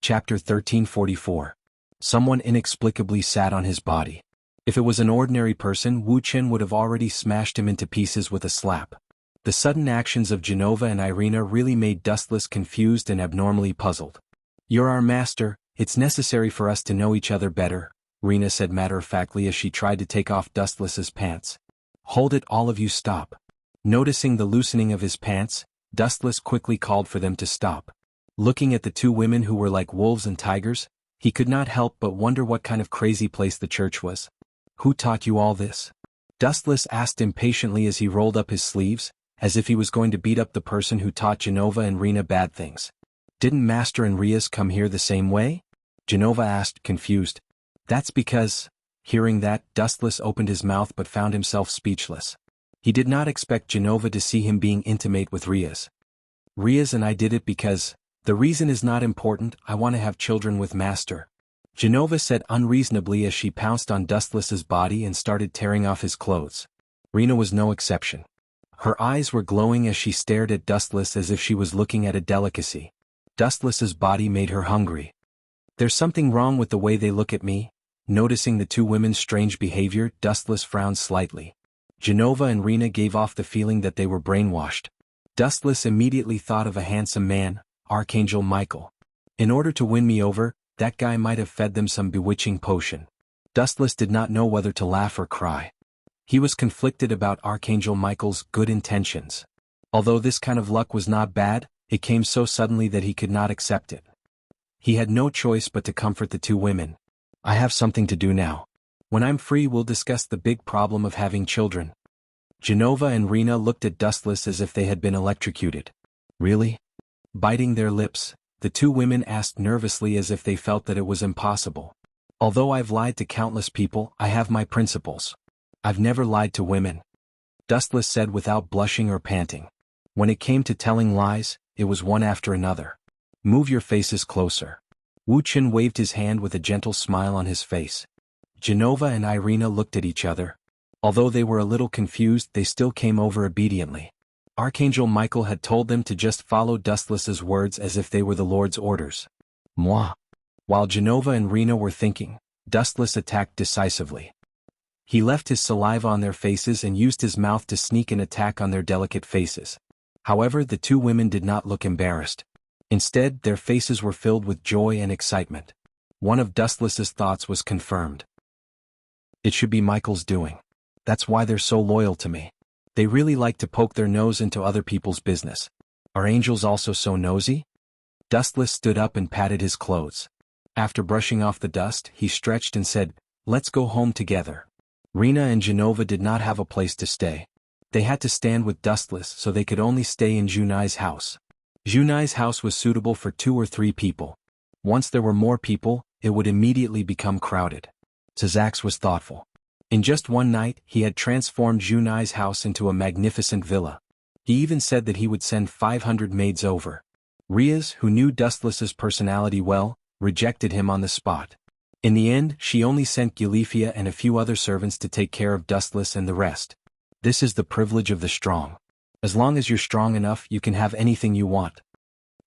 Chapter 1344. Someone inexplicably sat on his body. If it was an ordinary person, Wuxia would have already smashed him into pieces with a slap. The sudden actions of Genova and Irina really made Dustless confused and abnormally puzzled. "You're our master, it's necessary for us to know each other better," Rena said matter-of-factly as she tried to take off Dustless's pants. "Hold it, all of you, stop." Noticing the loosening of his pants, Dustless quickly called for them to stop. Looking at the two women who were like wolves and tigers, he could not help but wonder what kind of crazy place the church was. "Who taught you all this?" Dustless asked impatiently as he rolled up his sleeves, as if he was going to beat up the person who taught Genova and Rena bad things. "Didn't Master and Rias come here the same way?" Genova asked, confused. "That's because..." Hearing that, Dustless opened his mouth but found himself speechless. He did not expect Genova to see him being intimate with Rias. "Rias and I did it because... the reason is not important, I want to have children with Master," Genova said unreasonably as she pounced on Dustless's body and started tearing off his clothes. Rena was no exception. Her eyes were glowing as she stared at Dustless as if she was looking at a delicacy. Dustless's body made her hungry. "There's something wrong with the way they look at me." Noticing the two women's strange behavior, Dustless frowned slightly. Genova and Rena gave off the feeling that they were brainwashed. Dustless immediately thought of a handsome man, Archangel Michael. In order to win me over, that guy might have fed them some bewitching potion. Dustless did not know whether to laugh or cry. He was conflicted about Archangel Michael's good intentions. Although this kind of luck was not bad, it came so suddenly that he could not accept it. He had no choice but to comfort the two women. "I have something to do now. When I'm free, we'll discuss the big problem of having children." Genova and Rena looked at Dustless as if they had been electrocuted. "Really?" Biting their lips, the two women asked nervously as if they felt that it was impossible. "Although I've lied to countless people, I have my principles. I've never lied to women," Dustless said without blushing or panting. When it came to telling lies, it was one after another. "Move your faces closer." Wuxia waved his hand with a gentle smile on his face. Genova and Irina looked at each other. Although they were a little confused, they still came over obediently. Archangel Michael had told them to just follow Dustless's words as if they were the Lord's orders. Moi. While Genova and Rena were thinking, Dustless attacked decisively. He left his saliva on their faces and used his mouth to sneak an attack on their delicate faces. However, the two women did not look embarrassed. Instead, their faces were filled with joy and excitement. One of Dustless's thoughts was confirmed. "It should be Michael's doing. That's why they're so loyal to me. They really like to poke their nose into other people's business. Are angels also so nosy?" Dustless stood up and patted his clothes. After brushing off the dust, he stretched and said, "Let's go home together." Rena and Genova did not have a place to stay. They had to stand with Dustless, so they could only stay in Junai's house. Junai's house was suitable for 2 or 3 people. Once there were more people, it would immediately become crowded. Sazaks was thoughtful. In just one night, he had transformed Junai's house into a magnificent villa. He even said that he would send 500 maids over. Rias, who knew Dustless's personality well, rejected him on the spot. In the end, she only sent Gilifia and a few other servants to take care of Dustless and the rest. This is the privilege of the strong. As long as you're strong enough, you can have anything you want.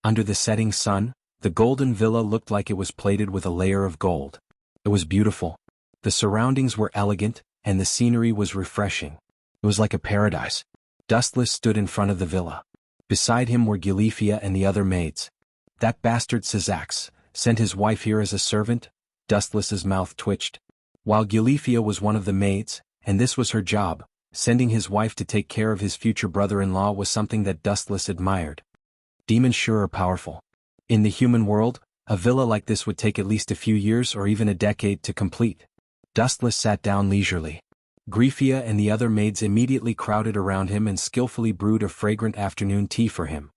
Under the setting sun, the golden villa looked like it was plated with a layer of gold. It was beautiful. The surroundings were elegant, and the scenery was refreshing. It was like a paradise. Dustless stood in front of the villa. Beside him were Gilifia and the other maids. "That bastard Sazaks sent his wife here as a servant?" Dustless's mouth twitched. While Gilifia was one of the maids, and this was her job, sending his wife to take care of his future brother-in-law was something that Dustless admired. Demons sure are powerful. In the human world, a villa like this would take at least a few years or even a decade to complete. Dustless sat down leisurely. Grifia and the other maids immediately crowded around him and skillfully brewed a fragrant afternoon tea for him.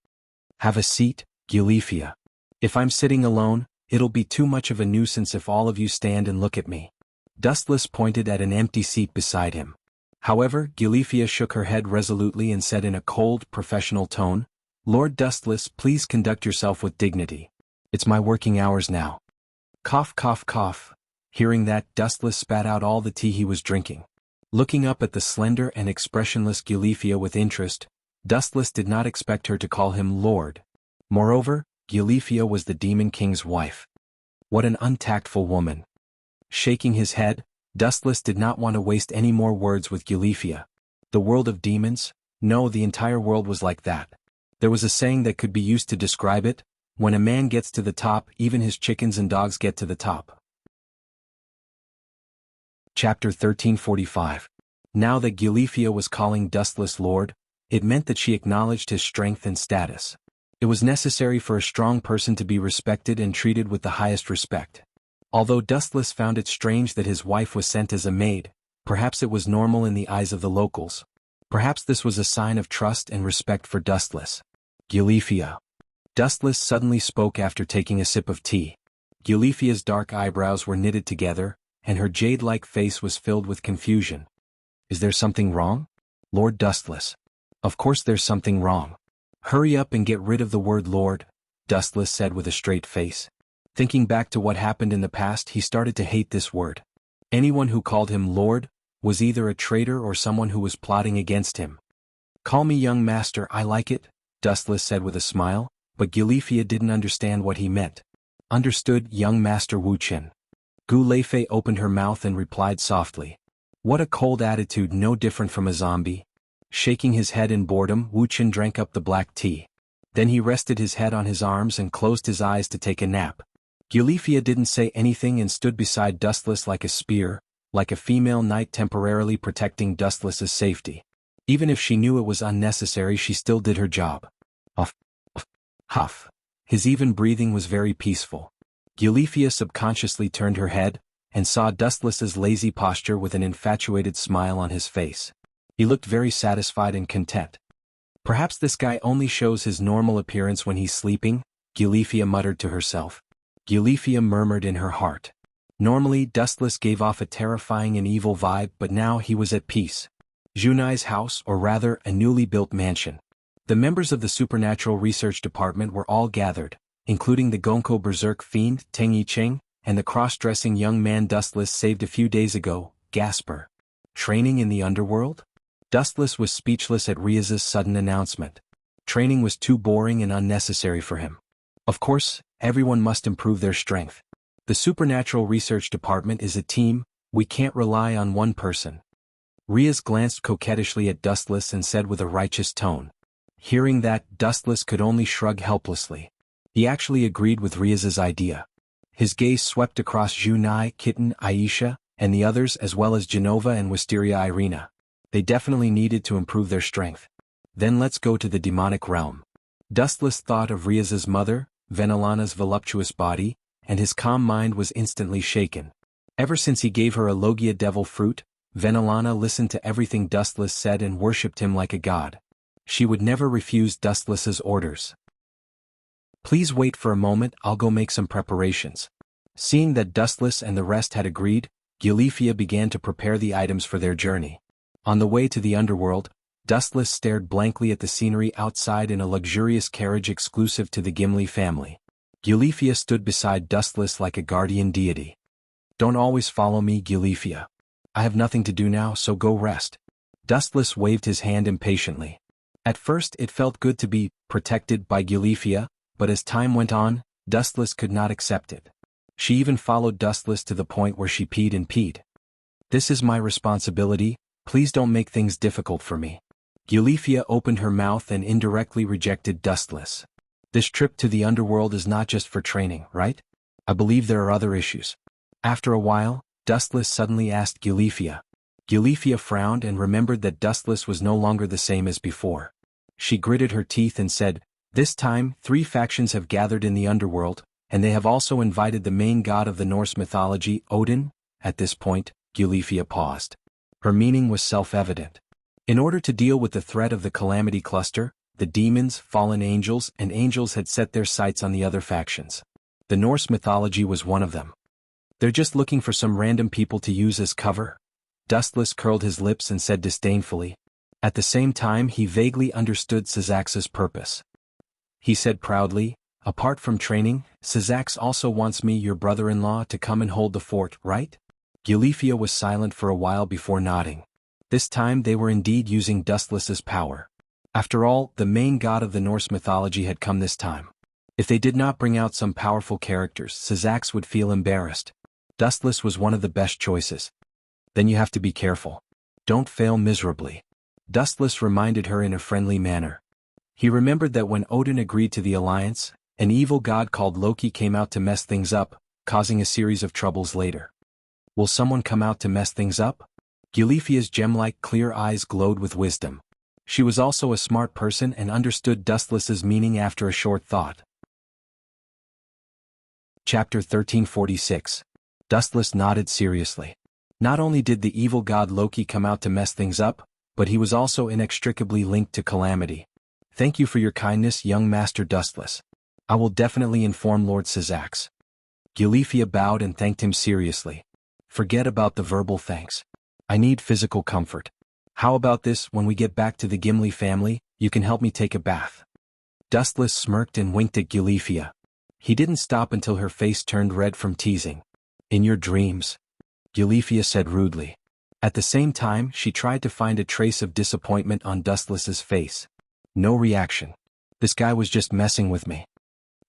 "Have a seat, Gilifia. If I'm sitting alone, it'll be too much of a nuisance if all of you stand and look at me." Dustless pointed at an empty seat beside him. However, Gilifia shook her head resolutely and said in a cold, professional tone, "Lord Dustless, please conduct yourself with dignity. It's my working hours now." Cough, cough, cough. Hearing that, Dustless spat out all the tea he was drinking. Looking up at the slender and expressionless Gilifia with interest, Dustless did not expect her to call him Lord. Moreover, Gilifia was the Demon King's wife. What an untactful woman. Shaking his head, Dustless did not want to waste any more words with Gulifia. The world of demons? No, the entire world was like that. There was a saying that could be used to describe it: when a man gets to the top, even his chickens and dogs get to the top. Chapter 1345. Now that Gulifia was calling Dustless Lord, it meant that she acknowledged his strength and status. It was necessary for a strong person to be respected and treated with the highest respect. Although Dustless found it strange that his wife was sent as a maid, perhaps it was normal in the eyes of the locals. Perhaps this was a sign of trust and respect for Dustless. Gulifia. Dustless suddenly spoke after taking a sip of tea. Gulifia's dark eyebrows were knitted together, and her jade-like face was filled with confusion. Is there something wrong? Lord Dustless. Of course there's something wrong. Hurry up and get rid of the word Lord, Dustless said with a straight face. Thinking back to what happened in the past, he started to hate this word. Anyone who called him Lord was either a traitor or someone who was plotting against him. Call me young master, I like it, Dustless said with a smile, but Gulifia didn't understand what he meant. Understood, young master Wuchen. Gu Leifei opened her mouth and replied softly. What a cold attitude, no different from a zombie. Shaking his head in boredom, Wuchen drank up the black tea. Then he rested his head on his arms and closed his eyes to take a nap. Gulifia didn't say anything and stood beside Dustless like a spear, like a female knight temporarily protecting Dustless's safety. Even if she knew it was unnecessary, she still did her job. Huff. Huff. His even breathing was very peaceful. Gulifia subconsciously turned her head, and saw Dustless's lazy posture with an infatuated smile on his face. He looked very satisfied and content. Perhaps this guy only shows his normal appearance when he's sleeping, Gulifia muttered to herself. Gulifia murmured in her heart. Normally, Dustless gave off a terrifying and evil vibe, but now he was at peace. Junai's house, or rather, a newly built mansion. The members of the Supernatural Research Department were all gathered, including the Gonko Berserk fiend, Teng Yicheng, and the cross-dressing young man Dustless saved a few days ago, Gasper. Training in the underworld? Dustless was speechless at Riaz's sudden announcement. Training was too boring and unnecessary for him. Of course, everyone must improve their strength. The Supernatural Research Department is a team, we can't rely on one person. Riaz glanced coquettishly at Dustless and said with a righteous tone. Hearing that, Dustless could only shrug helplessly. He actually agreed with Riaz's idea. His gaze swept across Junai, Kitten, Aisha, and the others, as well as Genova and Wisteria Irina. They definitely needed to improve their strength. Then let's go to the demonic realm. Dustless thought of Riaz's mother, Venelana's voluptuous body, and his calm mind was instantly shaken. Ever since he gave her a Logia devil fruit, Venelana listened to everything Dustless said and worshipped him like a god. She would never refuse Dustless's orders. Please wait for a moment, I'll go make some preparations. Seeing that Dustless and the rest had agreed, Gulifia began to prepare the items for their journey. On the way to the underworld, Dustless stared blankly at the scenery outside in a luxurious carriage exclusive to the Gimli family. Gulifia stood beside Dustless like a guardian deity. Don't always follow me, Gulifia. I have nothing to do now, so go rest. Dustless waved his hand impatiently. At first it felt good to be protected by Gulifia, but as time went on, Dustless could not accept it. She even followed Dustless to the point where she peed and peed. This is my responsibility, please don't make things difficult for me. Gulifia opened her mouth and indirectly rejected Dustless. This trip to the underworld is not just for training, right? I believe there are other issues. After a while, Dustless suddenly asked Gulifia. Gulifia frowned and remembered that Dustless was no longer the same as before. She gritted her teeth and said, This time, 3 factions have gathered in the underworld, and they have also invited the main god of the Norse mythology, Odin. At this point, Gulifia paused. Her meaning was self-evident. In order to deal with the threat of the Calamity Cluster, the demons, fallen angels, and angels had set their sights on the other factions. The Norse mythology was one of them. They're just looking for some random people to use as cover. Dustless curled his lips and said disdainfully. At the same time, he vaguely understood Syzax's purpose. He said proudly, apart from training, Syzax also wants me, your brother-in-law, to come and hold the fort, right? Gulifia was silent for a while before nodding. This time they were indeed using Dustless's power. After all, the main god of the Norse mythology had come this time. If they did not bring out some powerful characters, Syzax would feel embarrassed. Dustless was one of the best choices. Then you have to be careful. Don't fail miserably. Dustless reminded her in a friendly manner. He remembered that when Odin agreed to the alliance, an evil god called Loki came out to mess things up, causing a series of troubles later. Will someone come out to mess things up? Gulifia's gem-like clear eyes glowed with wisdom. She was also a smart person and understood Dustless's meaning after a short thought. Chapter 1346. Dustless nodded seriously. Not only did the evil god Loki come out to mess things up, but he was also inextricably linked to Calamity. Thank you for your kindness, young Master Dustless. I will definitely inform Lord Syzax. Gulifia bowed and thanked him seriously. Forget about the verbal thanks. I need physical comfort. How about this, when we get back to the Gimli family, you can help me take a bath. Dustless smirked and winked at Gulifia. He didn't stop until her face turned red from teasing. In your dreams? Gulifia said rudely. At the same time, she tried to find a trace of disappointment on Dustless's face. No reaction. This guy was just messing with me.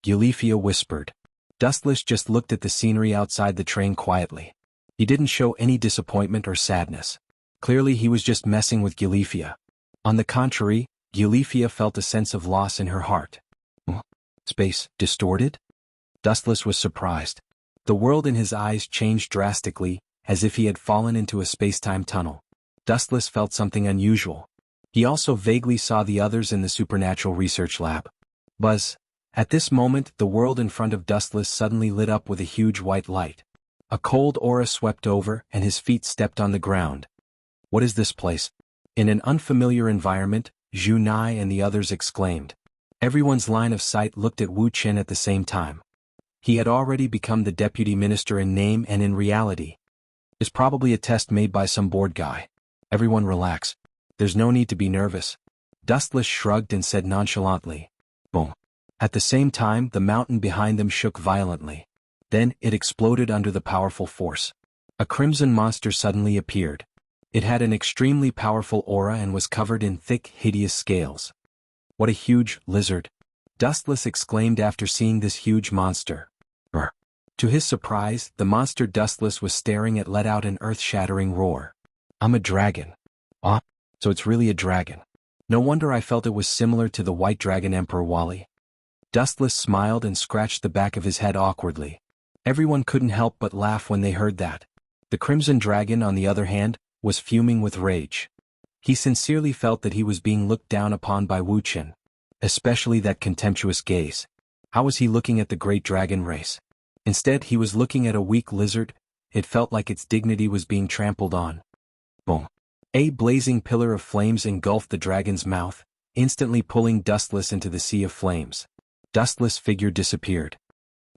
Gulifia whispered. Dustless just looked at the scenery outside the train quietly. He didn't show any disappointment or sadness. Clearly he was just messing with Gulifia. On the contrary, Gulifia felt a sense of loss in her heart. Space distorted? Dustless was surprised. The world in his eyes changed drastically, as if he had fallen into a space-time tunnel. Dustless felt something unusual. He also vaguely saw the others in the supernatural research lab. Buzz. At this moment, the world in front of Dustless suddenly lit up with a huge white light. A cold aura swept over, and his feet stepped on the ground. What is this place? In an unfamiliar environment, Zhu Nai and the others exclaimed. Everyone's line of sight looked at Wu Chen at the same time. He had already become the deputy minister in name and in reality. It's probably a test made by some bored guy. Everyone relax. There's no need to be nervous. Dustless shrugged and said nonchalantly. Boom. At the same time, the mountain behind them shook violently. Then, it exploded under the powerful force. A crimson monster suddenly appeared. It had an extremely powerful aura and was covered in thick, hideous scales. What a huge lizard! Dustless exclaimed after seeing this huge monster. Brr. To his surprise, the monster Dustless was staring at let out an earth-shattering roar. I'm a dragon. Ah, so it's really a dragon. No wonder I felt it was similar to the White Dragon Emperor Wally. Dustless smiled and scratched the back of his head awkwardly. Everyone couldn't help but laugh when they heard that. The Crimson Dragon, on the other hand, was fuming with rage. He sincerely felt that he was being looked down upon by Wu Chen. Especially that contemptuous gaze. How was he looking at the great dragon race? Instead, he was looking at a weak lizard. It felt like its dignity was being trampled on. Boom. A blazing pillar of flames engulfed the dragon's mouth, instantly pulling Dustless into the sea of flames. Dustless' figure disappeared.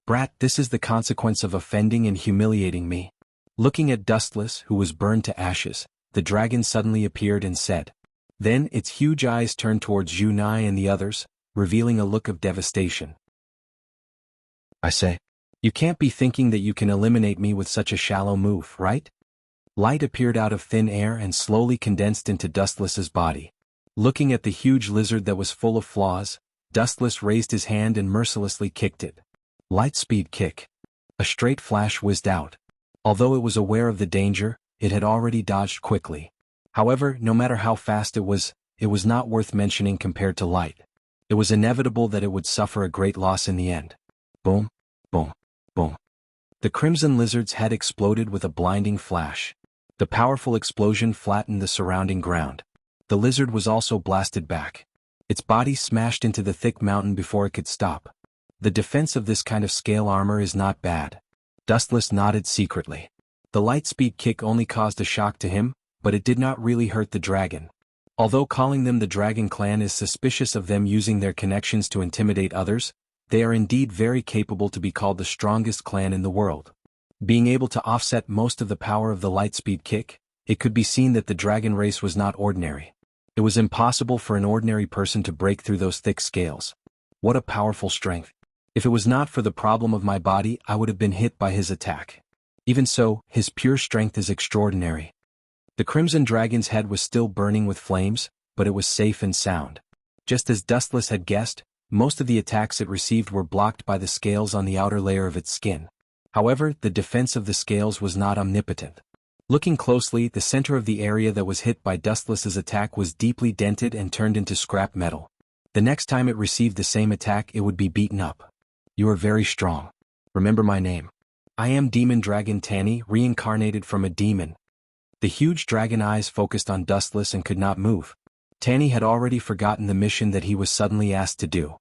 Brat, this is the consequence of offending and humiliating me. Looking at Dustless, who was burned to ashes, the dragon suddenly appeared and said. Then its huge eyes turned towards Zhu Nai and the others, revealing a look of devastation. I say, you can't be thinking that you can eliminate me with such a shallow move, right? Light appeared out of thin air and slowly condensed into Dustless's body. Looking at the huge lizard that was full of flaws, Dustless raised his hand and mercilessly kicked it. Lightspeed kick. A straight flash whizzed out. Although it was aware of the danger, it had already dodged quickly. However, no matter how fast it was not worth mentioning compared to light. It was inevitable that it would suffer a great loss in the end. Boom, boom, boom. The crimson lizard's head exploded with a blinding flash. The powerful explosion flattened the surrounding ground. The lizard was also blasted back. Its body smashed into the thick mountain before it could stop. The defense of this kind of scale armor is not bad. Dustless nodded secretly. The lightspeed kick only caused a shock to him, but it did not really hurt the dragon. Although calling them the Dragon Clan is suspicious of them using their connections to intimidate others, they are indeed very capable to be called the strongest clan in the world. Being able to offset most of the power of the lightspeed kick, it could be seen that the dragon race was not ordinary. It was impossible for an ordinary person to break through those thick scales. What a powerful strength. If it was not for the problem of my body, I would have been hit by his attack. Even so, his pure strength is extraordinary. The crimson dragon's head was still burning with flames, but it was safe and sound. Just as Dustless had guessed, Most of the attacks it received were blocked by the scales on the outer layer of its skin. However, the defense of the scales was not omnipotent. Looking closely, the center of the area that was hit by Dustless's attack was deeply dented and turned into scrap metal. The next time it received the same attack, it would be beaten up. You are very strong. Remember my name. I am Demon Dragon Tanny, reincarnated from a demon. The huge dragon eyes focused on Dustless and could not move. Tanny had already forgotten the mission that he was suddenly asked to do.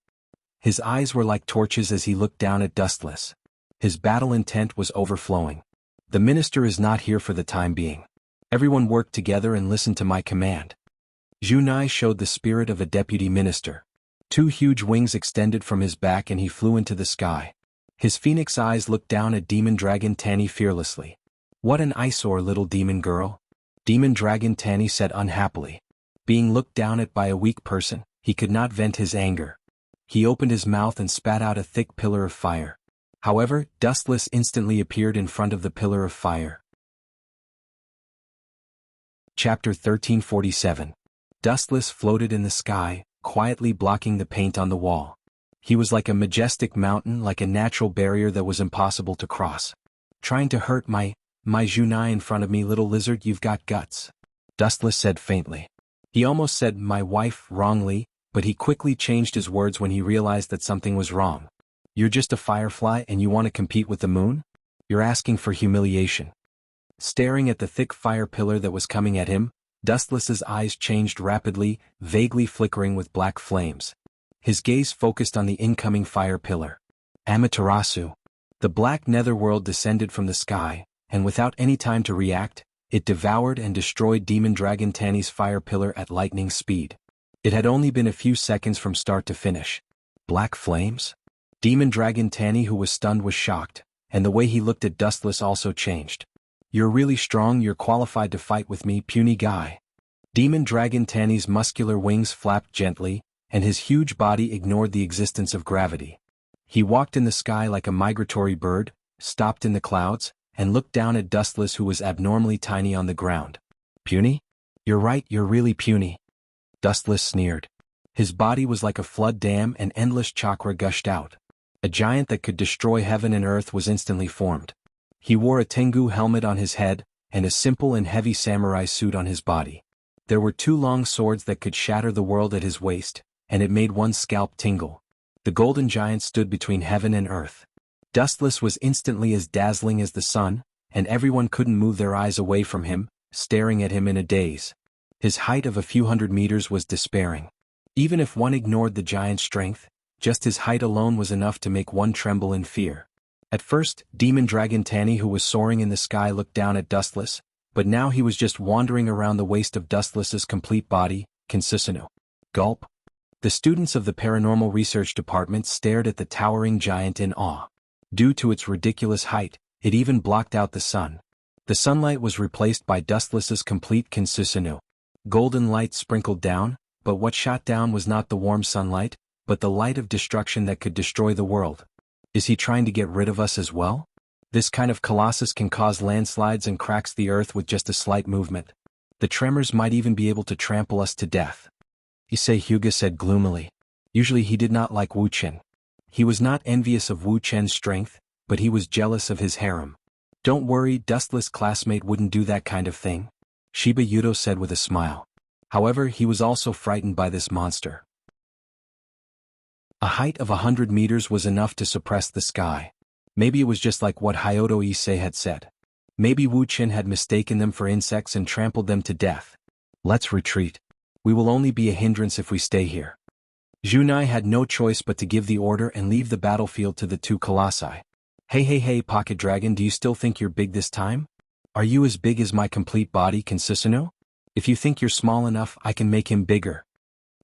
His eyes were like torches as he looked down at Dustless. His battle intent was overflowing. The minister is not here for the time being. Everyone work together and listen to my command. Junai showed the spirit of a deputy minister. 2 huge wings extended from his back and he flew into the sky. His phoenix eyes looked down at Demon Dragon Tanny fearlessly. What an eyesore, little demon girl. Demon Dragon Tanny said unhappily. Being looked down at by a weak person, he could not vent his anger. He opened his mouth and spat out a thick pillar of fire. However, Dustless instantly appeared in front of the pillar of fire. Chapter 1347. Dustless floated in the sky, quietly blocking the paint on the wall. He was like a majestic mountain, like a natural barrier that was impossible to cross. Trying to hurt my Junai in front of me, little lizard, you've got guts. Dustless said faintly. He almost said my wife wrongly, but he quickly changed his words when he realized that something was wrong. You're just a firefly and you want to compete with the moon? You're asking for humiliation. Staring at the thick fire pillar that was coming at him, Dustless's eyes changed rapidly, vaguely flickering with black flames. His gaze focused on the incoming fire pillar. Amaterasu. The black netherworld descended from the sky, and without any time to react, it devoured and destroyed Demon Dragon Tanny's fire pillar at lightning speed. It had only been a few seconds from start to finish. Black flames? Demon Dragon Tanny, who was stunned, was shocked, and the way he looked at Dustless also changed. You're really strong, you're qualified to fight with me, puny guy. Demon Dragon Tanny's muscular wings flapped gently, and his huge body ignored the existence of gravity. He walked in the sky like a migratory bird, stopped in the clouds, and looked down at Dustless, who was abnormally tiny on the ground. Puny? You're right, you're really puny. Dustless sneered. His body was like a flood dam and endless chakra gushed out. A giant that could destroy heaven and earth was instantly formed. He wore a Tengu helmet on his head, and a simple and heavy samurai suit on his body. There were 2 long swords that could shatter the world at his waist, and it made one's scalp tingle. The golden giant stood between heaven and earth. Dustless was instantly as dazzling as the sun, and everyone couldn't move their eyes away from him, staring at him in a daze. His height of a few hundred meters was despairing. Even if one ignored the giant's strength, just his height alone was enough to make one tremble in fear. At first, Demon Dragon Tanny, who was soaring in the sky, looked down at Dustless, but now he was just wandering around the waist of Dustless's complete body, Kinsusunu. Gulp. The students of the Paranormal Research Department stared at the towering giant in awe. Due to its ridiculous height, it even blocked out the sun. The sunlight was replaced by Dustless's complete Kinsusunu. Golden light sprinkled down, but what shot down was not the warm sunlight, but the light of destruction that could destroy the world. Is he trying to get rid of us as well? This kind of colossus can cause landslides and cracks the earth with just a slight movement. The tremors might even be able to trample us to death. Issei Hyuga said gloomily. Usually he did not like Wu Chen. He was not envious of Wu Chen's strength, but he was jealous of his harem. Don't worry, Dustless classmate wouldn't do that kind of thing, Shiba Yudo said with a smile. However, he was also frightened by this monster. A height of 100 meters was enough to suppress the sky. Maybe it was just like what Hyodo Issei had said. Maybe Wu Chen had mistaken them for insects and trampled them to death. Let's retreat. We will only be a hindrance if we stay here. Junai had no choice but to give the order and leave the battlefield to the 2 colossi. Hey, Pocket Dragon, do you still think you're big this time? Are you as big as my complete body, Kinsusunu? If you think you're small enough, I can make him bigger.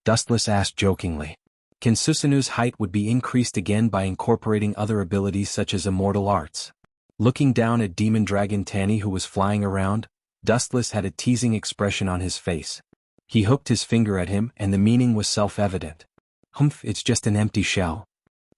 Dustless asked jokingly. Kinsusunu's height would be increased again by incorporating other abilities such as immortal arts. Looking down at Demon Dragon Tanny, who was flying around, Dustless had a teasing expression on his face. He hooked his finger at him and the meaning was self-evident. Humph, it's just an empty shell.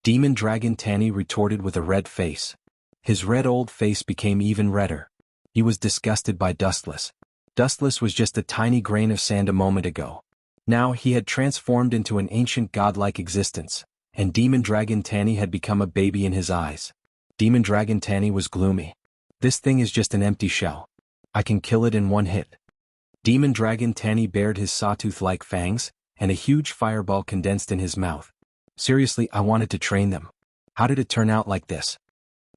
Demon Dragon Tanny retorted with a red face. His red old face became even redder. He was disgusted by Dustless. Dustless was just a tiny grain of sand a moment ago. Now he had transformed into an ancient godlike existence, and Demon Dragon Tanny had become a baby in his eyes. Demon Dragon Tanny was gloomy. This thing is just an empty shell. I can kill it in one hit. Demon Dragon Tanny bared his sawtooth-like fangs, and a huge fireball condensed in his mouth. Seriously, I wanted to train them. How did it turn out like this?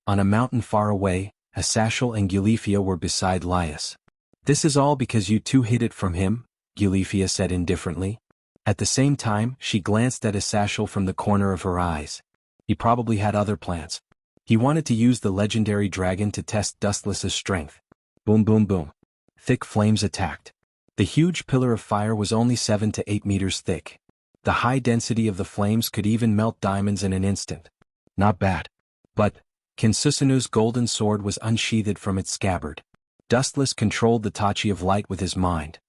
On a mountain far away, Asashel and Gulifia were beside Laius. This is all because you two hid it from him, Gulifia said indifferently. At the same time, she glanced at Asashel from the corner of her eyes. He probably had other plans. He wanted to use the legendary dragon to test Dustless's strength. Boom boom boom. Thick flames attacked. The huge pillar of fire was only 7 to 8 meters thick. The high density of the flames could even melt diamonds in an instant. Not bad. But Kinsusanu's golden sword was unsheathed from its scabbard. Dustless controlled the Tachi of light with his mind.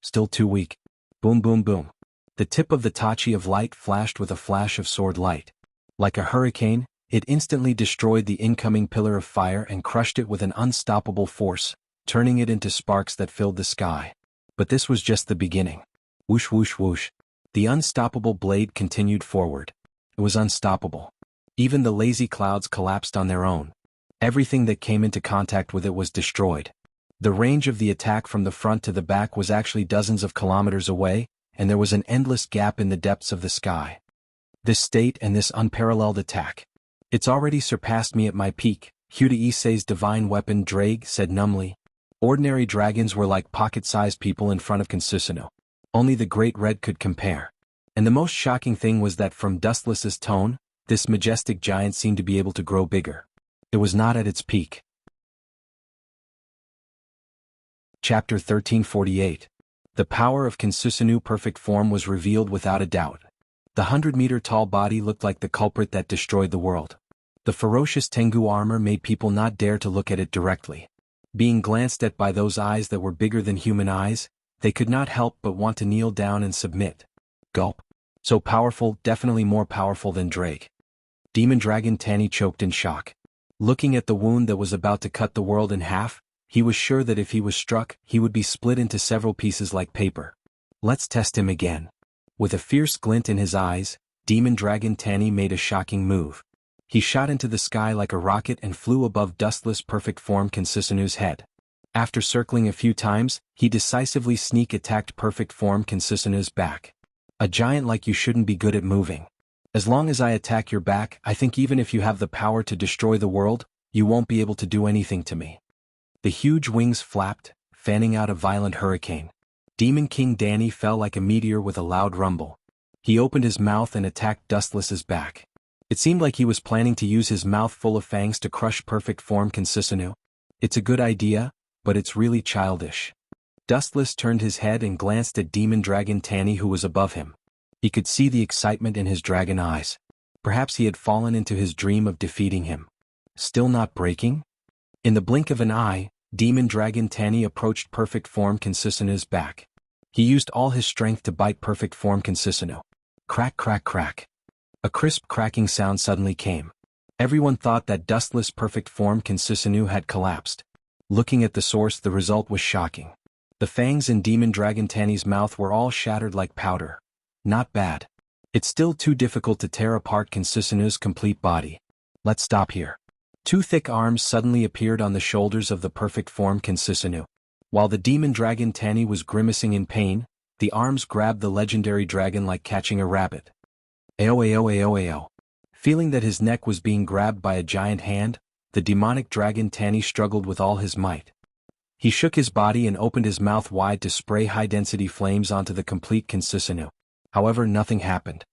Still too weak. Boom boom boom. The tip of the Tachi of light flashed with a flash of sword light. Like a hurricane, it instantly destroyed the incoming pillar of fire and crushed it with an unstoppable force, turning it into sparks that filled the sky. But this was just the beginning. Whoosh whoosh whoosh. The unstoppable blade continued forward. It was unstoppable. Even the lazy clouds collapsed on their own. Everything that came into contact with it was destroyed. The range of the attack from the front to the back was actually dozens of kilometers away, and there was an endless gap in the depths of the sky. This state and this unparalleled attack. It's already surpassed me at my peak, Huda Issei's divine weapon Drake said numbly. Ordinary dragons were like pocket-sized people in front of Kinsusano. Only the Great Red could compare. And the most shocking thing was that from Dustless's tone, this majestic giant seemed to be able to grow bigger. It was not at its peak. Chapter 1348. The power of Kinsusanu perfect form was revealed without a doubt. The 100-meter-tall body looked like the culprit that destroyed the world. The ferocious Tengu armor made people not dare to look at it directly. Being glanced at by those eyes that were bigger than human eyes, they could not help but want to kneel down and submit. Gulp. So powerful, definitely more powerful than Drake. Demon Dragon Tanny choked in shock. Looking at the wound that was about to cut the world in half, he was sure that if he was struck, he would be split into several pieces like paper. Let's test him again. With a fierce glint in his eyes, Demon Dragon Tanny made a shocking move. He shot into the sky like a rocket and flew above Dustless perfect form Kinsusanu's head. After circling a few times, he decisively sneak attacked perfect form Kinsusanu's back. A giant like you shouldn't be good at moving. As long as I attack your back, I think even if you have the power to destroy the world, you won't be able to do anything to me. The huge wings flapped, fanning out a violent hurricane. Demon King Danny fell like a meteor with a loud rumble. He opened his mouth and attacked Dustless's back. It seemed like he was planning to use his mouth full of fangs to crush perfect form Kinsusanu. It's a good idea, but it's really childish. Dustless turned his head and glanced at Demon Dragon Tanny who was above him. He could see the excitement in his dragon eyes. Perhaps he had fallen into his dream of defeating him. Still not breaking? In the blink of an eye, Demon Dragon Tanny approached perfect form Kinsusanu's back. He used all his strength to bite perfect form Kinsusanu. Crack crack crack. A crisp cracking sound suddenly came. Everyone thought that Dustless perfect form Kinsusanu had collapsed. Looking at the source, the result was shocking. The fangs in Demon Dragon Tanny's mouth were all shattered like powder. Not bad. It's still too difficult to tear apart Kinsusanu's complete body. Let's stop here. Two thick arms suddenly appeared on the shoulders of the perfect form Kinsusanu. While the Demon Dragon Tanny was grimacing in pain, the arms grabbed the legendary dragon like catching a rabbit. Ao ao ao ao. Feeling that his neck was being grabbed by a giant hand, the demonic dragon Tanny struggled with all his might. He shook his body and opened his mouth wide to spray high-density flames onto the complete Kinsusanu. However, nothing happened.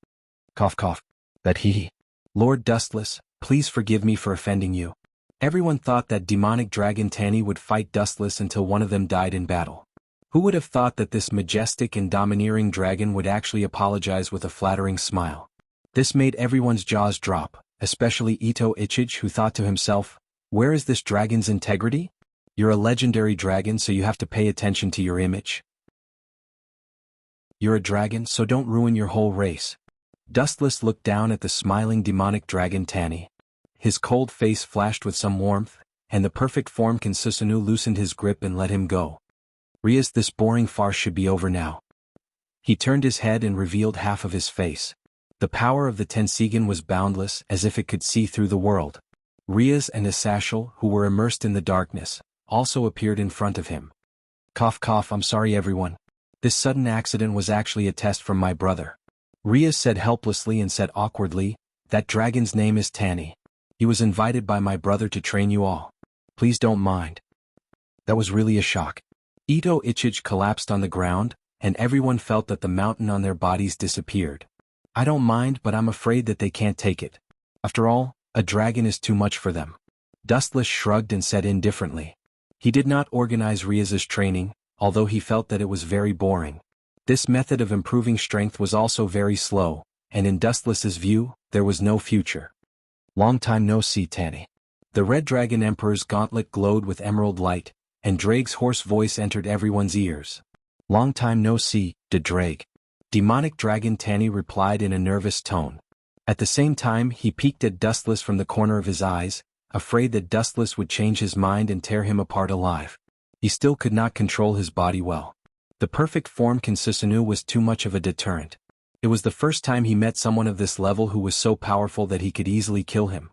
Cough cough. That he. Lord Dustless, please forgive me for offending you. Everyone thought that demonic dragon Tanny would fight Dustless until one of them died in battle. Who would have thought that this majestic and domineering dragon would actually apologize with a flattering smile? This made everyone's jaws drop, especially Ito Ichij, who thought to himself, where is this dragon's integrity? You're a legendary dragon, so you have to pay attention to your image. You're a dragon, so don't ruin your whole race. Dustless looked down at the smiling demonic dragon Tanny. His cold face flashed with some warmth, and the perfect form Kinsusanu loosened his grip and let him go. Rias, this boring farce should be over now. He turned his head and revealed half of his face. The power of the Tensigan was boundless, as if it could see through the world. Riaz and Asashal, who were immersed in the darkness, also appeared in front of him. Cough cough, I'm sorry everyone. This sudden accident was actually a test from my brother. Riaz said helplessly and said awkwardly, that dragon's name is Tani. He was invited by my brother to train you all. Please don't mind. That was really a shock. Ito Ichich collapsed on the ground, and everyone felt that the mountain on their bodies disappeared. I don't mind, but I'm afraid that they can't take it. After all, a dragon is too much for them. Dustless shrugged and said indifferently. He did not organize Riaz's training, although he felt that it was very boring. This method of improving strength was also very slow, and in Dustless's view, there was no future. Long time no see, Tani. The Red Dragon Emperor's gauntlet glowed with emerald light, and Drake's hoarse voice entered everyone's ears. Long time no see, de Drake. Demonic Dragon Tani replied in a nervous tone. At the same time he peeked at Dustless from the corner of his eyes, afraid that Dustless would change his mind and tear him apart alive. He still could not control his body well. The perfect form Kinsisanu was too much of a deterrent. It was the first time he met someone of this level who was so powerful that he could easily kill him.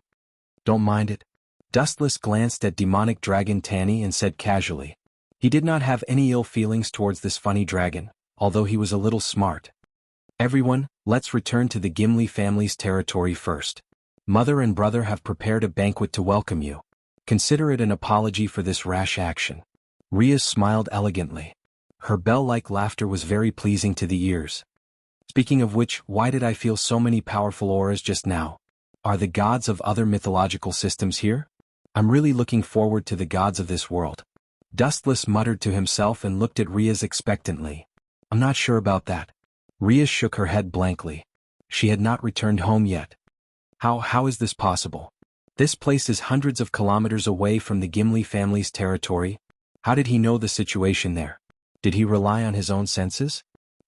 Don't mind it. Dustless glanced at Demonic Dragon Tani and said casually. He did not have any ill feelings towards this funny dragon, although he was a little smart. Everyone, let's return to the Gimli family's territory first. Mother and brother have prepared a banquet to welcome you. Consider it an apology for this rash action. Riaz smiled elegantly. Her bell-like laughter was very pleasing to the ears. Speaking of which, why did I feel so many powerful auras just now? Are the gods of other mythological systems here? I'm really looking forward to the gods of this world. Dustless muttered to himself and looked at Riaz expectantly. I'm not sure about that. Riaz shook her head blankly. She had not returned home yet. How is this possible? This place is hundreds of kilometers away from the Gimli family's territory. How did he know the situation there? Did he rely on his own senses?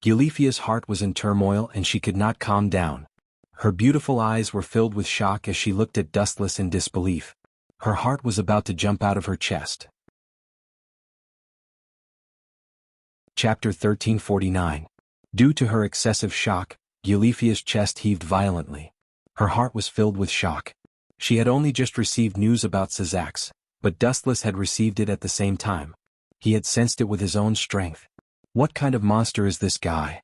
Eulephia's heart was in turmoil and she could not calm down. Her beautiful eyes were filled with shock as she looked at Dustless in disbelief. Her heart was about to jump out of her chest. Chapter 1349. Due to her excessive shock, Eulephia's chest heaved violently. Her heart was filled with shock. She had only just received news about Sazax, but Dustless had received it at the same time. He had sensed it with his own strength. What kind of monster is this guy?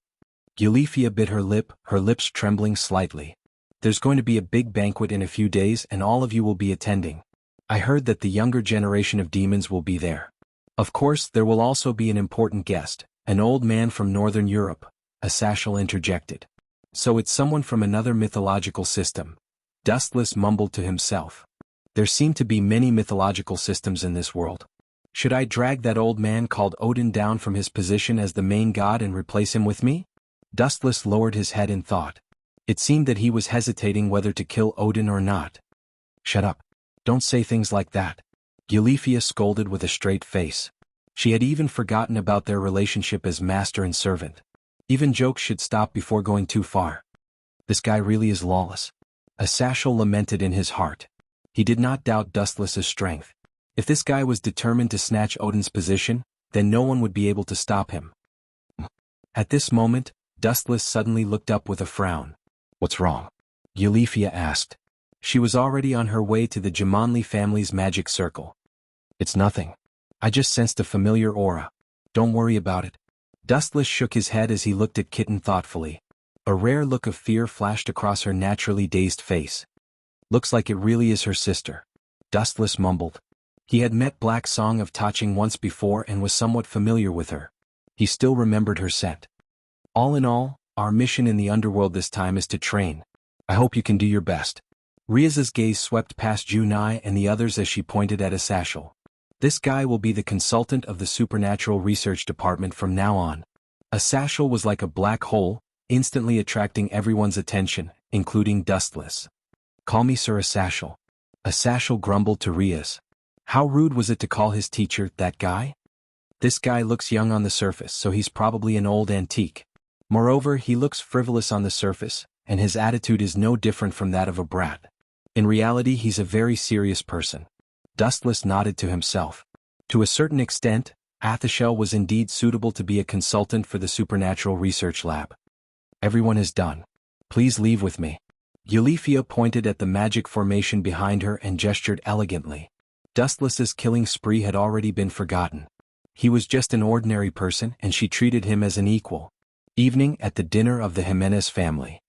Eulephia bit her lip, her lips trembling slightly. There's going to be a big banquet in a few days and all of you will be attending. I heard that the younger generation of demons will be there. Of course, there will also be an important guest, an old man from Northern Europe, Asashal interjected. So it's someone from another mythological system. Dustless mumbled to himself. There seem to be many mythological systems in this world. Should I drag that old man called Odin down from his position as the main god and replace him with me? Dustless lowered his head in thought. It seemed that he was hesitating whether to kill Odin or not. Shut up. Don't say things like that. Eulephia scolded with a straight face. She had even forgotten about their relationship as master and servant. Even jokes should stop before going too far. This guy really is lawless. Asashal lamented in his heart. He did not doubt Dustless's strength. If this guy was determined to snatch Odin's position, then no one would be able to stop him. At this moment, Dustless suddenly looked up with a frown. What's wrong? Eulephia asked. She was already on her way to the Jianghu family's magic circle. It's nothing. I just sensed a familiar aura. Don't worry about it. Dustless shook his head as he looked at Kitten thoughtfully. A rare look of fear flashed across her naturally dazed face. Looks like it really is her sister. Dustless mumbled. He had met Black Song of Taching once before and was somewhat familiar with her. He still remembered her scent. All in all, our mission in the underworld this time is to train. I hope you can do your best. Riaz's gaze swept past Junai and the others as she pointed at Asashal. This guy will be the consultant of the Supernatural Research Department from now on. Asashal was like a black hole, instantly attracting everyone's attention, including Dustless. Call me Sir Asashal. Asashal grumbled to Riaz. How rude was it to call his teacher that guy? This guy looks young on the surface, so he's probably an old antique. Moreover, he looks frivolous on the surface, and his attitude is no different from that of a brat. In reality, he's a very serious person. Dustless nodded to himself. To a certain extent, Asashal was indeed suitable to be a consultant for the Supernatural Research Lab. Everyone is done. Please leave with me. Eulifia pointed at the magic formation behind her and gestured elegantly. Dustless's killing spree had already been forgotten. He was just an ordinary person and she treated him as an equal. Evening at the dinner of the Jimenez family.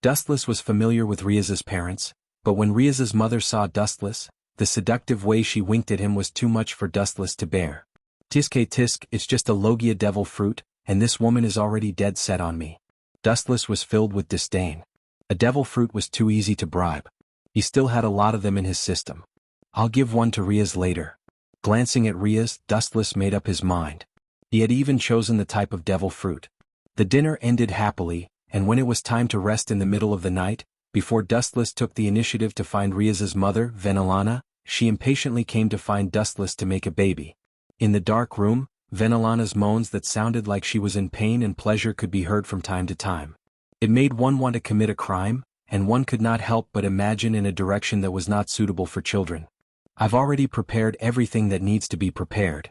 Dustless was familiar with Riaz's parents, but when Riaz's mother saw Dustless, the seductive way she winked at him was too much for Dustless to bear. Tisk, tisk, it's just a Logia devil fruit, and this woman is already dead set on me. Dustless was filled with disdain. A devil fruit was too easy to bribe. He still had a lot of them in his system. I'll give one to Riaz later. Glancing at Riaz, Dustless made up his mind. He had even chosen the type of devil fruit. The dinner ended happily, and when it was time to rest in the middle of the night, before Dustless took the initiative to find Riaz's mother, Venelana, she impatiently came to find Dustless to make a baby. In the dark room, Venelana's moans that sounded like she was in pain and pleasure could be heard from time to time. It made one want to commit a crime, and one could not help but imagine in a direction that was not suitable for children. I've already prepared everything that needs to be prepared.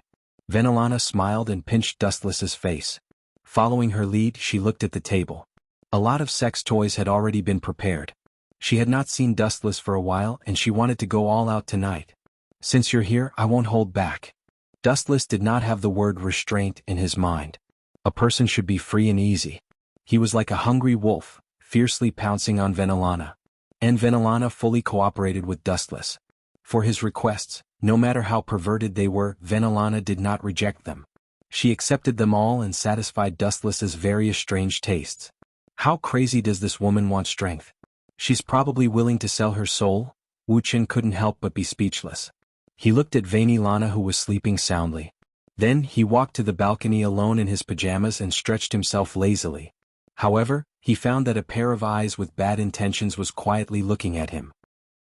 Venelana smiled and pinched Dustless's face. Following her lead, she looked at the table. A lot of sex toys had already been prepared. She had not seen Dustless for a while and she wanted to go all out tonight. Since you're here, I won't hold back. Dustless did not have the word restraint in his mind. A person should be free and easy. He was like a hungry wolf, fiercely pouncing on Venelana. And Venelana fully cooperated with Dustless. For his requests, no matter how perverted they were, Venelana did not reject them. She accepted them all and satisfied Dustless's various strange tastes. How crazy does this woman want strength? She's probably willing to sell her soul? Wuxia couldn't help but be speechless. He looked at Venelana who was sleeping soundly. Then he walked to the balcony alone in his pajamas and stretched himself lazily. However, he found that a pair of eyes with bad intentions was quietly looking at him.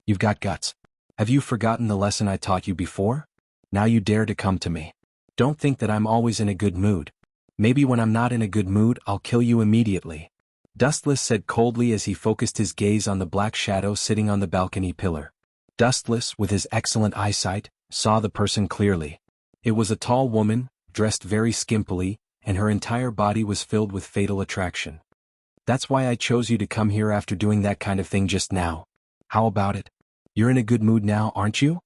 You've got guts. Have you forgotten the lesson I taught you before? Now you dare to come to me. Don't think that I'm always in a good mood. Maybe when I'm not in a good mood, I'll kill you immediately. Dustless said coldly as he focused his gaze on the black shadow sitting on the balcony pillar. Dustless, with his excellent eyesight, saw the person clearly. It was a tall woman, dressed very skimpily, and her entire body was filled with fatal attraction. That's why I chose you to come here after doing that kind of thing just now. How about it? You're in a good mood now, aren't you?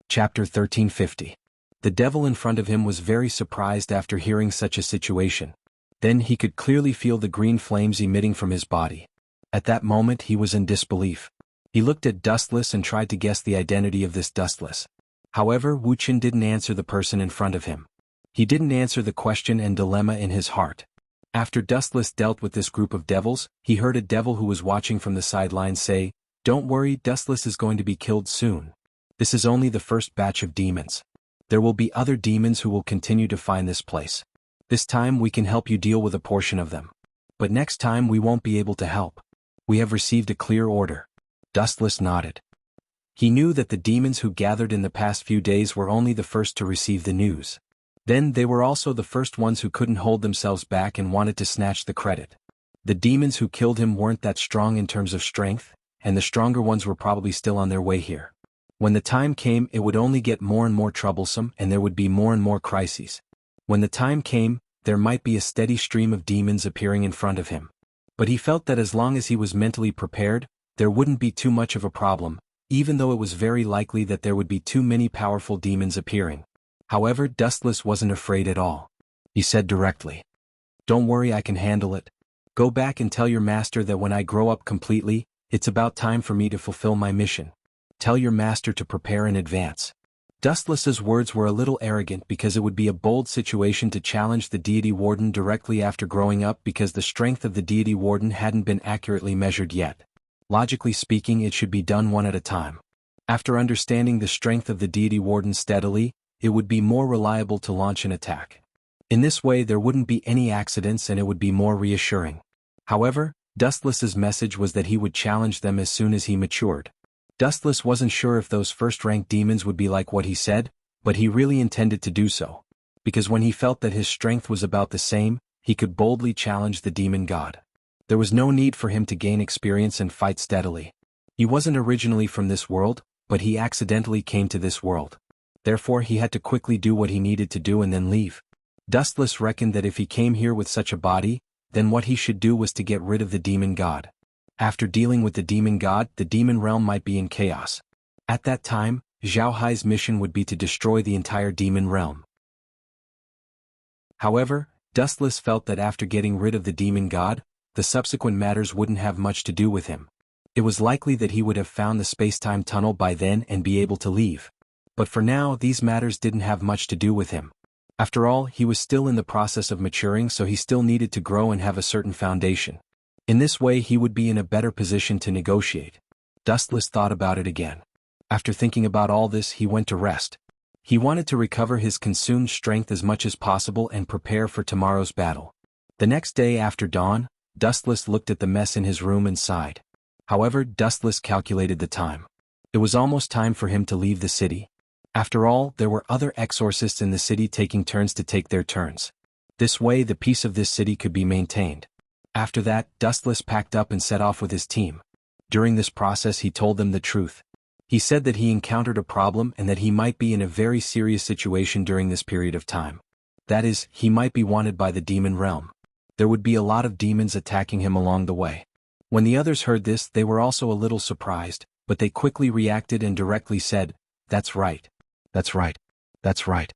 Chapter 1350. The devil in front of him was very surprised after hearing such a situation. Then he could clearly feel the green flames emitting from his body. At that moment he was in disbelief. He looked at Dustless and tried to guess the identity of this Dustless. However, Wuxia didn't answer the person in front of him. He didn't answer the question and dilemma in his heart. After Dustless dealt with this group of devils, he heard a devil who was watching from the sidelines say, "Don't worry, Dustless is going to be killed soon. This is only the first batch of demons. There will be other demons who will continue to find this place. This time we can help you deal with a portion of them. But next time we won't be able to help. We have received a clear order." Dustless nodded. He knew that the demons who gathered in the past few days were only the first to receive the news. Then they were also the first ones who couldn't hold themselves back and wanted to snatch the credit. The demons who killed him weren't that strong in terms of strength, and the stronger ones were probably still on their way here. When the time came, it would only get more and more troublesome and there would be more and more crises. When the time came, there might be a steady stream of demons appearing in front of him. But he felt that as long as he was mentally prepared, there wouldn't be too much of a problem, even though it was very likely that there would be too many powerful demons appearing. However, Dustless wasn't afraid at all. He said directly, "Don't worry, I can handle it. Go back and tell your master that when I grow up completely, it's about time for me to fulfill my mission. Tell your master to prepare in advance." Dustless's words were a little arrogant because it would be a bold situation to challenge the deity warden directly after growing up because the strength of the deity warden hadn't been accurately measured yet. Logically speaking, it should be done one at a time. After understanding the strength of the deity warden steadily, it would be more reliable to launch an attack. In this way there wouldn't be any accidents and it would be more reassuring. However, Dustless's message was that he would challenge them as soon as he matured. Dustless wasn't sure if those first-rank demons would be like what he said, but he really intended to do so. Because when he felt that his strength was about the same, he could boldly challenge the demon god. There was no need for him to gain experience and fight steadily. He wasn't originally from this world, but he accidentally came to this world. Therefore he had to quickly do what he needed to do and then leave. Dustless reckoned that if he came here with such a body, then what he should do was to get rid of the demon god. After dealing with the demon god, the demon realm might be in chaos. At that time, Zhao Hai's mission would be to destroy the entire demon realm. However, Dustless felt that after getting rid of the demon god, the subsequent matters wouldn't have much to do with him. It was likely that he would have found the space-time tunnel by then and be able to leave. But for now, these matters didn't have much to do with him. After all, he was still in the process of maturing, so he still needed to grow and have a certain foundation. In this way, he would be in a better position to negotiate. Dustless thought about it again. After thinking about all this, he went to rest. He wanted to recover his consumed strength as much as possible and prepare for tomorrow's battle. The next day after dawn, Dustless looked at the mess in his room and sighed. However, Dustless calculated the time. It was almost time for him to leave the city. After all, there were other exorcists in the city taking turns to take their turns. This way, the peace of this city could be maintained. After that, Dustless packed up and set off with his team. During this process, he told them the truth. He said that he encountered a problem and that he might be in a very serious situation during this period of time. That is, he might be wanted by the demon realm. There would be a lot of demons attacking him along the way. When the others heard this, they were also a little surprised, but they quickly reacted and directly said, "That's right. That's right. That's right.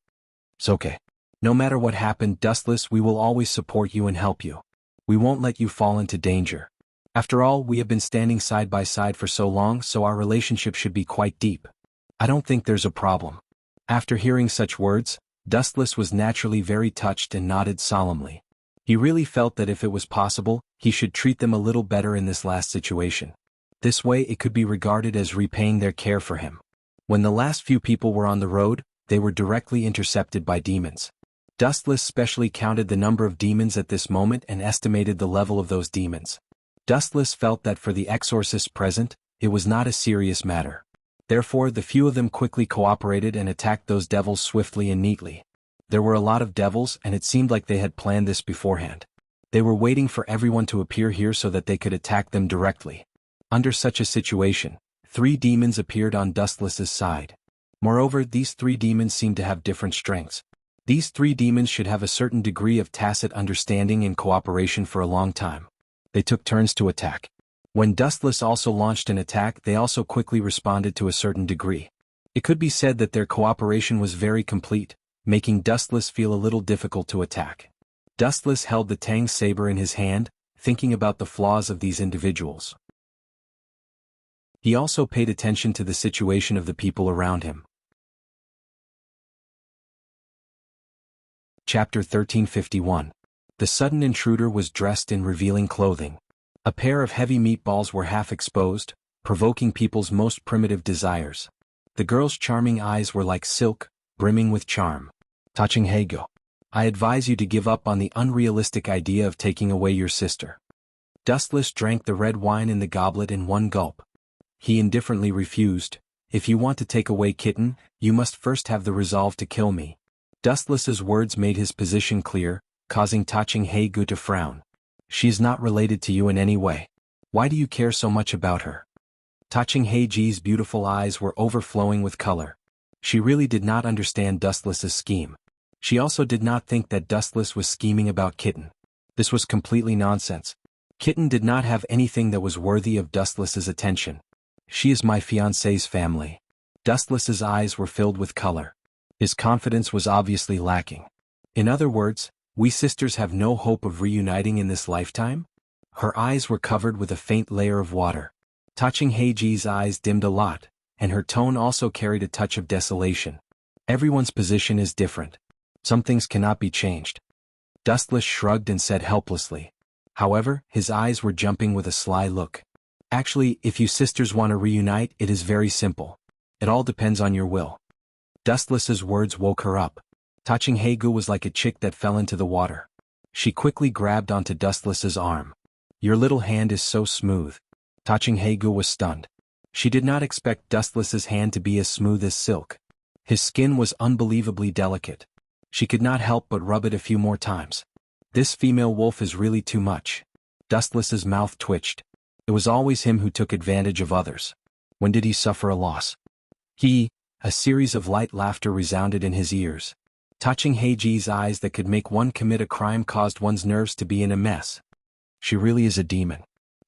It's okay. No matter what happened, Dustless, we will always support you and help you. We won't let you fall into danger. After all, we have been standing side by side for so long, so our relationship should be quite deep. I don't think there's a problem." After hearing such words, Dustless was naturally very touched and nodded solemnly. He really felt that if it was possible, he should treat them a little better in this last situation. This way it could be regarded as repaying their care for him. When the last few people were on the road, they were directly intercepted by demons. Dustless specially counted the number of demons at this moment and estimated the level of those demons. Dustless felt that for the exorcists present, it was not a serious matter. Therefore, the few of them quickly cooperated and attacked those devils swiftly and neatly. There were a lot of devils, and it seemed like they had planned this beforehand. They were waiting for everyone to appear here so that they could attack them directly. Under such a situation, 3 demons appeared on Dustless's side. Moreover, these 3 demons seemed to have different strengths. These 3 demons should have a certain degree of tacit understanding and cooperation for a long time. They took turns to attack. When Dustless also launched an attack, they also quickly responded to a certain degree. It could be said that their cooperation was very complete, making Dustless feel a little difficult to attack. Dustless held the Tang saber in his hand, thinking about the flaws of these individuals. He also paid attention to the situation of the people around him. Chapter 1351. The sudden intruder was dressed in revealing clothing. A pair of heavy meatballs were half exposed, provoking people's most primitive desires. The girl's charming eyes were like silk, brimming with charm. "Touching Hago, I advise you to give up on the unrealistic idea of taking away your sister." Dustless drank the red wine in the goblet in one gulp. He indifferently refused. "If you want to take away Kitten, you must first have the resolve to kill me." Dustless's words made his position clear, causing Taching Hago to frown. "She is not related to you in any way. Why do you care so much about her?" Taching Heiji's beautiful eyes were overflowing with color. She really did not understand Dustless's scheme. She also did not think that Dustless was scheming about Kitten. This was completely nonsense. Kitten did not have anything that was worthy of Dustless's attention. "She is my fiancé's family." Dustless's eyes were filled with color. His confidence was obviously lacking. In other words, we sisters have no hope of reuniting in this lifetime? Her eyes were covered with a faint layer of water. Taching Heiji's eyes dimmed a lot, and her tone also carried a touch of desolation. Everyone's position is different. Some things cannot be changed. Dustless shrugged and said helplessly. However, his eyes were jumping with a sly look. "Actually, if you sisters want to reunite, it is very simple. It all depends on your will." Dustless's words woke her up. Taching Hago was like a chick that fell into the water. She quickly grabbed onto Dustless's arm. "Your little hand is so smooth." Taching Hago was stunned. She did not expect Dustless's hand to be as smooth as silk. His skin was unbelievably delicate. She could not help but rub it a few more times. This female wolf is really too much. Dustless's mouth twitched. It was always him who took advantage of others. When did he suffer a loss? A series of light laughter resounded in his ears. Touching Heiji's eyes that could make one commit a crime caused one's nerves to be in a mess. She really is a demon.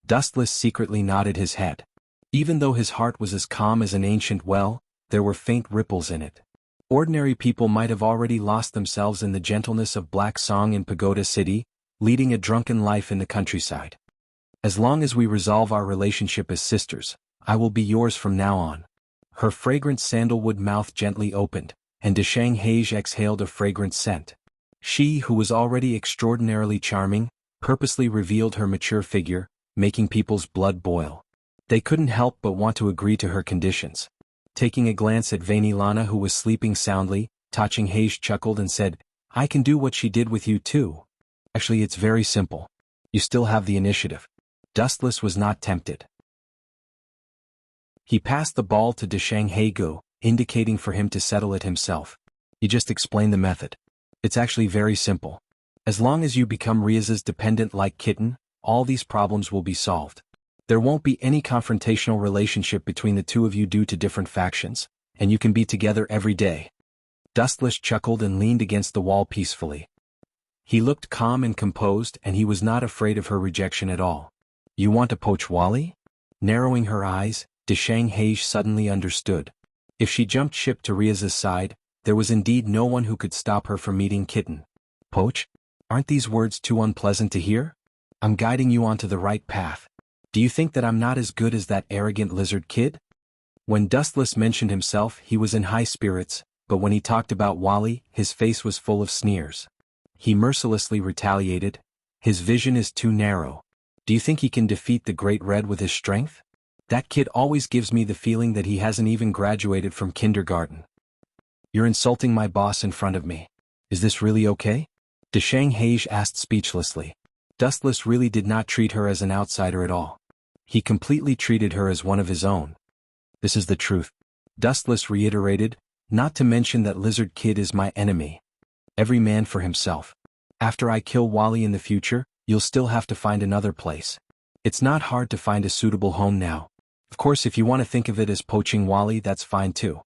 Dustless secretly nodded his head. Even though his heart was as calm as an ancient well, there were faint ripples in it. Ordinary people might have already lost themselves in the gentleness of Black Song in Pagoda City, leading a drunken life in the countryside. As long as we resolve our relationship as sisters, I will be yours from now on. Her fragrant sandalwood mouth gently opened, and Deshang exhaled a fragrant scent. She, who was already extraordinarily charming, purposely revealed her mature figure, making people's blood boil. They couldn't help but want to agree to her conditions. Taking a glance at Vainilana, who was sleeping soundly, Taching Hage chuckled and said, "I can do what she did with you too. Actually, it's very simple. You still have the initiative." Dustless was not tempted. He passed the ball to Deshang Hegu, indicating for him to settle it himself. "You just explain the method. It's actually very simple. As long as you become Riaz's dependent like kitten, all these problems will be solved. There won't be any confrontational relationship between the two of you due to different factions, and you can be together every day." Dustless chuckled and leaned against the wall peacefully. He looked calm and composed, and he was not afraid of her rejection at all. "You want to poach Wally?" Narrowing her eyes, Deshang Hage suddenly understood. If she jumped ship to Riaz's side, there was indeed no one who could stop her from meeting Kitten. "Poach? Aren't these words too unpleasant to hear? I'm guiding you onto the right path. Do you think that I'm not as good as that arrogant lizard kid?" When Dustless mentioned himself, he was in high spirits, but when he talked about Wally, his face was full of sneers. He mercilessly retaliated. "His vision is too narrow. Do you think he can defeat the Great Red with his strength? That kid always gives me the feeling that he hasn't even graduated from kindergarten." "You're insulting my boss in front of me. Is this really okay?" Deshang Hage asked speechlessly. Dustless really did not treat her as an outsider at all. He completely treated her as one of his own. "This is the truth," Dustless reiterated, "not to mention that Lizard Kid is my enemy. Every man for himself. After I kill Wally in the future, you'll still have to find another place. It's not hard to find a suitable home now. Of course, if you want to think of it as poaching Wally, that's fine too."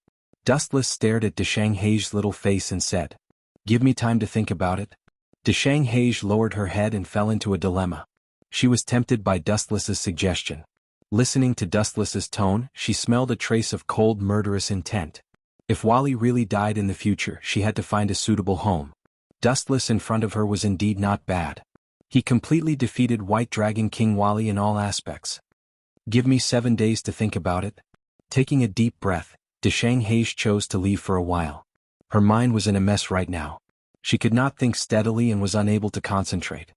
Dustless stared at Deshang Hage's little face and said, "Give me time to think about it." Deshang Hage lowered her head and fell into a dilemma. She was tempted by Dustless's suggestion. Listening to Dustless's tone, she smelled a trace of cold, murderous intent. If Wally really died in the future, she had to find a suitable home. Dustless in front of her was indeed not bad. He completely defeated White Dragon King Wally in all aspects. "Give me 7 days to think about it." Taking a deep breath, Deshang Hage chose to leave for a while. Her mind was in a mess right now. She could not think steadily and was unable to concentrate.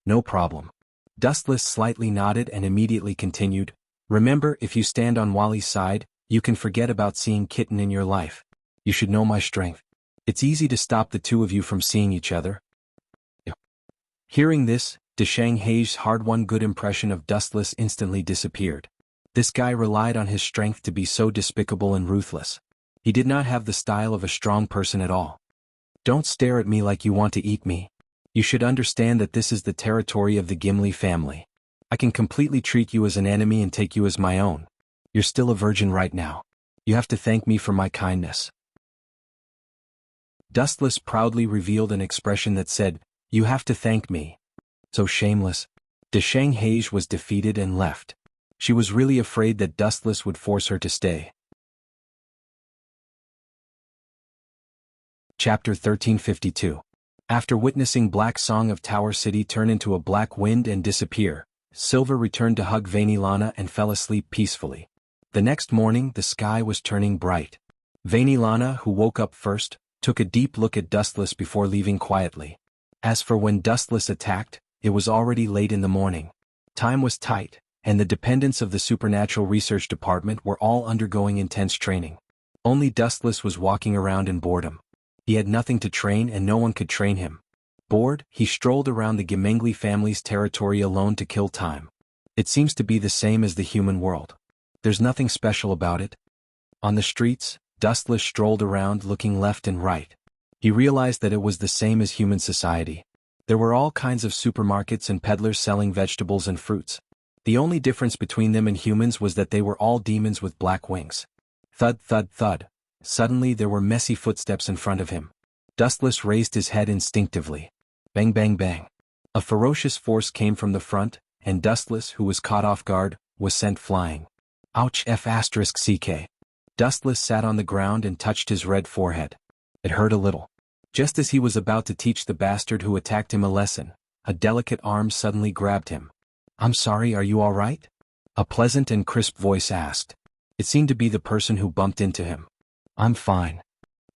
"No problem." Dustless slightly nodded and immediately continued, "Remember, if you stand on Wally's side, you can forget about seeing Kitten in your life. You should know my strength. It's easy to stop the two of you from seeing each other." Hearing this, Deshang Hage's hard-won good impression of Dustless instantly disappeared. This guy relied on his strength to be so despicable and ruthless. He did not have the style of a strong person at all. "Don't stare at me like you want to eat me. You should understand that this is the territory of the Gimli family. I can completely treat you as an enemy and take you as my own. You're still a virgin right now. You have to thank me for my kindness." Dustless proudly revealed an expression that said, "You have to thank me." So shameless. Deshang Hage was defeated and left. She was really afraid that Dustless would force her to stay. Chapter 1352. After witnessing Black Song of Tower City turn into a black wind and disappear, Silver returned to hug Vainilana and fell asleep peacefully. The next morning the sky was turning bright. Vainilana, who woke up first, took a deep look at Dustless before leaving quietly. As for when Dustless attacked, it was already late in the morning. Time was tight, and the dependents of the Supernatural Research Department were all undergoing intense training. Only Dustless was walking around in boredom. He had nothing to train and no one could train him. Bored, he strolled around the Gemengli family's territory alone to kill time. It seems to be the same as the human world. There's nothing special about it. On the streets, Dustless strolled around looking left and right. He realized that it was the same as human society. There were all kinds of supermarkets and peddlers selling vegetables and fruits. The only difference between them and humans was that they were all demons with black wings. Thud, thud, thud. Suddenly there were messy footsteps in front of him. Dustless raised his head instinctively. Bang bang bang. A ferocious force came from the front, and Dustless, who was caught off guard, was sent flying. Ouch f***ck. Dustless sat on the ground and touched his red forehead. It hurt a little. Just as he was about to teach the bastard who attacked him a lesson, a delicate arm suddenly grabbed him. I'm sorry, are you all right? A pleasant and crisp voice asked. It seemed to be the person who bumped into him. I'm fine.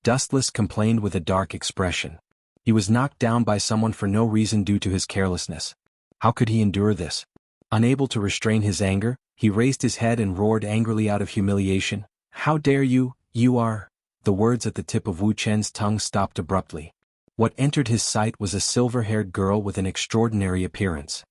Dustless complained with a dark expression. He was knocked down by someone for no reason due to his carelessness. How could he endure this? Unable to restrain his anger, he raised his head and roared angrily out of humiliation. How dare you, you are... The words at the tip of Wu Chen's tongue stopped abruptly. What entered his sight was a silver-haired girl with an extraordinary appearance.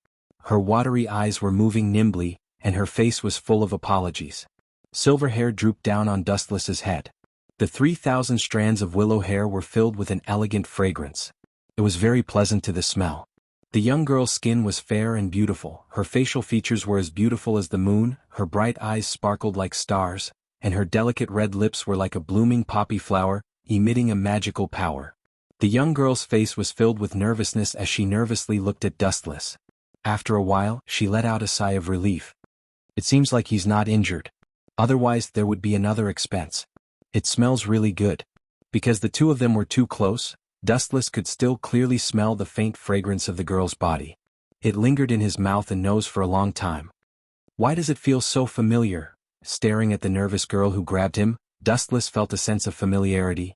Her watery eyes were moving nimbly, and her face was full of apologies. Silver hair drooped down on Dustless's head. The 3,000 strands of willow hair were filled with an elegant fragrance. It was very pleasant to the smell. The young girl's skin was fair and beautiful, her facial features were as beautiful as the moon, her bright eyes sparkled like stars, and her delicate red lips were like a blooming poppy flower, emitting a magical power. The young girl's face was filled with nervousness as she nervously looked at Dustless. After a while, she let out a sigh of relief. It seems like he's not injured. Otherwise there would be another expense. It smells really good. Because the two of them were too close, Dustless could still clearly smell the faint fragrance of the girl's body. It lingered in his mouth and nose for a long time. Why does it feel so familiar? Staring at the nervous girl who grabbed him, Dustless felt a sense of familiarity.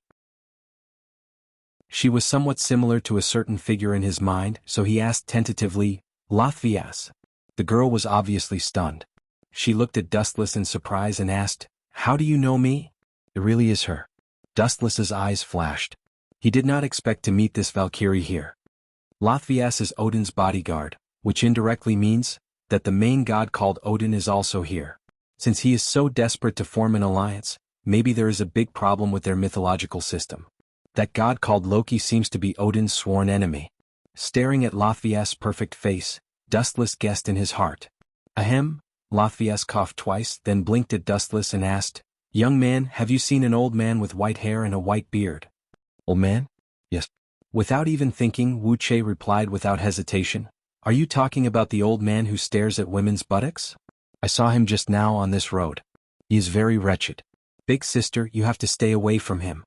She was somewhat similar to a certain figure in his mind, so he asked tentatively, Latvias. The girl was obviously stunned. She looked at Dustless in surprise and asked, How do you know me? It really is her. Dustless's eyes flashed. He did not expect to meet this Valkyrie here. Latvias is Odin's bodyguard, which indirectly means that the main god called Odin is also here. Since he is so desperate to form an alliance, maybe there is a big problem with their mythological system. That god called Loki seems to be Odin's sworn enemy. Staring at Latvias' perfect face, Dustless guessed in his heart. Ahem. Latvias coughed twice, then blinked at Dustless and asked, Young man, have you seen an old man with white hair and a white beard? Old man? Yes. Without even thinking, Wu Che replied without hesitation, Are you talking about the old man who stares at women's buttocks? I saw him just now on this road. He is very wretched. Big sister, you have to stay away from him.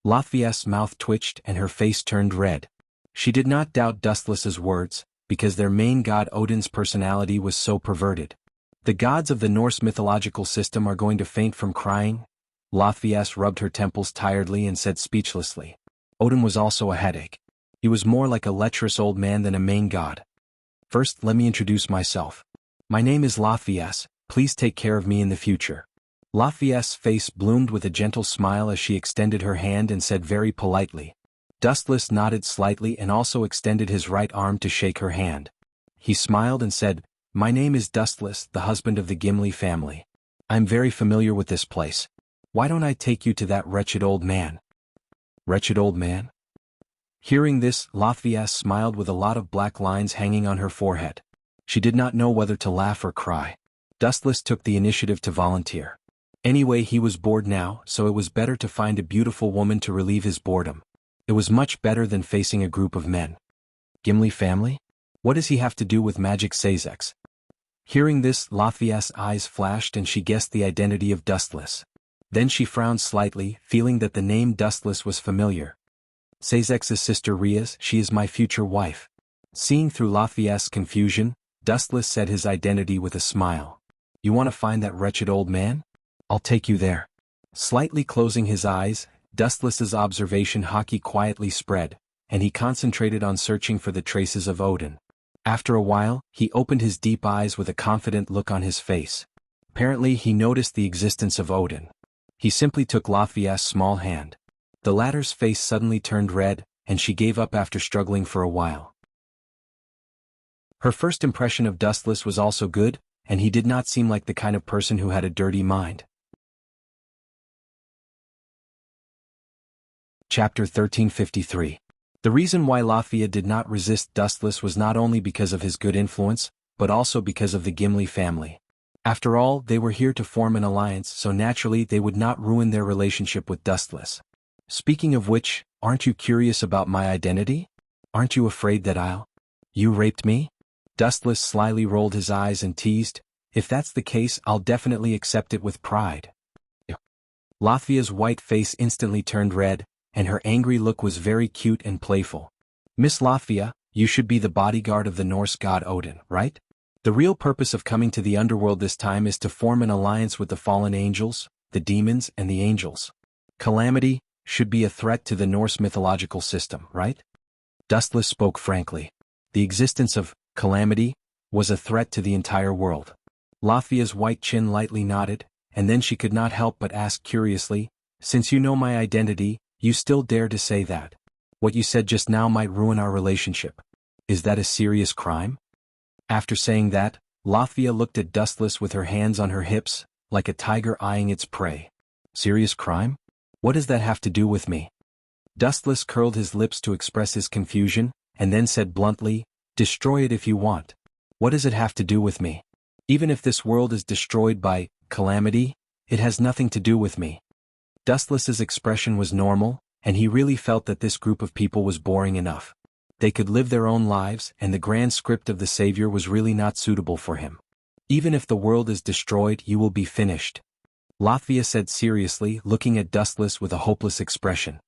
Latvias' mouth twitched and her face turned red. She did not doubt Dustless's words, because their main god Odin's personality was so perverted. The gods of the Norse mythological system are going to faint from crying? Latvias rubbed her temples tiredly and said speechlessly. Odin was also a headache. He was more like a lecherous old man than a main god. First, let me introduce myself. My name is Latvias, please take care of me in the future. Latvias' face bloomed with a gentle smile as she extended her hand and said very politely. Dustless nodded slightly and also extended his right arm to shake her hand. He smiled and said, My name is Dustless, the husband of the Gimli family. I'm very familiar with this place. Why don't I take you to that wretched old man? Wretched old man? Hearing this, Latvias smiled with a lot of black lines hanging on her forehead. She did not know whether to laugh or cry. Dustless took the initiative to volunteer. Anyway, he was bored now, so it was better to find a beautiful woman to relieve his boredom. It was much better than facing a group of men. Gimli family? What does he have to do with magic Sazeks? Hearing this, Latvias' eyes flashed and she guessed the identity of Dustless. Then she frowned slightly, feeling that the name Dustless was familiar. Sazek's sister Rias, she is my future wife. Seeing through Latvias' confusion, Dustless said his identity with a smile. You want to find that wretched old man? I'll take you there. Slightly closing his eyes, Dustless's observation hockey quietly spread, and he concentrated on searching for the traces of Odin. After a while, he opened his deep eyes with a confident look on his face. Apparently he noticed the existence of Odin. He simply took Latvias' small hand. The latter's face suddenly turned red, and she gave up after struggling for a while. Her first impression of Dustless was also good, and he did not seem like the kind of person who had a dirty mind. Chapter 1353. The reason why Latvia did not resist Dustless was not only because of his good influence, but also because of the Gimli family. After all, they were here to form an alliance, so naturally they would not ruin their relationship with Dustless. Speaking of which, aren't you curious about my identity? Aren't you afraid that you raped me? Dustless slyly rolled his eyes and teased, if that's the case, I'll definitely accept it with pride. Latvia's white face instantly turned red, and her angry look was very cute and playful. Miss Latvia, you should be the bodyguard of the Norse god Odin, right? The real purpose of coming to the underworld this time is to form an alliance with the fallen angels, the demons, and the angels. Calamity should be a threat to the Norse mythological system, right? Dustless spoke frankly. The existence of Calamity was a threat to the entire world. Latvia's white chin lightly nodded, and then she could not help but ask curiously, since you know my identity, you still dare to say that? What you said just now might ruin our relationship. Is that a serious crime? After saying that, Latvia looked at Dustless with her hands on her hips, like a tiger eyeing its prey. Serious crime? What does that have to do with me? Dustless curled his lips to express his confusion, and then said bluntly, destroy it if you want. What does it have to do with me? Even if this world is destroyed by Calamity, it has nothing to do with me. Dustless's expression was normal, and he really felt that this group of people was boring enough. They could live their own lives, and the grand script of the Savior was really not suitable for him. Even if the world is destroyed, you will be finished. Latvia said seriously, looking at Dustless with a hopeless expression.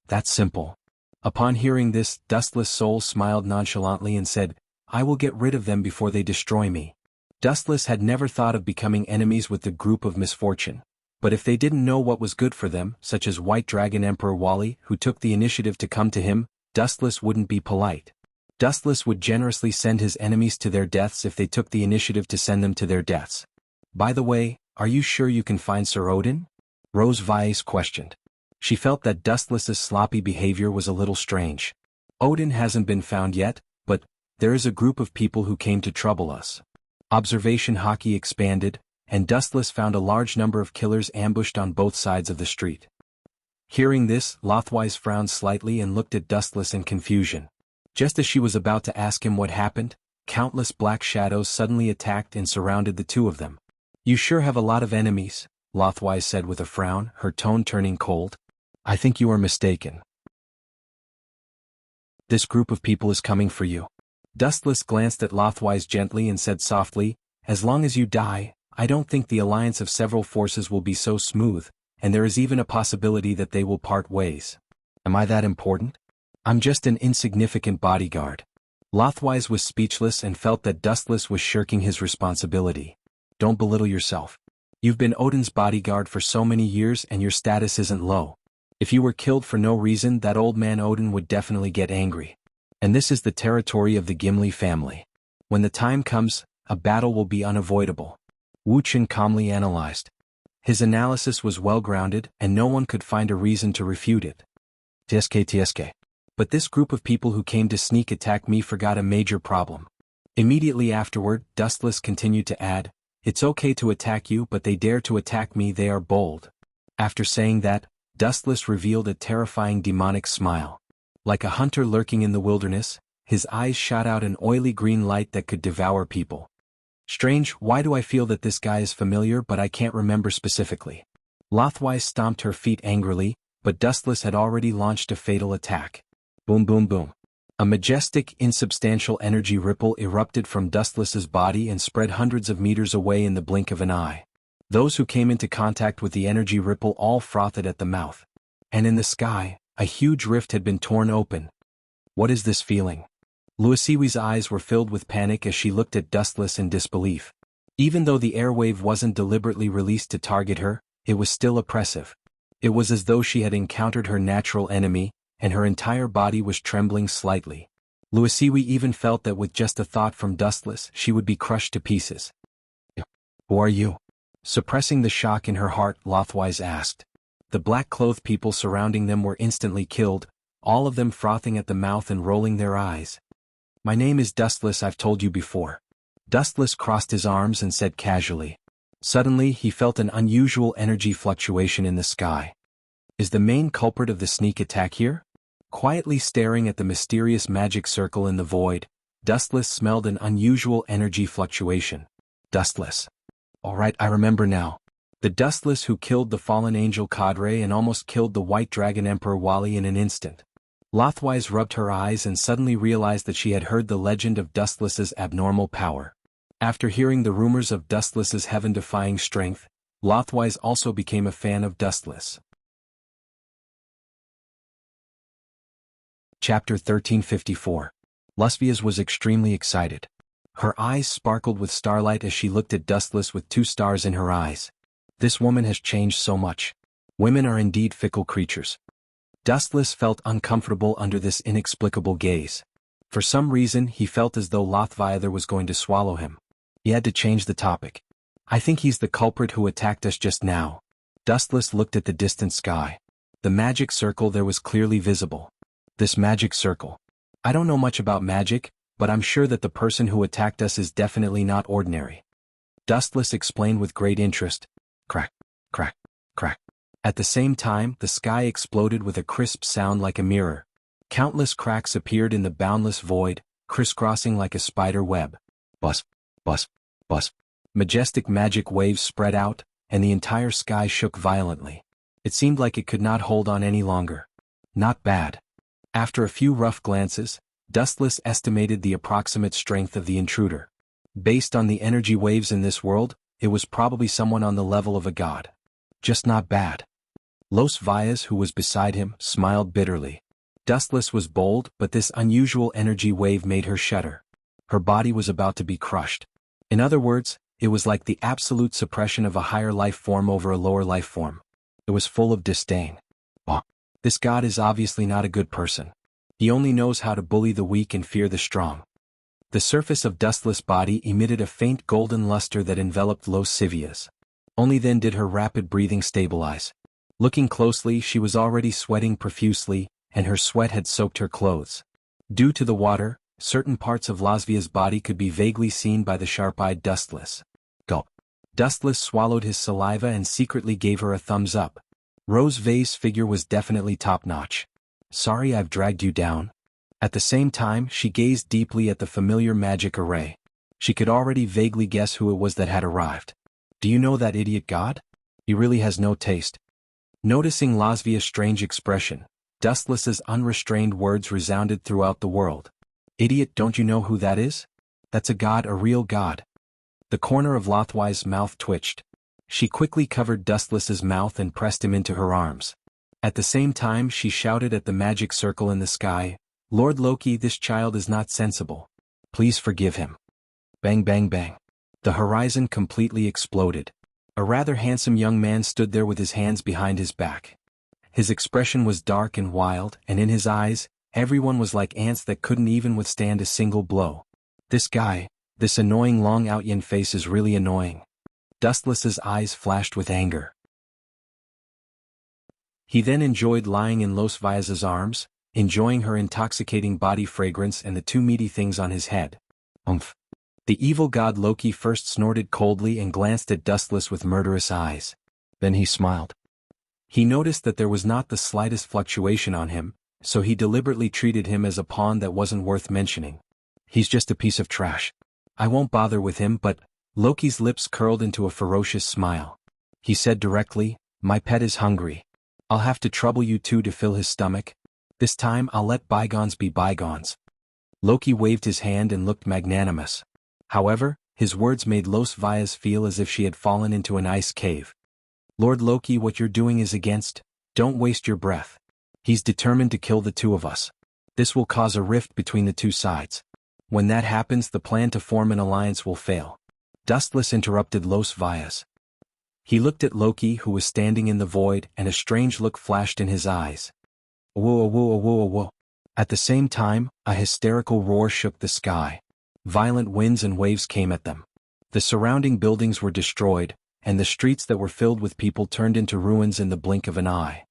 That's simple. Upon hearing this, Dustless' soul smiled nonchalantly and said, I will get rid of them before they destroy me. Dustless had never thought of becoming enemies with the group of misfortune. But if they didn't know what was good for them, such as White Dragon Emperor Wally, who took the initiative to come to him, Dustless wouldn't be polite. Dustless would generously send his enemies to their deaths if they took the initiative to send them to their deaths. By the way, are you sure you can find Sir Odin? Rose Vyse questioned. She felt that Dustless's sloppy behavior was a little strange. Odin hasn't been found yet, but there is a group of people who came to trouble us. Observation hockey expanded, and Dustless found a large number of killers ambushed on both sides of the street. Hearing this, Lothwise frowned slightly and looked at Dustless in confusion. Just as she was about to ask him what happened, countless black shadows suddenly attacked and surrounded the two of them. You sure have a lot of enemies, Lothwise said with a frown, her tone turning cold. I think you are mistaken. This group of people is coming for you. Dustless glanced at Lothwise gently and said softly, as long as you die, I don't think the alliance of several forces will be so smooth, and there is even a possibility that they will part ways. Am I that important? I'm just an insignificant bodyguard. Lothwise was speechless and felt that Dustless was shirking his responsibility. Don't belittle yourself. You've been Odin's bodyguard for so many years and your status isn't low. If you were killed for no reason, that old man Odin would definitely get angry. And this is the territory of the Gimli family. When the time comes, a battle will be unavoidable. Wuxia calmly analyzed. His analysis was well-grounded, and no one could find a reason to refute it. TSK. But this group of people who came to sneak attack me forgot a major problem. Immediately afterward, Dustless continued to add, it's okay to attack you, but they dare to attack me, they are bold. After saying that, Dustless revealed a terrifying demonic smile. Like a hunter lurking in the wilderness, his eyes shot out an oily green light that could devour people. Strange, why do I feel that this guy is familiar but I can't remember specifically? Lothwise stomped her feet angrily, but Dustless had already launched a fatal attack. Boom boom boom. A majestic, insubstantial energy ripple erupted from Dustless's body and spread hundreds of meters away in the blink of an eye. Those who came into contact with the energy ripple all frothed at the mouth. And in the sky, a huge rift had been torn open. What is this feeling? Luisiwi's eyes were filled with panic as she looked at Dustless in disbelief. Even though the airwave wasn't deliberately released to target her, it was still oppressive. It was as though she had encountered her natural enemy, and her entire body was trembling slightly. Luisiwi even felt that with just a thought from Dustless, she would be crushed to pieces. Who are you? Suppressing the shock in her heart, Lothwise asked. The black-clothed people surrounding them were instantly killed, all of them frothing at the mouth and rolling their eyes. My name is Dustless, I've told you before. Dustless crossed his arms and said casually. Suddenly, he felt an unusual energy fluctuation in the sky. Is the main culprit of the sneak attack here? Quietly staring at the mysterious magic circle in the void, Dustless smelled an unusual energy fluctuation. Dustless. All right, I remember now. The Dustless who killed the fallen angel Cadre and almost killed the White Dragon Emperor Wally in an instant. Lothwise rubbed her eyes and suddenly realized that she had heard the legend of Dustless's abnormal power. After hearing the rumors of Dustless's heaven-defying strength, Lothwise also became a fan of Dustless. Chapter 1354. Lusvias was extremely excited. Her eyes sparkled with starlight as she looked at Dustless with 2 stars in her eyes. This woman has changed so much. Women are indeed fickle creatures. Dustless felt uncomfortable under this inexplicable gaze. For some reason he felt as though Lothviather was going to swallow him. He had to change the topic. I think he's the culprit who attacked us just now. Dustless looked at the distant sky. The magic circle there was clearly visible. This magic circle. I don't know much about magic, but I'm sure that the person who attacked us is definitely not ordinary. Dustless explained with great interest. Crack, crack, crack. At the same time, the sky exploded with a crisp sound like a mirror. Countless cracks appeared in the boundless void, crisscrossing like a spider web. Buzz, buzz, buzz. Majestic magic waves spread out, and the entire sky shook violently. It seemed like it could not hold on any longer. Not bad. After a few rough glances, Dustless estimated the approximate strength of the intruder. Based on the energy waves in this world, it was probably someone on the level of a god. Just not bad. Los Valles, who was beside him, smiled bitterly. Dustless was bold, but this unusual energy wave made her shudder. Her body was about to be crushed. In other words, it was like the absolute suppression of a higher life form over a lower life form. It was full of disdain. Oh, this god is obviously not a good person. He only knows how to bully the weak and fear the strong. The surface of Dustless' body emitted a faint golden luster that enveloped Los Civias. Only then did her rapid breathing stabilize. Looking closely, she was already sweating profusely, and her sweat had soaked her clothes. Due to the water, certain parts of Lasvia's body could be vaguely seen by the sharp-eyed Dustless. Gulp. Dustless swallowed his saliva and secretly gave her a thumbs up. Rose Vay's figure was definitely top-notch. Sorry I've dragged you down. At the same time, she gazed deeply at the familiar magic array. She could already vaguely guess who it was that had arrived. Do you know that idiot god? He really has no taste. Noticing Lasvia's strange expression, Dustless's unrestrained words resounded throughout the world. Idiot, don't you know who that is? That's a god, a real god. The corner of Lothwise's mouth twitched. She quickly covered Dustless's mouth and pressed him into her arms. At the same time she shouted at the magic circle in the sky, Lord Loki, this child is not sensible. Please forgive him. Bang bang bang. The horizon completely exploded. A rather handsome young man stood there with his hands behind his back. His expression was dark and wild, and in his eyes, everyone was like ants that couldn't even withstand a single blow. This guy, this annoying long outyin face is really annoying. Dustless's eyes flashed with anger. He then enjoyed lying in Los Valles' arms, enjoying her intoxicating body fragrance and the 2 meaty things on his head. Umph. The evil god Loki first snorted coldly and glanced at Dustless with murderous eyes. Then he smiled. He noticed that there was not the slightest fluctuation on him, so he deliberately treated him as a pawn that wasn't worth mentioning. He's just a piece of trash. I won't bother with him, but Loki's lips curled into a ferocious smile. He said directly, my pet is hungry. I'll have to trouble you two to fill his stomach. This time I'll let bygones be bygones. Loki waved his hand and looked magnanimous. However, his words made Los Valles feel as if she had fallen into an ice cave. Lord Loki, what you're doing is against. Don't waste your breath. He's determined to kill the 2 of us. This will cause a rift between the 2 sides. When that happens, the plan to form an alliance will fail. Dustless interrupted Los Valles. He looked at Loki, who was standing in the void, and a strange look flashed in his eyes. Whoa, whoa, whoa, whoa. At the same time, a hysterical roar shook the sky. Violent winds and waves came at them. The surrounding buildings were destroyed, and the streets that were filled with people turned into ruins in the blink of an eye.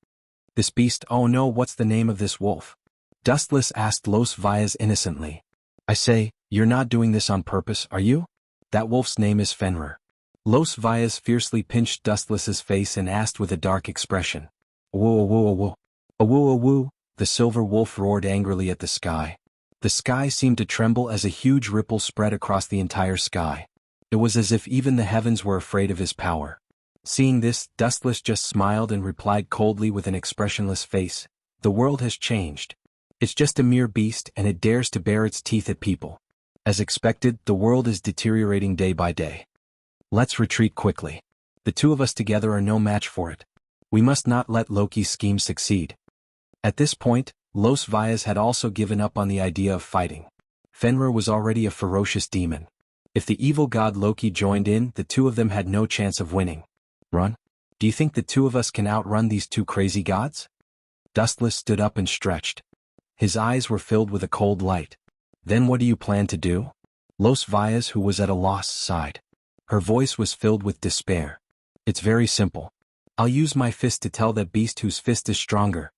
This beast, oh no, what's the name of this wolf? Dustless asked Los Valles innocently. I say, you're not doing this on purpose, are you? That wolf's name is Fenrir. Los Valles fiercely pinched Dustless's face and asked with a dark expression. Woo woo woo. Woo woo. The silver wolf roared angrily at the sky. The sky seemed to tremble as a huge ripple spread across the entire sky. It was as if even the heavens were afraid of his power. Seeing this, Dustless just smiled and replied coldly with an expressionless face, "The world has changed. It's just a mere beast and it dares to bare its teeth at people. As expected, the world is deteriorating day by day. Let's retreat quickly. The two of us together are no match for it. We must not let Loki's scheme succeed." At this point, Los Vias had also given up on the idea of fighting. Fenrir was already a ferocious demon. If the evil god Loki joined in, the two of them had no chance of winning. "Run? Do you think the two of us can outrun these two crazy gods?" Dustless stood up and stretched. His eyes were filled with a cold light. "Then what do you plan to do?" Los Vias, who was at a loss, sighed. Her voice was filled with despair. "It's very simple. I'll use my fist to tell that beast whose fist is stronger."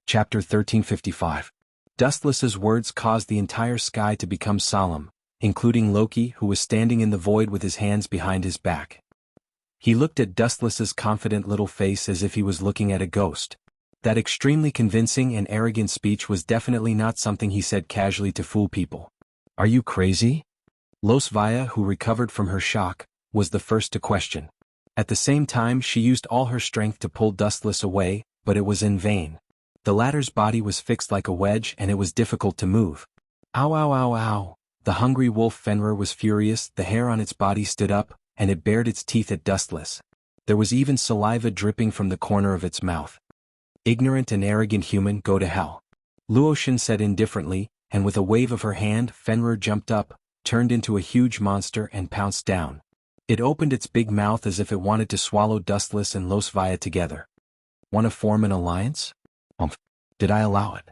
Chapter 1355. Dustless's words caused the entire sky to become solemn, including Loki, who was standing in the void with his hands behind his back. He looked at Dustless's confident little face as if he was looking at a ghost. That extremely convincing and arrogant speech was definitely not something he said casually to fool people. "Are you crazy?" Los Via, who recovered from her shock, was the first to question. At the same time, she used all her strength to pull Dustless away, but it was in vain. The latter's body was fixed like a wedge and it was difficult to move. "Ow ow ow ow." The hungry wolf Fenrir was furious, the hair on its body stood up, and it bared its teeth at Dustless. There was even saliva dripping from the corner of its mouth. "Ignorant and arrogant human, go to hell," Luotian said indifferently, and with a wave of her hand, Fenrir jumped up, turned into a huge monster and pounced down. It opened its big mouth as if it wanted to swallow Dustless and Los Via together. "Want to form an alliance? Did I allow it?"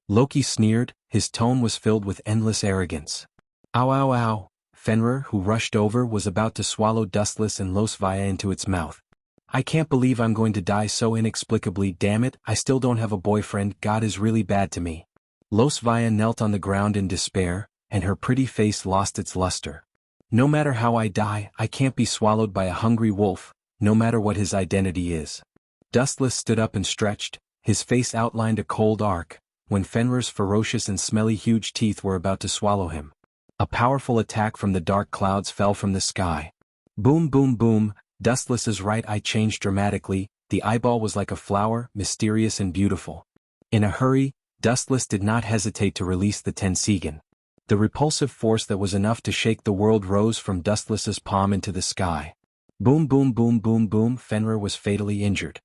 Loki sneered, his tone was filled with endless arrogance. "Ow ow ow." Fenrir, who rushed over, was about to swallow Dustless and Los Via into its mouth. "I can't believe I'm going to die so inexplicably, damn it, I still don't have a boyfriend, God is really bad to me." Los Via knelt on the ground in despair, and her pretty face lost its luster. "No matter how I die, I can't be swallowed by a hungry wolf, no matter what his identity is." Dustless stood up and stretched, his face outlined a cold arc, when Fenrir's ferocious and smelly huge teeth were about to swallow him. A powerful attack from the dark clouds fell from the sky. Boom boom boom, Dustless's right eye changed dramatically, the eyeball was like a flower, mysterious and beautiful. In a hurry, Dustless did not hesitate to release the Tensigen. The repulsive force that was enough to shake the world rose from Dustless's palm into the sky. Boom boom boom boom boom, Fenrir was fatally injured.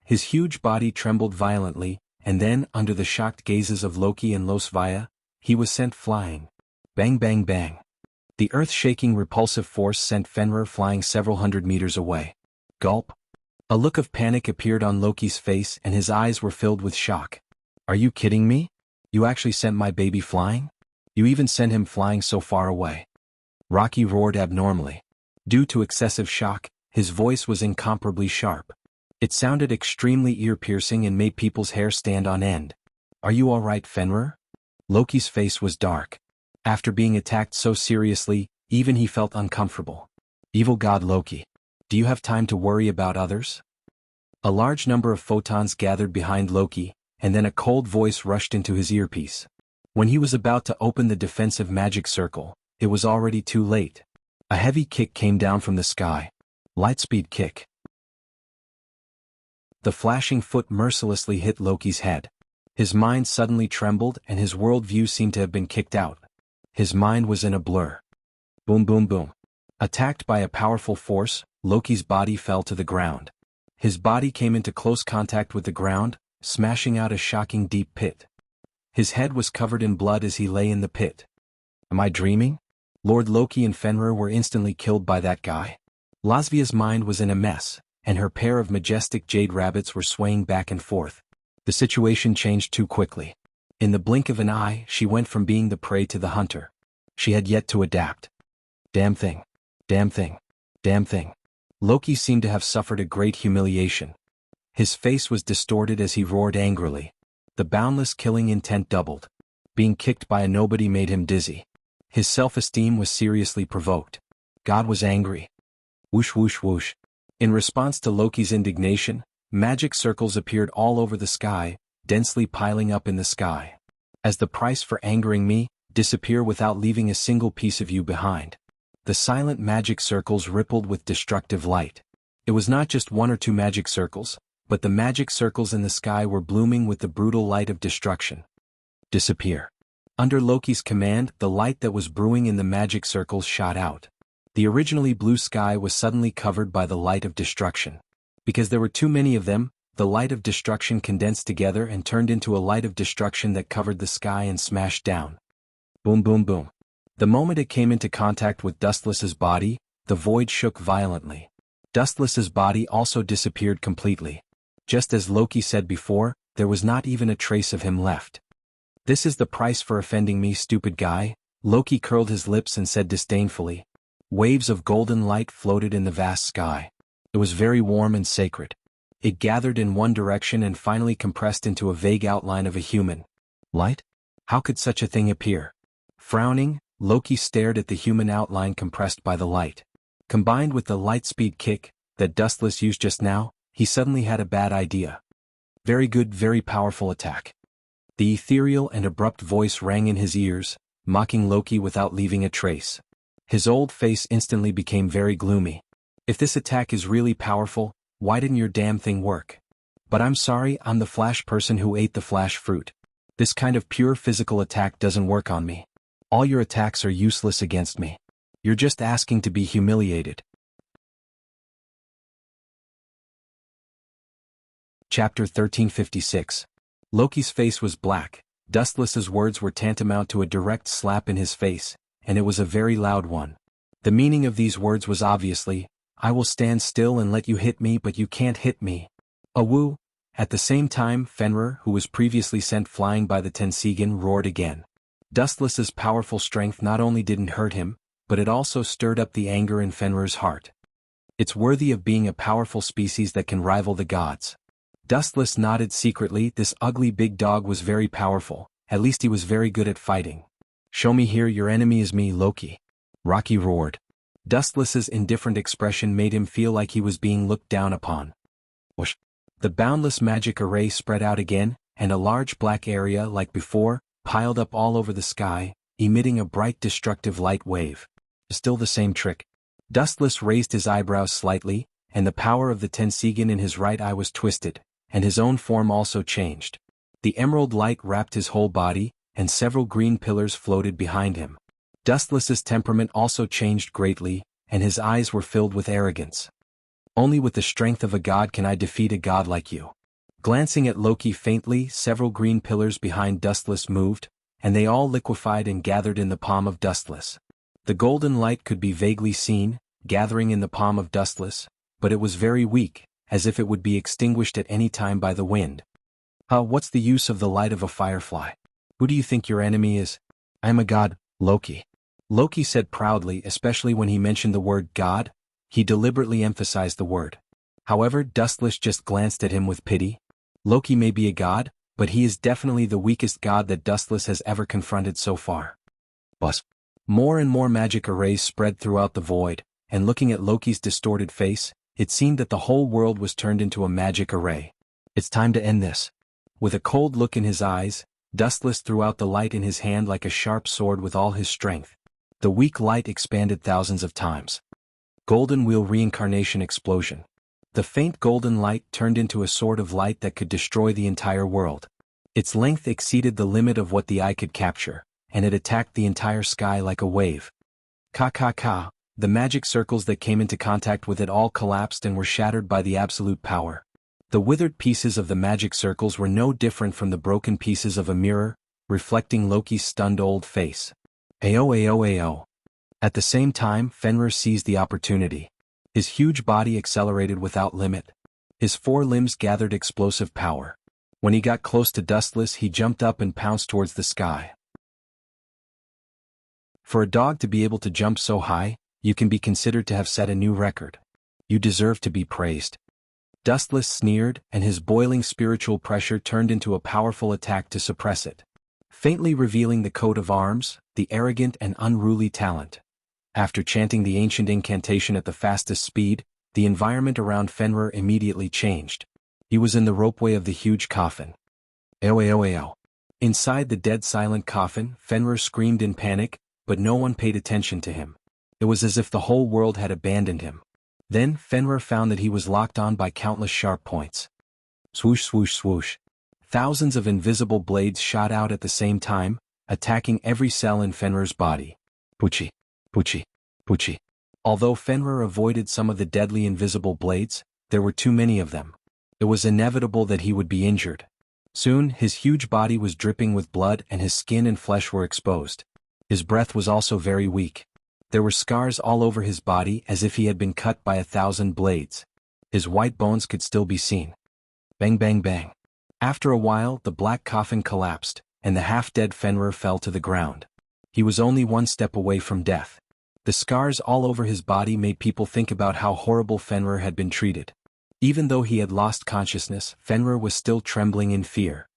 His huge body trembled violently, and then, under the shocked gazes of Loki and Los Via, he was sent flying. Bang bang bang. The earth-shaking repulsive force sent Fenrir flying several hundred meters away. Gulp. A look of panic appeared on Loki's face and his eyes were filled with shock. "Are you kidding me? You actually sent my baby flying? You even sent him flying so far away?" Rocky roared abnormally. Due to excessive shock, his voice was incomparably sharp. It sounded extremely ear-piercing and made people's hair stand on end. "Are you all right, Fenrir?" Loki's face was dark. After being attacked so seriously, even he felt uncomfortable. "Evil god Loki. Do you have time to worry about others?" A large number of photons gathered behind Loki, and then a cold voice rushed into his earpiece. When he was about to open the defensive magic circle, it was already too late. A heavy kick came down from the sky. Lightspeed kick. The flashing foot mercilessly hit Loki's head. His mind suddenly trembled and his worldview seemed to have been kicked out. His mind was in a blur. Boom boom boom. Attacked by a powerful force, Loki's body fell to the ground. His body came into close contact with the ground, smashing out a shocking deep pit. His head was covered in blood as he lay in the pit. Am I dreaming? Lord Loki and Fenrir were instantly killed by that guy. Lasvia's mind was in a mess, and her pair of majestic jade rabbits were swaying back and forth. The situation changed too quickly. In the blink of an eye, she went from being the prey to the hunter. She had yet to adapt. Damn thing. Damn thing. Damn thing. Loki seemed to have suffered a great humiliation. His face was distorted as he roared angrily. The boundless killing intent doubled. Being kicked by a nobody made him dizzy. His self-esteem was seriously provoked. God was angry. Whoosh whoosh whoosh. In response to Loki's indignation, magic circles appeared all over the sky, densely piling up in the sky. As the price for angering me, disappear without leaving a single piece of you behind. The silent magic circles rippled with destructive light. It was not just one or two magic circles, but the magic circles in the sky were blooming with the brutal light of destruction. Disappear. Under Loki's command, the light that was brewing in the magic circles shot out. The originally blue sky was suddenly covered by the light of destruction. Because there were too many of them, the light of destruction condensed together and turned into a light of destruction that covered the sky and smashed down. Boom, boom, boom. The moment it came into contact with Dustless's body, the void shook violently. Dustless's body also disappeared completely. Just as Loki said before, there was not even a trace of him left. This is the price for offending me, stupid guy. Loki curled his lips and said disdainfully. Waves of golden light floated in the vast sky. It was very warm and sacred. It gathered in one direction and finally compressed into a vague outline of a human. Light? How could such a thing appear? Frowning, Loki stared at the human outline compressed by the light. Combined with the light-speed kick that Dustless used just now, he suddenly had a bad idea. Very good, very powerful attack. The ethereal and abrupt voice rang in his ears, mocking Loki without leaving a trace. His old face instantly became very gloomy. If this attack is really powerful, why didn't your damn thing work? But I'm sorry, I'm the flash person who ate the flash fruit. This kind of pure physical attack doesn't work on me. All your attacks are useless against me. You're just asking to be humiliated. Chapter 1356. Loki's face was black. Dustless's words were tantamount to a direct slap in his face, and it was a very loud one. The meaning of these words was obviously, I will stand still and let you hit me, but you can't hit me. Awoo! At the same time, Fenrir, who was previously sent flying by the Tensigan, roared again. Dustless's powerful strength not only didn't hurt him, but it also stirred up the anger in Fenrir's heart. It's worthy of being a powerful species that can rival the gods. Dustless nodded secretly. This ugly big dog was very powerful, at least he was very good at fighting. Show me here, your enemy is me, Loki. Rocky roared. Dustless's indifferent expression made him feel like he was being looked down upon. Whoosh! The boundless magic array spread out again, and a large black area like before, piled up all over the sky, emitting a bright destructive light wave. Still the same trick. Dustless raised his eyebrows slightly, and the power of the Tensigan in his right eye was twisted, and his own form also changed. The emerald light wrapped his whole body, and several green pillars floated behind him. Dustless's temperament also changed greatly, and his eyes were filled with arrogance. Only with the strength of a god can I defeat a god like you. Glancing at Loki faintly, several green pillars behind Dustless moved, and they all liquefied and gathered in the palm of Dustless. The golden light could be vaguely seen, gathering in the palm of Dustless, but it was very weak, as if it would be extinguished at any time by the wind. What's the use of the light of a firefly? Who do you think your enemy is? I am a god, Loki. Loki said proudly, especially when he mentioned the word god. He deliberately emphasized the word. However, Dustless just glanced at him with pity. Loki may be a god, but he is definitely the weakest god that Dustless has ever confronted so far. Buzz. More and more magic arrays spread throughout the void, and looking at Loki's distorted face, it seemed that the whole world was turned into a magic array. It's time to end this. With a cold look in his eyes, Dustless threw out the light in his hand like a sharp sword with all his strength. The weak light expanded thousands of times. Golden Wheel Reincarnation Explosion. The faint golden light turned into a sword of light that could destroy the entire world. Its length exceeded the limit of what the eye could capture, and it attacked the entire sky like a wave. Ka. The magic circles that came into contact with it all collapsed and were shattered by the absolute power. The withered pieces of the magic circles were no different from the broken pieces of a mirror, reflecting Loki's stunned old face. Ao. At the same time, Fenrir seized the opportunity. His huge body accelerated without limit. His four limbs gathered explosive power. When he got close to Dustless, he jumped up and pounced towards the sky. For a dog to be able to jump so high, you can be considered to have set a new record. You deserve to be praised. Dustless sneered, and his boiling spiritual pressure turned into a powerful attack to suppress it. Faintly revealing the coat of arms, the arrogant and unruly talent. After chanting the ancient incantation at the fastest speed, the environment around Fenrir immediately changed. He was in the ropeway of the huge coffin. Ao. Inside the dead silent coffin, Fenrir screamed in panic, but no one paid attention to him. It was as if the whole world had abandoned him. Then Fenrir found that he was locked on by countless sharp points. Swoosh swoosh swoosh. Thousands of invisible blades shot out at the same time, attacking every cell in Fenrir's body. Puchi, puchi, puchi. Although Fenrir avoided some of the deadly invisible blades, there were too many of them. It was inevitable that he would be injured. Soon, his huge body was dripping with blood and his skin and flesh were exposed. His breath was also very weak. There were scars all over his body as if he had been cut by 1,000 blades. His white bones could still be seen. Bang bang bang. After a while, the black coffin collapsed, and the half-dead Fenrir fell to the ground. He was only one step away from death. The scars all over his body made people think about how horrible Fenrir had been treated. Even though he had lost consciousness, Fenrir was still trembling in fear.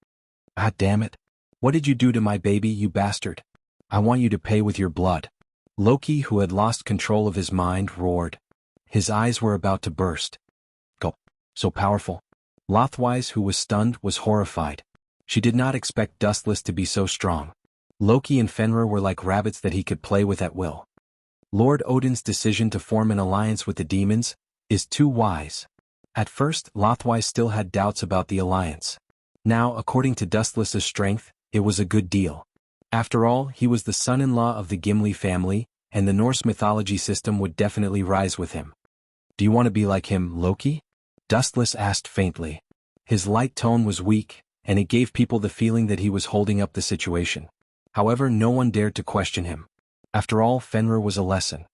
Ah, damn it. What did you do to my baby, you bastard? I want you to pay with your blood. Loki, who had lost control of his mind, roared. His eyes were about to burst. Go. So powerful. Lothwise, who was stunned, was horrified. She did not expect Dustless to be so strong. Loki and Fenrir were like rabbits that he could play with at will. Lord Odin's decision to form an alliance with the demons is too wise. At first, Lothwise still had doubts about the alliance. Now, according to Dustless's strength, it was a good deal. After all, he was the son-in-law of the Gimli family, and the Norse mythology system would definitely rise with him. Do you want to be like him, Loki? Dustless asked faintly. His light tone was weak, and it gave people the feeling that he was holding up the situation. However, no one dared to question him. After all, Fenrir was a lesson.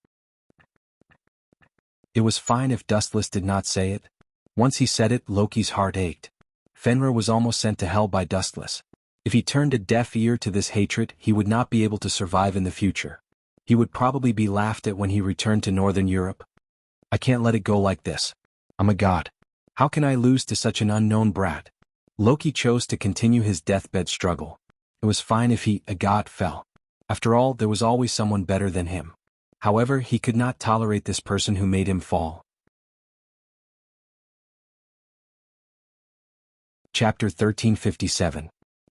It was fine if Dustless did not say it. Once he said it, Loki's heart ached. Fenrir was almost sent to hell by Dustless. If he turned a deaf ear to this hatred, he would not be able to survive in the future. He would probably be laughed at when he returned to Northern Europe. I can't let it go like this. I'm a god. How can I lose to such an unknown brat? Loki chose to continue his deathbed struggle. It was fine if a god fell. After all, there was always someone better than him. However, he could not tolerate this person who made him fall. Chapter 1357.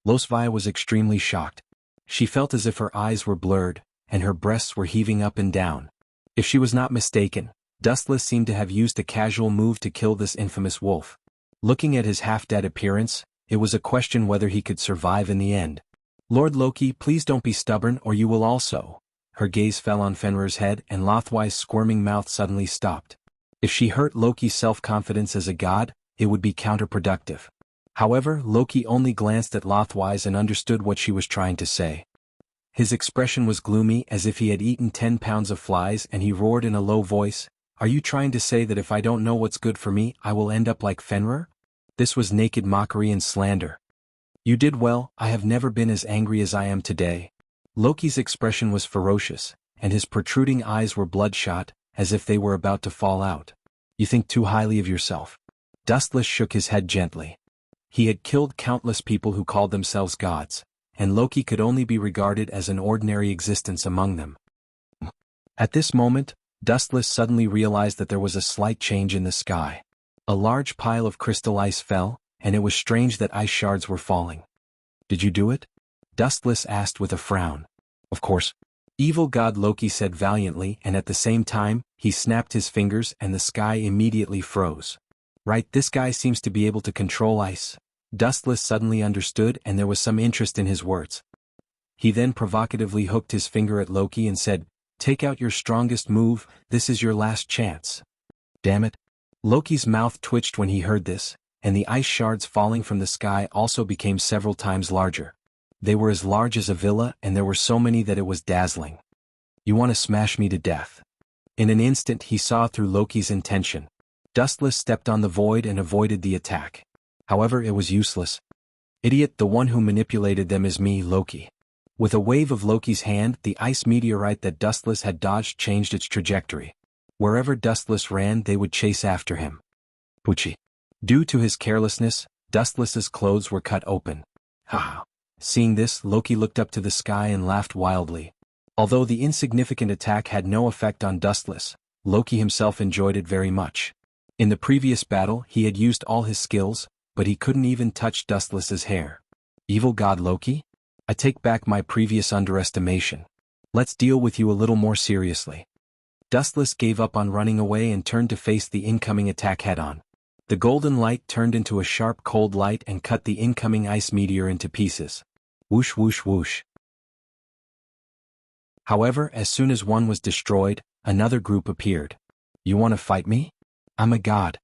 Losvia was extremely shocked. She felt as if her eyes were blurred, and her breasts were heaving up and down. If she was not mistaken, Dustless seemed to have used a casual move to kill this infamous wolf. Looking at his half-dead appearance, it was a question whether he could survive in the end. Lord Loki, please don't be stubborn or you will also. Her gaze fell on Fenrir's head and Lothwise's squirming mouth suddenly stopped. If she hurt Loki's self-confidence as a god, it would be counterproductive. However, Loki only glanced at Lothwise and understood what she was trying to say. His expression was gloomy as if he had eaten 10 pounds of flies and he roared in a low voice, "Are you trying to say that if I don't know what's good for me, I will end up like Fenrir?" This was naked mockery and slander. You did well, I have never been as angry as I am today. Loki's expression was ferocious, and his protruding eyes were bloodshot, as if they were about to fall out. You think too highly of yourself. Dustless shook his head gently. He had killed countless people who called themselves gods, and Loki could only be regarded as an ordinary existence among them. At this moment, Dustless suddenly realized that there was a slight change in the sky. A large pile of crystal ice fell, and it was strange that ice shards were falling. Did you do it? Dustless asked with a frown. Of course. Evil god Loki said valiantly, and at the same time, he snapped his fingers and the sky immediately froze. Right, this guy seems to be able to control ice. Dustless suddenly understood and there was some interest in his words. He then provocatively hooked his finger at Loki and said, "Take out your strongest move, this is your last chance." Damn it. Loki's mouth twitched when he heard this, and the ice shards falling from the sky also became several times larger. They were as large as a villa and there were so many that it was dazzling. You want to smash me to death. In an instant he saw through Loki's intention. Dustless stepped on the void and avoided the attack. However, it was useless. Idiot, the one who manipulated them is me, Loki. With a wave of Loki's hand, the ice meteorite that Dustless had dodged changed its trajectory. Wherever Dustless ran, they would chase after him. Pucci. Due to his carelessness, Dustless's clothes were cut open. Ha! Seeing this, Loki looked up to the sky and laughed wildly. Although the insignificant attack had no effect on Dustless, Loki himself enjoyed it very much. In the previous battle, he had used all his skills, but he couldn't even touch Dustless's hair. Evil god Loki? I take back my previous underestimation. Let's deal with you a little more seriously. Dustless gave up on running away and turned to face the incoming attack head-on. The golden light turned into a sharp cold light and cut the incoming ice meteor into pieces. Whoosh whoosh whoosh. However, as soon as one was destroyed, another group appeared. You want to fight me? I'm a god.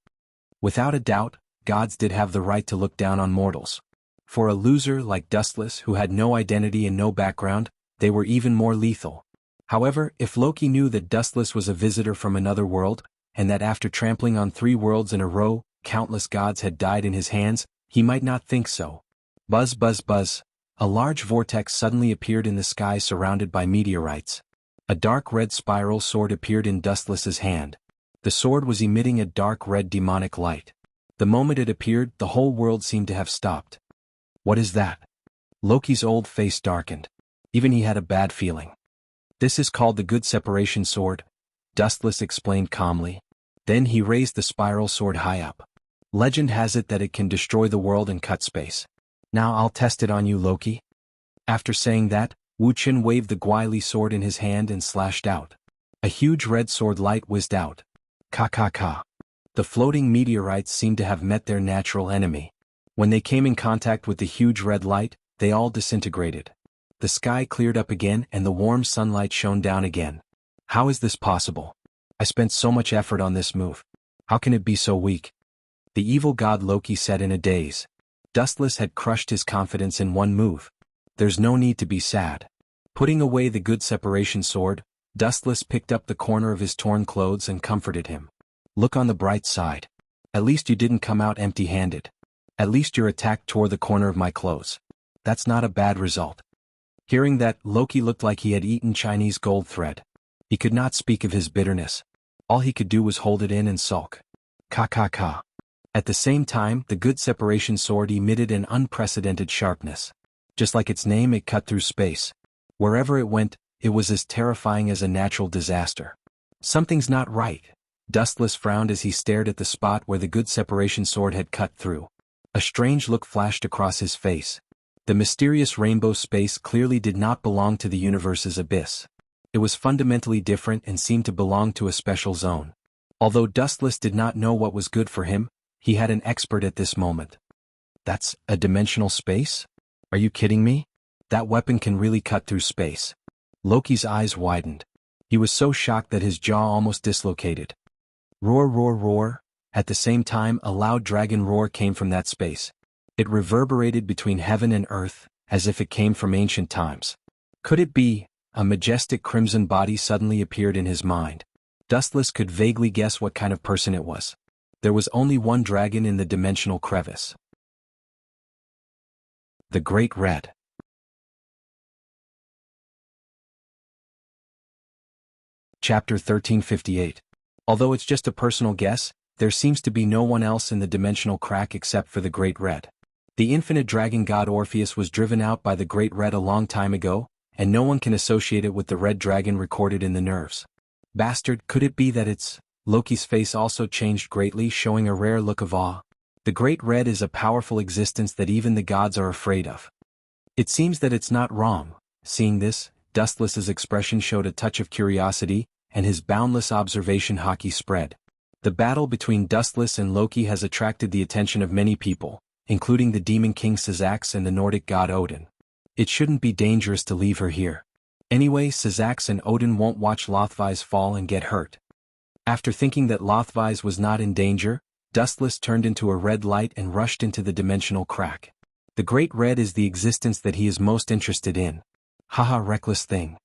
Without a doubt, gods did have the right to look down on mortals. For a loser like Dustless who had no identity and no background, they were even more lethal. However, if Loki knew that Dustless was a visitor from another world, and that after trampling on 3 worlds in a row, countless gods had died in his hands, he might not think so. Buzz buzz buzz. A large vortex suddenly appeared in the sky surrounded by meteorites. A dark red spiral sword appeared in Dustless's hand. The sword was emitting a dark red demonic light. The moment it appeared, the whole world seemed to have stopped. What is that? Loki's old face darkened. Even he had a bad feeling. This is called the Good Separation Sword, Dustless explained calmly. Then he raised the spiral sword high up. Legend has it that it can destroy the world and cut space. Now I'll test it on you, Loki. After saying that, Wuxia waved the Guili sword in his hand and slashed out. A huge red sword light whizzed out. Ka ka ka. The floating meteorites seemed to have met their natural enemy. When they came in contact with the huge red light, they all disintegrated. The sky cleared up again and the warm sunlight shone down again. How is this possible? I spent so much effort on this move. How can it be so weak? The evil god Loki said in a daze. Dustless had crushed his confidence in one move. There's no need to be sad. Putting away the Good Separation Sword, Dustless picked up the corner of his torn clothes and comforted him. Look on the bright side. At least you didn't come out empty-handed. At least your attack tore the corner of my clothes. That's not a bad result. Hearing that, Loki looked like he had eaten Chinese gold thread. He could not speak of his bitterness. All he could do was hold it in and sulk. Ka ka ka. At the same time, the Good Separation Sword emitted an unprecedented sharpness. Just like its name, it cut through space. Wherever it went, it was as terrifying as a natural disaster. Something's not right. Dustless frowned as he stared at the spot where the Good Separation Sword had cut through. A strange look flashed across his face. The mysterious rainbow space clearly did not belong to the universe's abyss. It was fundamentally different and seemed to belong to a special zone. Although Dustless did not know what was good for him, he had an expert at this moment. That's a dimensional space? Are you kidding me? That weapon can really cut through space. Loki's eyes widened. He was so shocked that his jaw almost dislocated. Roar roar roar. At the same time, a loud dragon roar came from that space. It reverberated between heaven and earth, as if it came from ancient times. Could it be? A majestic crimson body suddenly appeared in his mind. Dustless could vaguely guess what kind of person it was. There was only one dragon in the dimensional crevice. The Great Red. Chapter 1358. Although it's just a personal guess, there seems to be no one else in the dimensional crack except for the Great Red. The infinite dragon god Orpheus was driven out by the Great Red a long time ago, and no one can associate it with the red dragon recorded in the nerves. Bastard, could it be that it's... Loki's face also changed greatly, showing a rare look of awe. The Great Red is a powerful existence that even the gods are afraid of. It seems that it's not wrong. Seeing this, Dustless's expression showed a touch of curiosity, and his boundless observation hockey spread. The battle between Dustless and Loki has attracted the attention of many people, including the demon king Syzax and the Nordic god Odin. It shouldn't be dangerous to leave her here. Anyway, Syzax and Odin won't watch Lothvise fall and get hurt. After thinking that Lothvise was not in danger, Dustless turned into a red light and rushed into the dimensional crack. The Great Red is the existence that he is most interested in. Haha, reckless thing.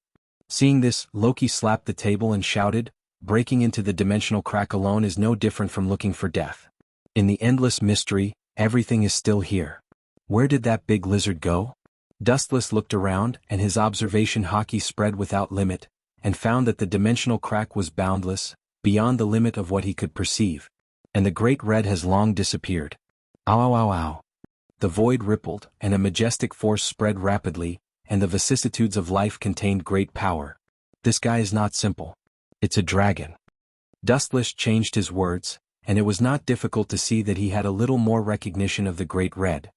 Seeing this, Loki slapped the table and shouted, breaking into the dimensional crack alone is no different from looking for death. In the endless mystery, everything is still here. Where did that big lizard go? Dustless looked around, and his observation hockey spread without limit, and found that the dimensional crack was boundless, beyond the limit of what he could perceive. And the Great Red has long disappeared. Ow ow ow ow. The void rippled, and a majestic force spread rapidly, and the vicissitudes of life contained great power. This guy is not simple. It's a dragon. Dustless changed his words, and it was not difficult to see that he had a little more recognition of the Great Red.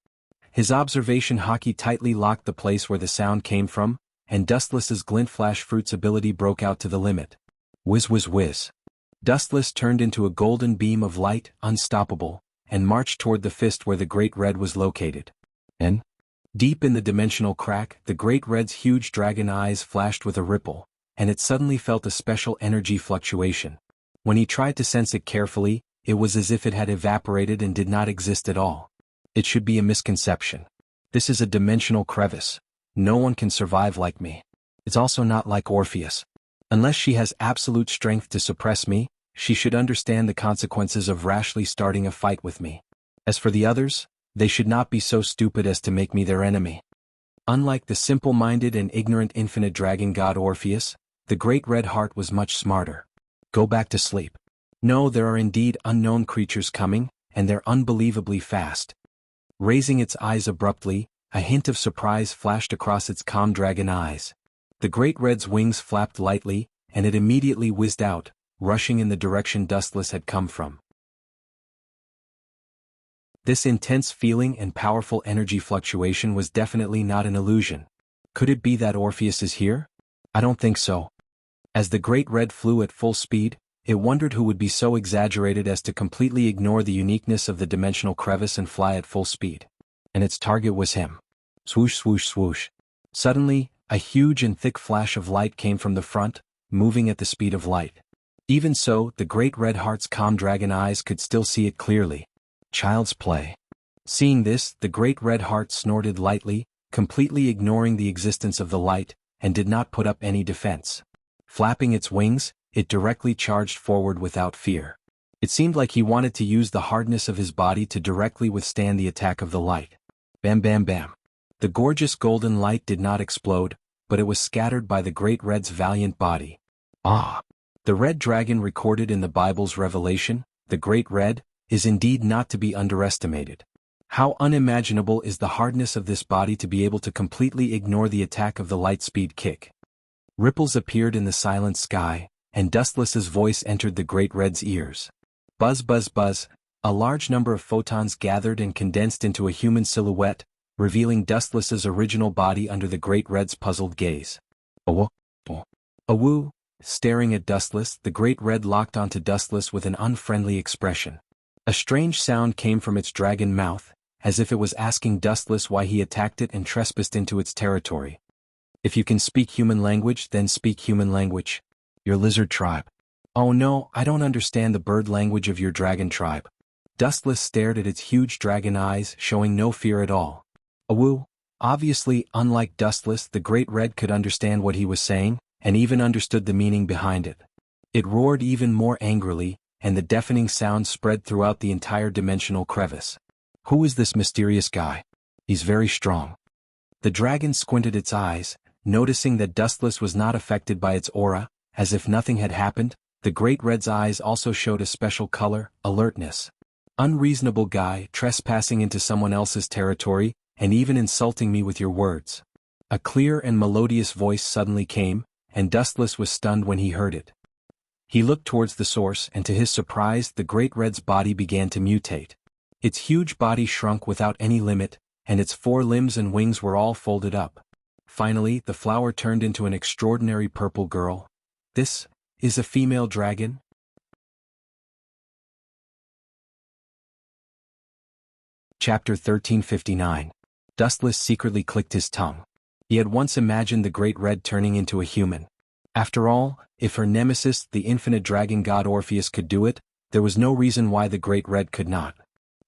His observation hockey tightly locked the place where the sound came from, and Dustless's glint flash fruit's ability broke out to the limit. Whiz whiz whiz. Dustless turned into a golden beam of light, unstoppable, and marched toward the fist where the Great Red was located. And, deep in the dimensional crack, the Great Red's huge dragon eyes flashed with a ripple, and it suddenly felt a special energy fluctuation. When he tried to sense it carefully, it was as if it had evaporated and did not exist at all. It should be a misconception. This is a dimensional crevice. No one can survive like me. It's also not like Orpheus. Unless she has absolute strength to suppress me, she should understand the consequences of rashly starting a fight with me. As for the others, they should not be so stupid as to make me their enemy. Unlike the simple-minded and ignorant infinite dragon god Orpheus, the Great Red Heart was much smarter. Go back to sleep. No, there are indeed unknown creatures coming, and they're unbelievably fast. Raising its eyes abruptly, a hint of surprise flashed across its calm dragon eyes. The Great Red's wings flapped lightly, and it immediately whizzed out, rushing in the direction Dustless had come from. This intense feeling and powerful energy fluctuation was definitely not an illusion. Could it be that Orpheus is here? I don't think so. As the Great Red flew at full speed, it wondered who would be so exaggerated as to completely ignore the uniqueness of the dimensional crevice and fly at full speed. And its target was him. Swoosh swoosh swoosh. Suddenly, a huge and thick flash of light came from the front, moving at the speed of light. Even so, the Great Red Heart's calm dragon eyes could still see it clearly. Child's play. Seeing this, the Great Red Heart snorted lightly, completely ignoring the existence of the light, and did not put up any defense. Flapping its wings, it directly charged forward without fear. It seemed like he wanted to use the hardness of his body to directly withstand the attack of the light. Bam bam bam. The gorgeous golden light did not explode, but it was scattered by the Great Red's valiant body. Ah! The red dragon recorded in the Bible's Revelation, the Great Red, is indeed not to be underestimated. How unimaginable is the hardness of this body to be able to completely ignore the attack of the light-speed kick. Ripples appeared in the silent sky, and Dustless's voice entered the Great Red's ears. Buzz buzz buzz, a large number of photons gathered and condensed into a human silhouette, revealing Dustless's original body under the Great Red's puzzled gaze. Awoo! Staring at Dustless, the Great Red locked onto Dustless with an unfriendly expression. A strange sound came from its dragon mouth, as if it was asking Dustless why he attacked it and trespassed into its territory. If you can speak human language, then speak human language. Your lizard tribe. Oh no, I don't understand the bird language of your dragon tribe. Dustless stared at its huge dragon eyes, showing no fear at all. Awoo! Obviously, unlike Dustless, the Great Red could understand what he was saying, and even understood the meaning behind it. It roared even more angrily, and the deafening sound spread throughout the entire dimensional crevice. Who is this mysterious guy? He's very strong. The dragon squinted its eyes, noticing that Dustless was not affected by its aura. As if nothing had happened, the Great Red's eyes also showed a special color, alertness. Unreasonable guy, trespassing into someone else's territory, and even insulting me with your words. A clear and melodious voice suddenly came, and Dustless was stunned when he heard it. He looked towards the source, and to his surprise, the Great Red's body began to mutate. Its huge body shrunk without any limit, and its 4 limbs and wings were all folded up. Finally, the flower turned into an extraordinary purple girl. This is a female dragon? Chapter 1359. Dustless secretly clicked his tongue. He had once imagined the Great Red turning into a human. After all, if her nemesis, the infinite dragon god Orpheus, could do it, there was no reason why the Great Red could not.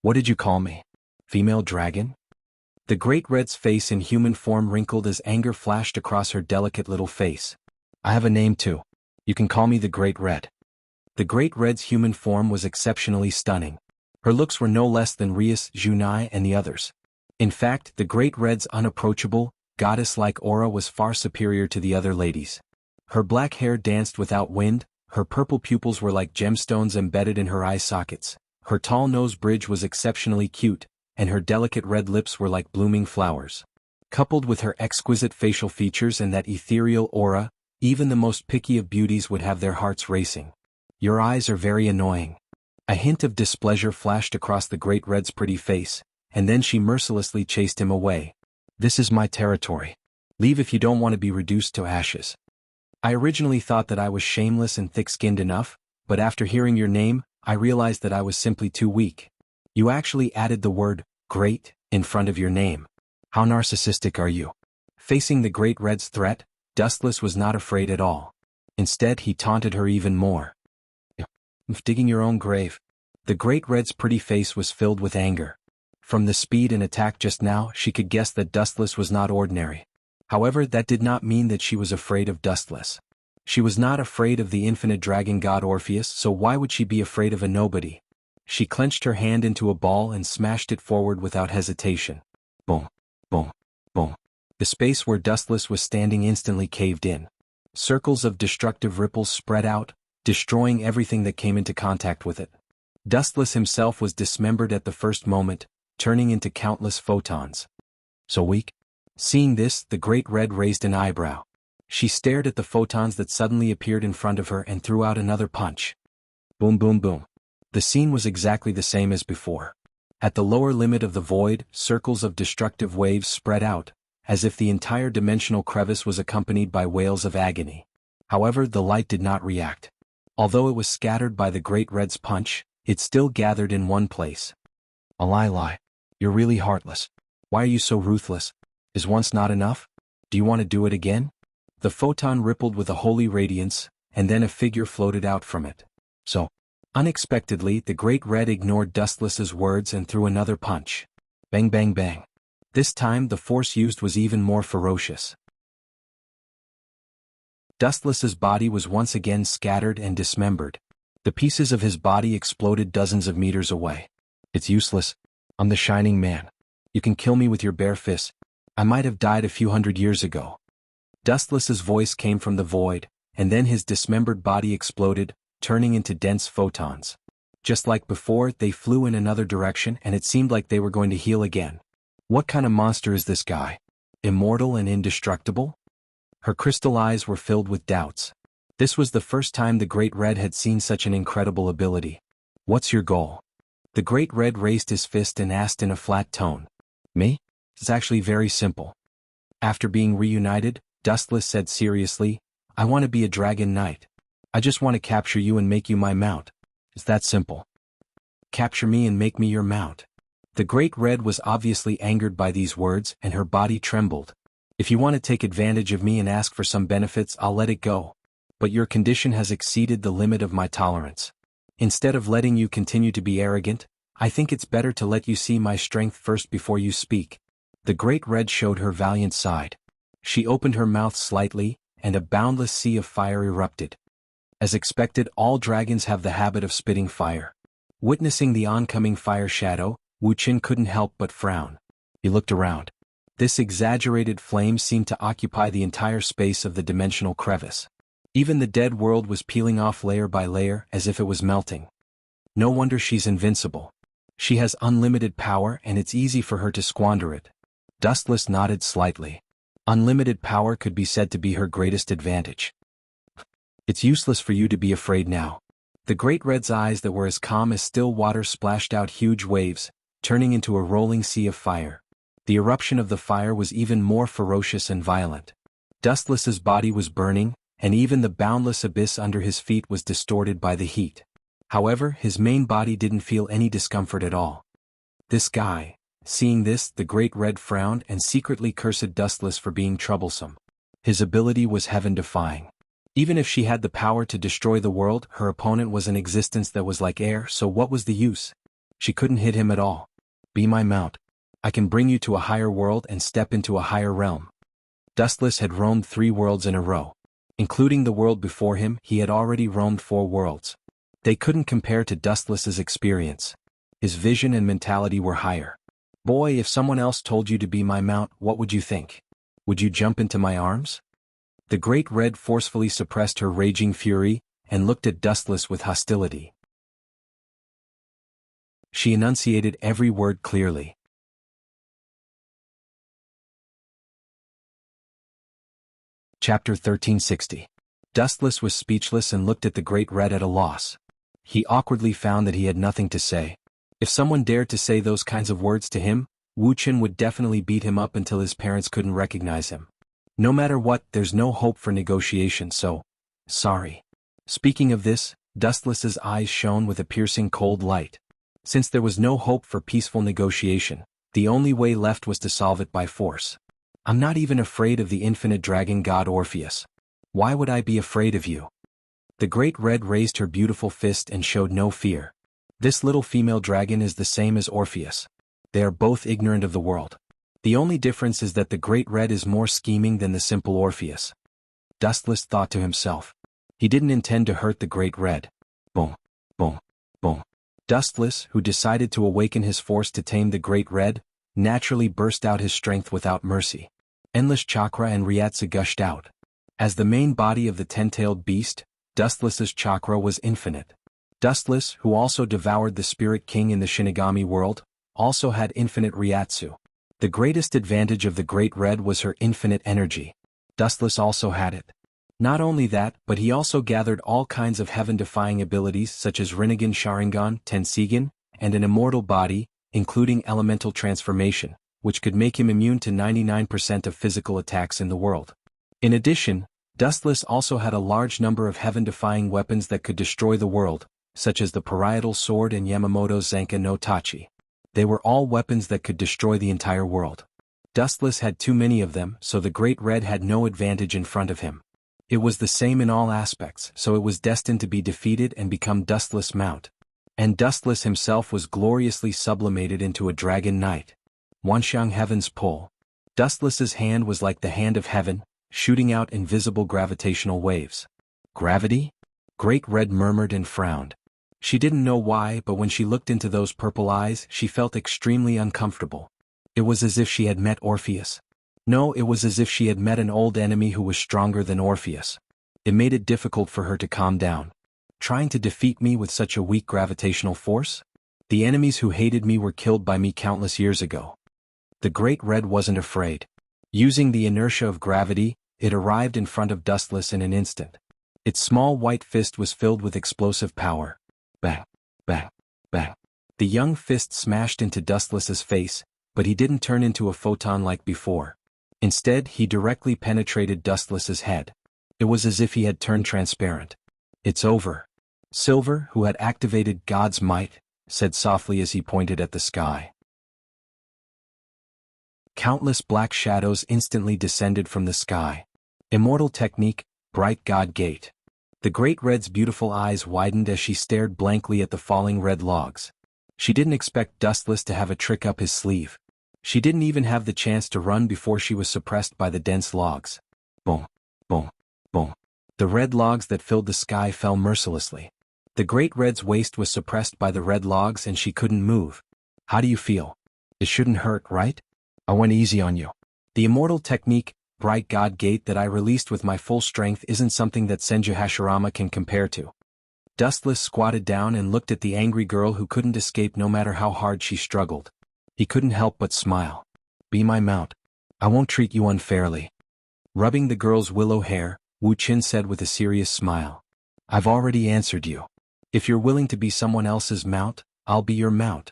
What did you call me? Female dragon? The Great Red's face in human form wrinkled as anger flashed across her delicate little face. I have a name too. You can call me the Great Red. The Great Red's human form was exceptionally stunning. Her looks were no less than Rias, Junai, and the others. In fact, the Great Red's unapproachable, goddess-like aura was far superior to the other ladies. Her black hair danced without wind, her purple pupils were like gemstones embedded in her eye sockets, her tall nose bridge was exceptionally cute, and her delicate red lips were like blooming flowers. Coupled with her exquisite facial features and that ethereal aura, even the most picky of beauties would have their hearts racing. Your eyes are very annoying. A hint of displeasure flashed across the Great Red's pretty face, and then she mercilessly chased him away. This is my territory. Leave if you don't want to be reduced to ashes. I originally thought that I was shameless and thick-skinned enough, but after hearing your name, I realized that I was simply too weak. You actually added the word, great, in front of your name. How narcissistic are you? Facing the Great Red's threat, Dustless was not afraid at all. Instead, he taunted her even more. Digging your own grave. The Great Red's pretty face was filled with anger. From the speed and attack just now, she could guess that Dustless was not ordinary. However, that did not mean that she was afraid of Dustless. She was not afraid of the infinite dragon god Orpheus, so why would she be afraid of a nobody? She clenched her hand into a ball and smashed it forward without hesitation. Boom, boom, boom. The space where Dustless was standing instantly caved in. Circles of destructive ripples spread out, destroying everything that came into contact with it. Dustless himself was dismembered at the first moment, turning into countless photons. So weak? Seeing this, the Great Red raised an eyebrow. She stared at the photons that suddenly appeared in front of her and threw out another punch. Boom, boom, boom. The scene was exactly the same as before. At the lower limit of the void, circles of destructive waves spread out, as if the entire dimensional crevice was accompanied by wails of agony. However, the light did not react. Although it was scattered by the Great Red's punch, it still gathered in one place. A lie. You're really heartless. Why are you so ruthless? Is once not enough? Do you want to do it again? The photon rippled with a holy radiance, and then a figure floated out from it. So, unexpectedly, the Great Red ignored Dustless's words and threw another punch. Bang, bang, bang. This time, the force used was even more ferocious. Dustless's body was once again scattered and dismembered. The pieces of his body exploded dozens of meters away. It's useless. I'm the Shining Man. You can kill me with your bare fists. I might have died a few hundred years ago. Dustless's voice came from the void, and then his dismembered body exploded, turning into dense photons. Just like before, they flew in another direction and it seemed like they were going to heal again. What kind of monster is this guy? Immortal and indestructible? Her crystal eyes were filled with doubts. This was the first time the Great Red had seen such an incredible ability. What's your goal? The Great Red raised his fist and asked in a flat tone. Me? It's actually very simple. After being reunited, Dustless said seriously, I want to be a dragon knight. I just want to capture you and make you my mount. It's that simple. Capture me and make me your mount. The Great Red was obviously angered by these words and her body trembled. If you want to take advantage of me and ask for some benefits, I'll let it go. But your condition has exceeded the limit of my tolerance. Instead of letting you continue to be arrogant, I think it's better to let you see my strength first before you speak. The Great Red showed her valiant side. She opened her mouth slightly, and a boundless sea of fire erupted. As expected, all dragons have the habit of spitting fire. Witnessing the oncoming fire shadow, Wuxia couldn't help but frown. He looked around. This exaggerated flame seemed to occupy the entire space of the dimensional crevice. Even the dead world was peeling off layer by layer as if it was melting. No wonder she's invincible. She has unlimited power and it's easy for her to squander it. Dustless nodded slightly. Unlimited power could be said to be her greatest advantage. It's useless for you to be afraid now. The Great Red's eyes that were as calm as still water splashed out huge waves, turning into a rolling sea of fire. The eruption of the fire was even more ferocious and violent. Dustless's body was burning, and even the boundless abyss under his feet was distorted by the heat. However, his main body didn't feel any discomfort at all. This guy. Seeing this, the Great Red frowned and secretly cursed Dustless for being troublesome. His ability was heaven-defying. Even if she had the power to destroy the world, her opponent was an existence that was like air, so what was the use? She couldn't hit him at all. Be my mount. I can bring you to a higher world and step into a higher realm. Dustless had roamed 3 worlds in a row. Including the world before him, he had already roamed 4 worlds. They couldn't compare to Dustless's experience. His vision and mentality were higher. Boy, if someone else told you to be my mount, what would you think? Would you jump into my arms? The Great Red forcefully suppressed her raging fury, and looked at Dustless with hostility. She enunciated every word clearly. Chapter 1360. Dustless was speechless and looked at the Great Red at a loss. He awkwardly found that he had nothing to say. If someone dared to say those kinds of words to him, Wuxia would definitely beat him up until his parents couldn't recognize him. No matter what, there's no hope for negotiation, so, sorry. Speaking of this, Dustless's eyes shone with a piercing cold light. Since there was no hope for peaceful negotiation, the only way left was to solve it by force. I'm not even afraid of the infinite dragon god Orpheus. Why would I be afraid of you? The Great Red raised her beautiful fist and showed no fear. This little female dragon is the same as Orpheus. They are both ignorant of the world. The only difference is that the Great Red is more scheming than the simple Orpheus. Dustless thought to himself. He didn't intend to hurt the Great Red. Boom, boom, boom. Dustless, who decided to awaken his force to tame the Great Red, naturally burst out his strength without mercy. Endless chakra and Ryatsu gushed out. As the main body of the ten-tailed beast, Dustless's chakra was infinite. Dustless, who also devoured the Spirit King in the Shinigami world, also had infinite Ryatsu. The greatest advantage of the Great Red was her infinite energy. Dustless also had it. Not only that, but he also gathered all kinds of heaven-defying abilities such as Rinnegan Sharingan, Tensegan, and an immortal body, including elemental transformation, which could make him immune to 99% of physical attacks in the world. In addition, Dustless also had a large number of heaven-defying weapons that could destroy the world, such as the Parietal Sword and Yamamoto's Zanka no Tachi. They were all weapons that could destroy the entire world. Dustless had too many of them, so the Great Red had no advantage in front of him. It was the same in all aspects, so it was destined to be defeated and become Dustless Mount. And Dustless himself was gloriously sublimated into a dragon knight. Wanxiang Heaven's Pull. Dustless's hand was like the hand of heaven, shooting out invisible gravitational waves. Gravity? Great Red murmured and frowned. She didn't know why, but when she looked into those purple eyes, she felt extremely uncomfortable. It was as if she had met Orpheus. No, it was as if she had met an old enemy who was stronger than Orpheus. It made it difficult for her to calm down. Trying to defeat me with such a weak gravitational force? The enemies who hated me were killed by me countless years ago. The Great Red wasn't afraid. Using the inertia of gravity, it arrived in front of Dustless in an instant. Its small white fist was filled with explosive power. Bang, bang, bang. The young fist smashed into Dustless's face, but he didn't turn into a photon like before. Instead, he directly penetrated Dustless's head. It was as if he had turned transparent. It's over. Silver, who had activated God's might, said softly as he pointed at the sky. Countless black shadows instantly descended from the sky. Immortal technique, bright God gate. The Great Red's beautiful eyes widened as she stared blankly at the falling red logs. She didn't expect Dustless to have a trick up his sleeve. She didn't even have the chance to run before she was suppressed by the dense logs. Boom, boom, boom. The red logs that filled the sky fell mercilessly. The Great Red's waist was suppressed by the red logs and she couldn't move. How do you feel? It shouldn't hurt, right? I went easy on you. The immortal technique, Bright God Gate, that I released with my full strength isn't something that Senju Hashirama can compare to. Dustless squatted down and looked at the angry girl who couldn't escape no matter how hard she struggled. He couldn't help but smile. Be my mount. I won't treat you unfairly. Rubbing the girl's willow hair, Wu Qin said with a serious smile. I've already answered you. If you're willing to be someone else's mount, I'll be your mount.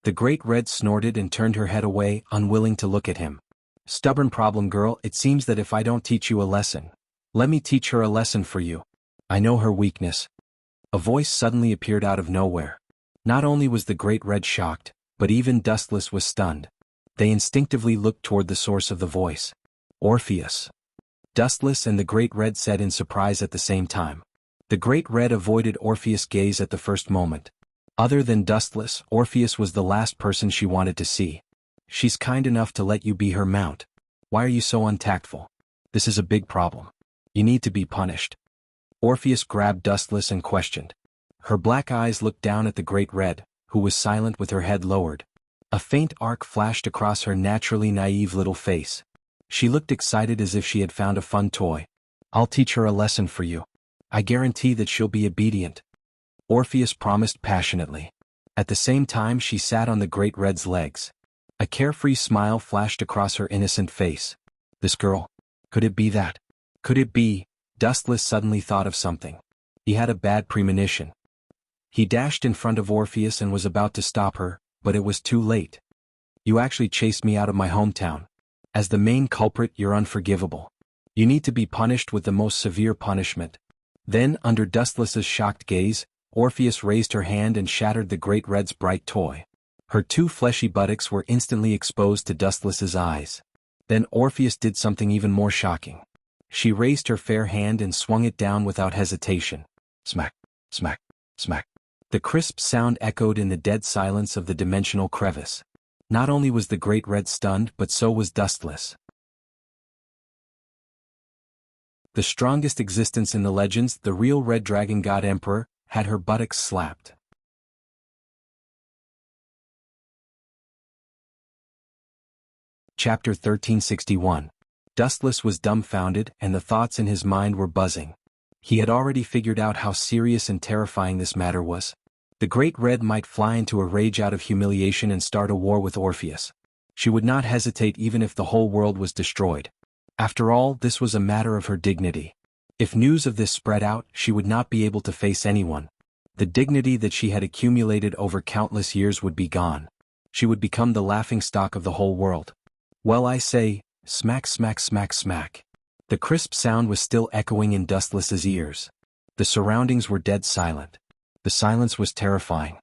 The Great Red snorted and turned her head away, unwilling to look at him. Stubborn problem girl, it seems that if I don't teach you a lesson, let me teach her a lesson for you. I know her weakness. A voice suddenly appeared out of nowhere. Not only was the Great Red shocked, but even Dustless was stunned. They instinctively looked toward the source of the voice. Orpheus. Dustless and the Great Red said in surprise at the same time. The Great Red avoided Orpheus' gaze at the first moment. Other than Dustless, Orpheus was the last person she wanted to see. She's kind enough to let you be her mount. Why are you so untactful? This is a big problem. You need to be punished. Orpheus grabbed Dustless and questioned. Her black eyes looked down at the Great Red, who was silent with her head lowered. A faint arc flashed across her naturally naive little face. She looked excited as if she had found a fun toy. I'll teach her a lesson for you. I guarantee that she'll be obedient. Orpheus promised passionately. At the same time she sat on the Great Red's legs. A carefree smile flashed across her innocent face. This girl? Could it be that? Could it be? Dustless suddenly thought of something. He had a bad premonition. He dashed in front of Orpheus and was about to stop her, but it was too late. You actually chased me out of my hometown. As the main culprit, you're unforgivable. You need to be punished with the most severe punishment. Then, under Dustless's shocked gaze, Orpheus raised her hand and shattered the Great Red's bright toy. Her two fleshy buttocks were instantly exposed to Dustless's eyes. Then Orpheus did something even more shocking. She raised her fair hand and swung it down without hesitation. Smack, smack, smack. The crisp sound echoed in the dead silence of the dimensional crevice. Not only was the Great Red stunned, but so was Dustless. The strongest existence in the legends, the real Red Dragon God Emperor, had her buttocks slapped. Chapter 1361. Dustless was dumbfounded, and the thoughts in his mind were buzzing. He had already figured out how serious and terrifying this matter was. The Great Red might fly into a rage out of humiliation and start a war with Orpheus. She would not hesitate even if the whole world was destroyed. After all, this was a matter of her dignity. If news of this spread out, she would not be able to face anyone. The dignity that she had accumulated over countless years would be gone. She would become the laughingstock of the whole world. Well, I say, smack, smack, smack, smack. The crisp sound was still echoing in Dustless's ears. The surroundings were dead silent. The silence was terrifying.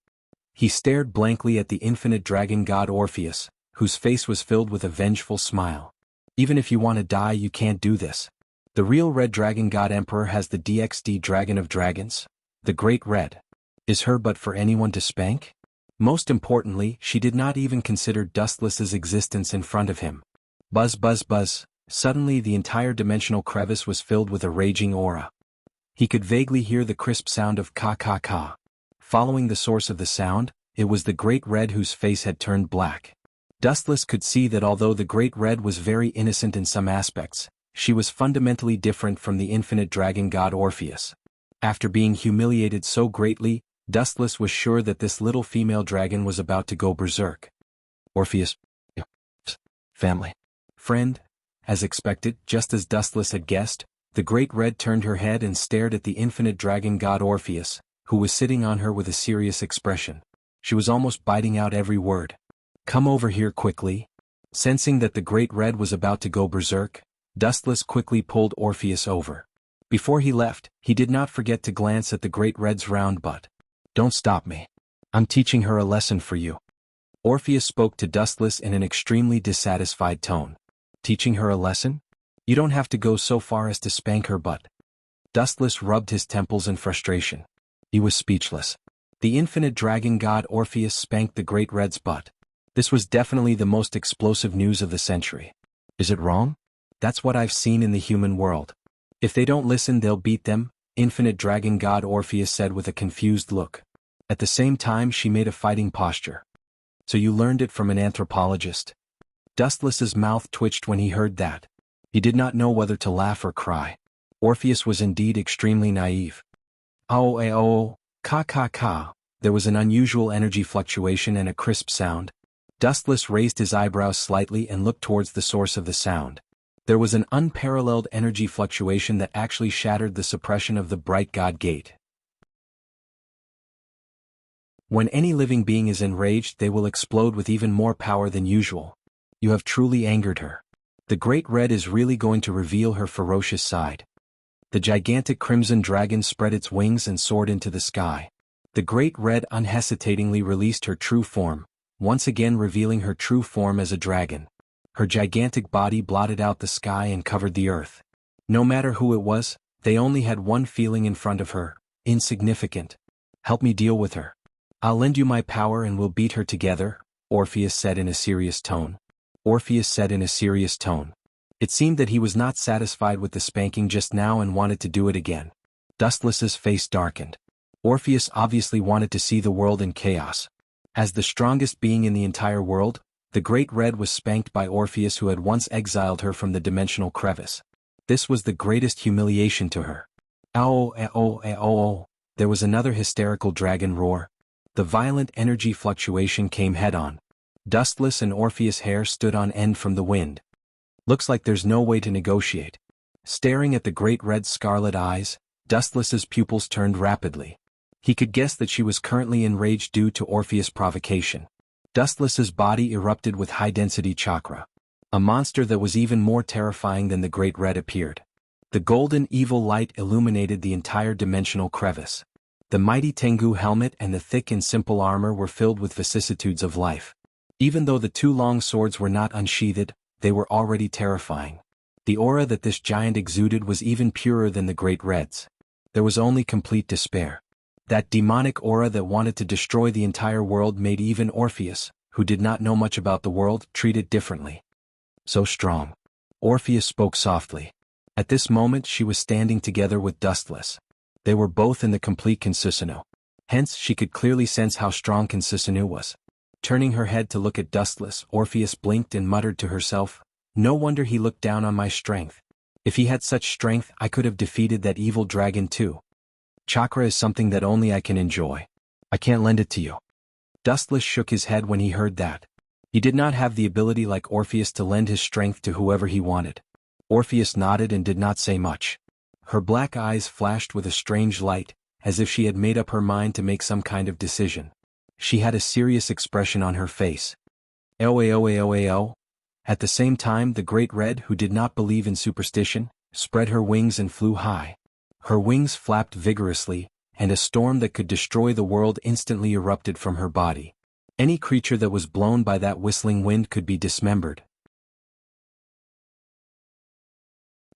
He stared blankly at the infinite dragon god Orpheus, whose face was filled with a vengeful smile. Even if you want to die, you can't do this. The real Red Dragon God Emperor has the DXD Dragon of Dragons. The Great Red. Is her but for anyone to spank? Most importantly, she did not even consider Dustless's existence in front of him. Buzz, buzz, buzz. Suddenly the entire dimensional crevice was filled with a raging aura. He could vaguely hear the crisp sound of ka ka ka. Following the source of the sound, it was the Great Red whose face had turned black. Dustless could see that although the Great Red was very innocent in some aspects, she was fundamentally different from the infinite dragon god Orpheus. After being humiliated so greatly, Dustless was sure that this little female dragon was about to go berserk. Orpheus. Family. Friend. As expected, just as Dustless had guessed, the Great Red turned her head and stared at the infinite dragon god Orpheus, who was sitting on her with a serious expression. She was almost biting out every word. Come over here quickly. Sensing that the Great Red was about to go berserk, Dustless quickly pulled Orpheus over. Before he left, he did not forget to glance at the Great Red's round butt. Don't stop me. I'm teaching her a lesson for you. Orpheus spoke to Dustless in an extremely dissatisfied tone. Teaching her a lesson? You don't have to go so far as to spank her butt. Dustless rubbed his temples in frustration. He was speechless. The infinite dragon god Orpheus spanked the Great Red's butt. This was definitely the most explosive news of the century. Is it wrong? That's what I've seen in the human world. If they don't listen, they'll beat them, infinite dragon god Orpheus said with a confused look. At the same time, she made a fighting posture. So you learned it from an anthropologist? Dustless's mouth twitched when he heard that. He did not know whether to laugh or cry. Orpheus was indeed extremely naive. Ka ka ka. There was an unusual energy fluctuation and a crisp sound. Dustless raised his eyebrows slightly and looked towards the source of the sound. There was an unparalleled energy fluctuation that actually shattered the suppression of the bright god gate. When any living being is enraged, they will explode with even more power than usual. You have truly angered her. The Great Red is really going to reveal her ferocious side. The gigantic crimson dragon spread its wings and soared into the sky. The Great Red unhesitatingly released her true form, once again revealing her true form as a dragon. Her gigantic body blotted out the sky and covered the earth. No matter who it was, they only had one feeling in front of her: insignificant. Help me deal with her. I'll lend you my power and we'll beat her together, Orpheus said in a serious tone. Orpheus said in a serious tone. It seemed that he was not satisfied with the spanking just now and wanted to do it again. Dustless's face darkened. Orpheus obviously wanted to see the world in chaos. As the strongest being in the entire world, the Great Red was spanked by Orpheus, who had once exiled her from the dimensional crevice. This was the greatest humiliation to her. There was another hysterical dragon roar. The violent energy fluctuation came head-on. Dustless and Orpheus' hair stood on end from the wind. Looks like there's no way to negotiate. Staring at the Great Red's scarlet eyes, Dustless's pupils turned rapidly. He could guess that she was currently enraged due to Orpheus' provocation. Dustless's body erupted with high-density chakra. A monster that was even more terrifying than the Great Red appeared. The golden evil light illuminated the entire dimensional crevice. The mighty Tengu helmet and the thick and simple armor were filled with vicissitudes of life. Even though the two long swords were not unsheathed, they were already terrifying. The aura that this giant exuded was even purer than the Great Red's. There was only complete despair. That demonic aura that wanted to destroy the entire world made even Orpheus, who did not know much about the world, treat it differently. So strong. Orpheus spoke softly. At this moment she was standing together with Dustless. They were both in the complete Consusinu. Hence she could clearly sense how strong Consusinu was. Turning her head to look at Dustless, Orpheus blinked and muttered to herself, "No wonder he looked down on my strength. If he had such strength I could have defeated that evil dragon too. Chakra is something that only I can enjoy. I can't lend it to you." Dustless shook his head when he heard that. He did not have the ability like Orpheus to lend his strength to whoever he wanted. Orpheus nodded and did not say much. Her black eyes flashed with a strange light, as if she had made up her mind to make some kind of decision. She had a serious expression on her face. Oao. At the same time the Great Red, who did not believe in superstition, spread her wings and flew high. Her wings flapped vigorously, and a storm that could destroy the world instantly erupted from her body. Any creature that was blown by that whistling wind could be dismembered.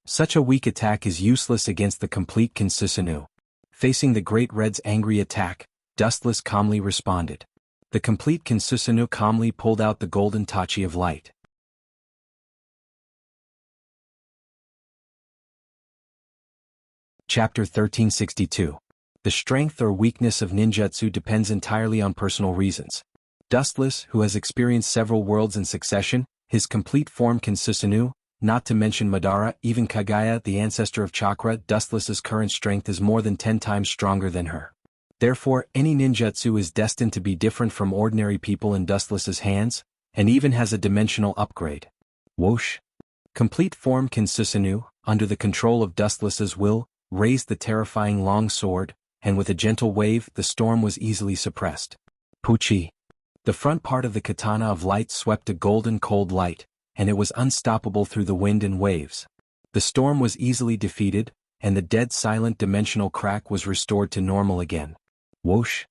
Such a weak attack is useless against the complete Consusinu. Facing the Great Red's angry attack, Dustless calmly responded. The complete Consusinu calmly pulled out the golden tachi of light. Chapter 1362. The strength or weakness of ninjutsu depends entirely on personal reasons. Dustless, who has experienced several worlds in succession, his complete form Consusinu, not to mention Madara, even Kagaya, the ancestor of chakra, Dustless's current strength is more than 10 times stronger than her. Therefore, any ninjutsu is destined to be different from ordinary people in Dustless's hands, and even has a dimensional upgrade. Whoosh! Complete form Consusinu, under the control of Dustless's will, raised the terrifying long sword, and with a gentle wave the storm was easily suppressed. Puchi! The front part of the katana of light swept a golden cold light, and it was unstoppable through the wind and waves. The storm was easily defeated, and the dead silent dimensional crack was restored to normal again. Whoosh!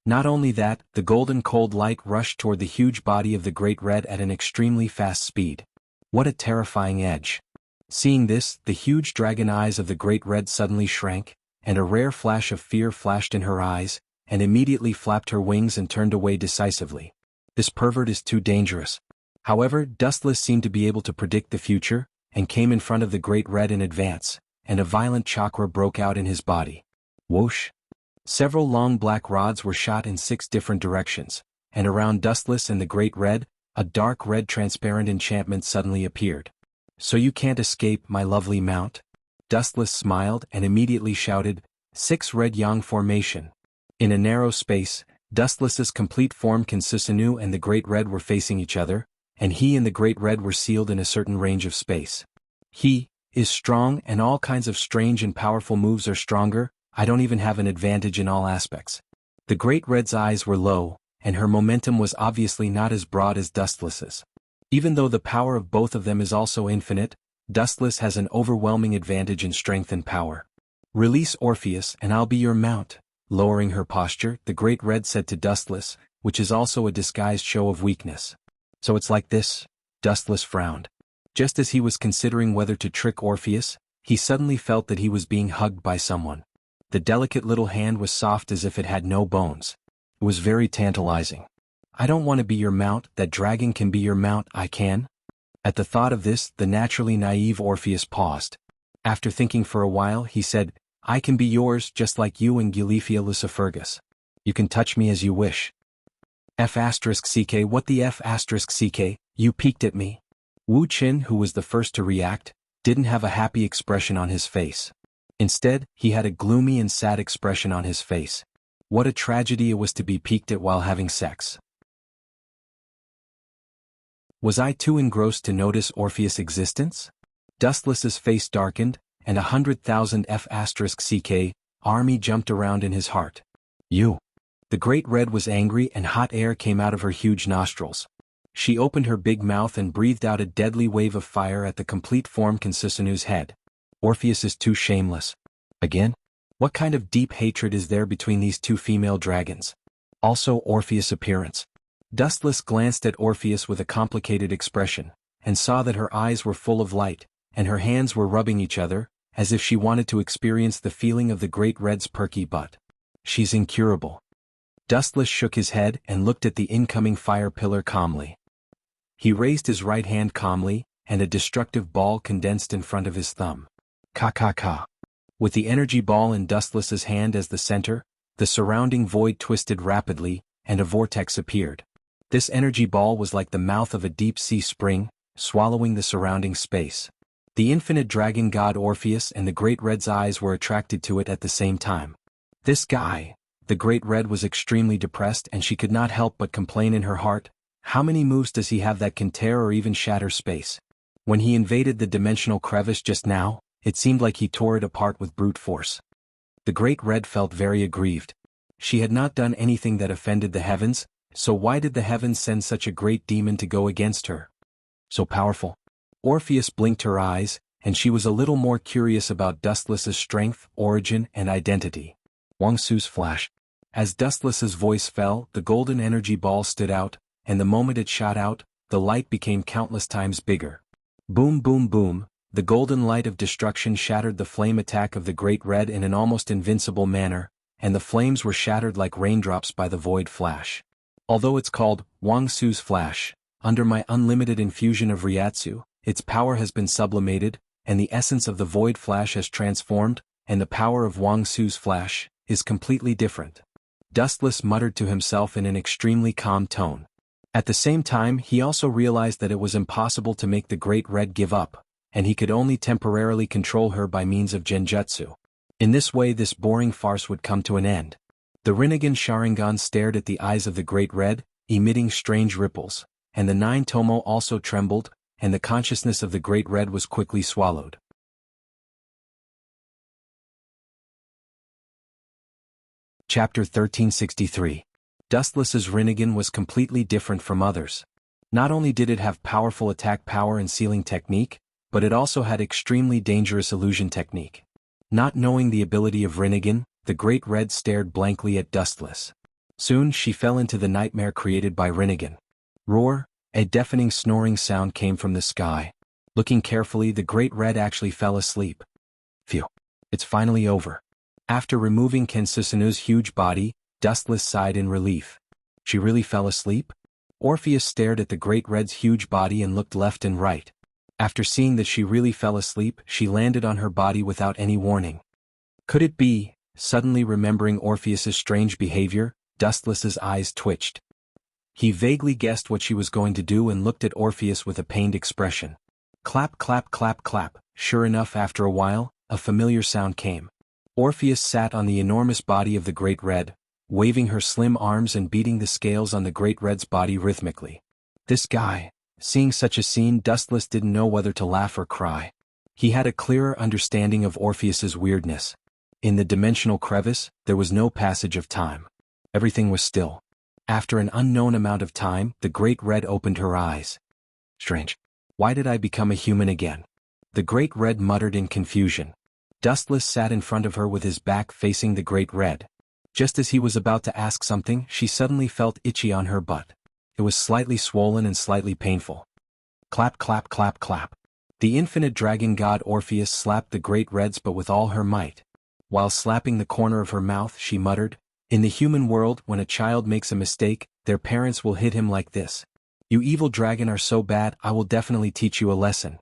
Not only that, the golden cold light rushed toward the huge body of the Great Red at an extremely fast speed. What a terrifying edge! Seeing this, the huge dragon eyes of the Great Red suddenly shrank, and a rare flash of fear flashed in her eyes, and immediately flapped her wings and turned away decisively. This pervert is too dangerous. However, Dustless seemed to be able to predict the future, and came in front of the Great Red in advance, and a violent chakra broke out in his body. Whoosh! Several long black rods were shot in 6 different directions, and around Dustless and the Great Red, a dark red transparent enchantment suddenly appeared. "So you can't escape, my lovely mount?" Dustless smiled and immediately shouted, 6 red yang formation. In a narrow space, Dustless's complete form Consusinu and the Great Red were facing each other, and he and the Great Red were sealed in a certain range of space. He is strong and all kinds of strange and powerful moves are stronger. I don't even have an advantage in all aspects. The Great Red's eyes were low, and her momentum was obviously not as broad as Dustless's. Even though the power of both of them is also infinite, Dustless has an overwhelming advantage in strength and power. "Release Orpheus and I'll be your mount." Lowering her posture, the Great Red said to Dustless, which is also a disguised show of weakness. "So it's like this?" Dustless frowned. Just as he was considering whether to trick Orpheus, he suddenly felt that he was being hugged by someone. The delicate little hand was soft as if it had no bones. It was very tantalizing. "I don't want to be your mount, that dragon can be your mount, I can?" At the thought of this, the naturally naive Orpheus paused. After thinking for a while, he said, "I can be yours just like you and Gilifia Lucifergus. You can touch me as you wish." F***ck, what the F***ck, you peeked at me? Wu Qin, who was the first to react, didn't have a happy expression on his face. Instead, he had a gloomy and sad expression on his face. What a tragedy it was to be peeked at while having sex. Was I too engrossed to notice Orpheus' existence? Dustless's face darkened, and 100,000 F***ck army jumped around in his heart. "You." The Great Red was angry and hot air came out of her huge nostrils. She opened her big mouth and breathed out a deadly wave of fire at the complete form Consisunu's head. Orpheus is too shameless. Again? What kind of deep hatred is there between these two female dragons? Also Orpheus' appearance. Dustless glanced at Orpheus with a complicated expression, and saw that her eyes were full of light, and her hands were rubbing each other, as if she wanted to experience the feeling of the Great Red's perky butt. She's incurable. Dustless shook his head and looked at the incoming fire pillar calmly. He raised his right hand calmly, and a destructive ball condensed in front of his thumb. Ka. With the energy ball in Dustless's hand as the center, the surrounding void twisted rapidly, and a vortex appeared. This energy ball was like the mouth of a deep-sea spring, swallowing the surrounding space. The infinite dragon god Orpheus and the Great Red's eyes were attracted to it at the same time. This guy, the Great Red, was extremely depressed, and she could not help but complain in her heart, how many moves does he have that can tear or even shatter space? When he invaded the dimensional crevice just now, it seemed like he tore it apart with brute force. The Great Red felt very aggrieved. She had not done anything that offended the heavens, so why did the heavens send such a great demon to go against her? So powerful. Orpheus blinked her eyes, and she was a little more curious about Dustless's strength, origin, and identity. Wuxia's flash. As Dustless's voice fell, the golden energy ball stood out, and the moment it shot out, the light became countless times bigger. Boom boom boom, the golden light of destruction shattered the flame attack of the Great Red in an almost invincible manner, and the flames were shattered like raindrops by the void flash. Although it's called Wuxia's flash, under my unlimited infusion of Ryatsu, its power has been sublimated, and the essence of the void flash has transformed, and the power of Wuxia's flash is completely different. Dustless muttered to himself in an extremely calm tone. At the same time, he also realized that it was impossible to make the Great Red give up, and he could only temporarily control her by means of genjutsu. In this way, this boring farce would come to an end. The Rinnegan Sharingan stared at the eyes of the Great Red, emitting strange ripples, and the 9 Tomo also trembled, and the consciousness of the Great Red was quickly swallowed. Chapter 1363. Dustless's Rinnegan was completely different from others. Not only did it have powerful attack power and sealing technique, but it also had extremely dangerous illusion technique. Not knowing the ability of Rinnegan, the Great Red stared blankly at Dustless. Soon she fell into the nightmare created by Rinnegan. Roar, a deafening snoring sound came from the sky. Looking carefully, the Great Red actually fell asleep. Phew. It's finally over. After removing Kensusanu's huge body, Dustless sighed in relief. She really fell asleep? Orpheus stared at the Great Red's huge body and looked left and right. After seeing that she really fell asleep, she landed on her body without any warning. Could it be? Suddenly remembering Orpheus's strange behavior, Dustless's eyes twitched. He vaguely guessed what she was going to do and looked at Orpheus with a pained expression. Clap clap clap clap. Sure enough, after a while, a familiar sound came. Orpheus sat on the enormous body of the Great Red, waving her slim arms and beating the scales on the Great Red's body rhythmically. This guy. Seeing such a scene, Dustless didn't know whether to laugh or cry. He had a clearer understanding of Orpheus's weirdness. In the dimensional crevice, there was no passage of time. Everything was still. After an unknown amount of time, the Great Red opened her eyes. Strange. Why did I become a human again? The Great Red muttered in confusion. Dustless sat in front of her with his back facing the Great Red. Just as he was about to ask something, she suddenly felt itchy on her butt. It was slightly swollen and slightly painful. Clap clap clap clap. The infinite dragon god Orpheus slapped the Great Red's butt with all her might. While slapping the corner of her mouth, she muttered, "In the human world, when a child makes a mistake, their parents will hit him like this. You evil dragon are so bad, I will definitely teach you a lesson."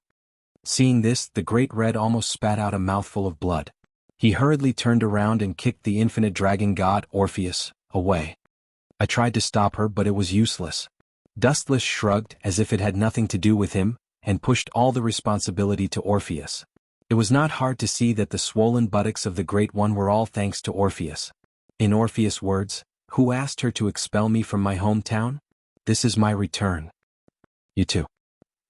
Seeing this, the Great Red almost spat out a mouthful of blood. He hurriedly turned around and kicked the infinite dragon god Orpheus away. I tried to stop her, but it was useless. Dustless shrugged as if it had nothing to do with him, and pushed all the responsibility to Orpheus. It was not hard to see that the swollen buttocks of the Great One were all thanks to Orpheus. In Orpheus' words, "Who asked her to expel me from my hometown? This is my return. You too."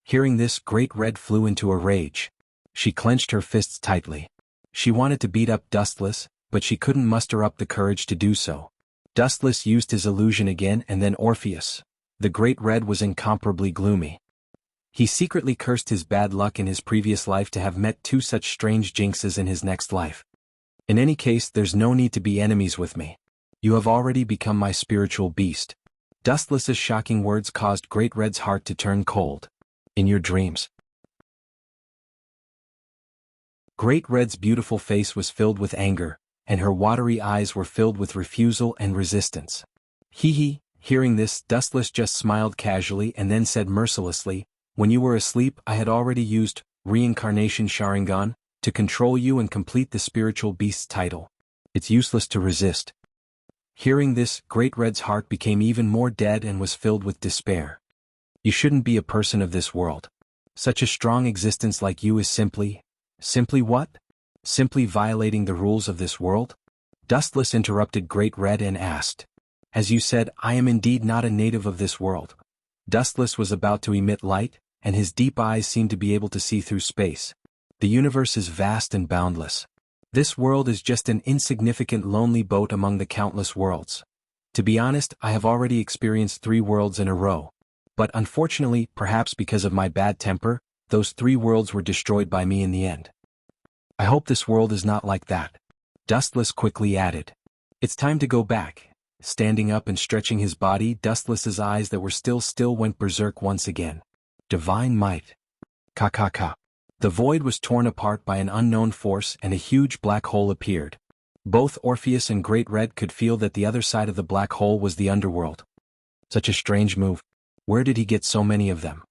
Hearing this, Great Red flew into a rage. She clenched her fists tightly. She wanted to beat up Dustless, but she couldn't muster up the courage to do so. Dustless used his illusion again, and then Orpheus. The Great Red was incomparably gloomy. He secretly cursed his bad luck in his previous life to have met two such strange jinxes in his next life. In any case, there's no need to be enemies with me. You have already become my spiritual beast. Dustless's shocking words caused Great Red's heart to turn cold. In your dreams. Great Red's beautiful face was filled with anger, and her watery eyes were filled with refusal and resistance. Hee. Hearing this, Dustless just smiled casually and then said mercilessly, when you were asleep I had already used Reincarnation Sharingan to control you and complete the spiritual beast's title. It's useless to resist. Hearing this, Great Red's heart became even more dead and was filled with despair. You shouldn't be a person of this world. Such a strong existence like you is simply what? Simply violating the rules of this world? Dustless interrupted Great Red and asked. As you said, I am indeed not a native of this world. Dustless was about to emit light, and his deep eyes seemed to be able to see through space. The universe is vast and boundless. This world is just an insignificant lonely boat among the countless worlds. To be honest, I have already experienced 3 worlds in a row. But unfortunately, perhaps because of my bad temper, those 3 worlds were destroyed by me in the end. I hope this world is not like that. Dustless quickly added. It's time to go back. Standing up and stretching his body, Dustless's eyes that were still went berserk once again. Divine might. Ka. The void was torn apart by an unknown force and a huge black hole appeared. Both Orpheus and Great Red could feel that the other side of the black hole was the underworld. Such a strange move. Where did he get so many of them?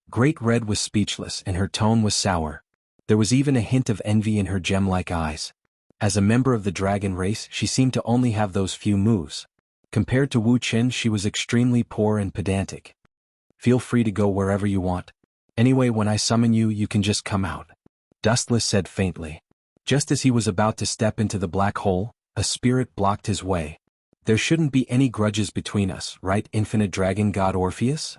Great Red was speechless and her tone was sour. There was even a hint of envy in her gem-like eyes. As a member of the dragon race, she seemed to only have those few moves. Compared to Wuxia, she was extremely poor and pedantic. Feel free to go wherever you want. Anyway, when I summon you, you can just come out. Dustless said faintly. Just as he was about to step into the black hole, a spirit blocked his way. There shouldn't be any grudges between us, right, Infinite Dragon God Orpheus?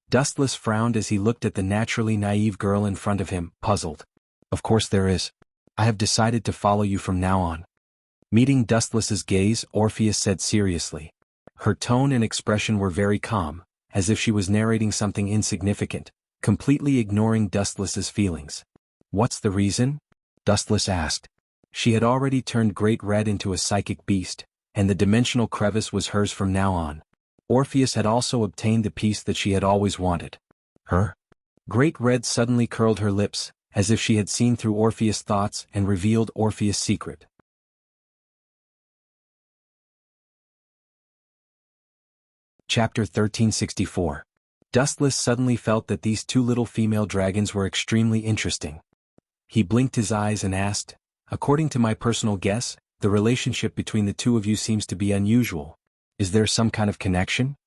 Dustless frowned as he looked at the naturally naive girl in front of him, puzzled. Of course there is. I have decided to follow you from now on. Meeting Dustless's gaze, Orpheus said seriously. Her tone and expression were very calm, as if she was narrating something insignificant, completely ignoring Dustless's feelings. What's the reason? Dustless asked. She had already turned Great Red into a psychic beast, and the dimensional crevice was hers from now on. Orpheus had also obtained the piece that she had always wanted. Her? Great Red suddenly curled her lips, as if she had seen through Orpheus' thoughts and revealed Orpheus' secret. Chapter 1364. Dustless suddenly felt that these 2 little female dragons were extremely interesting. He blinked his eyes and asked, according to my personal guess, the relationship between the 2 of you seems to be unusual. Is there some kind of connection?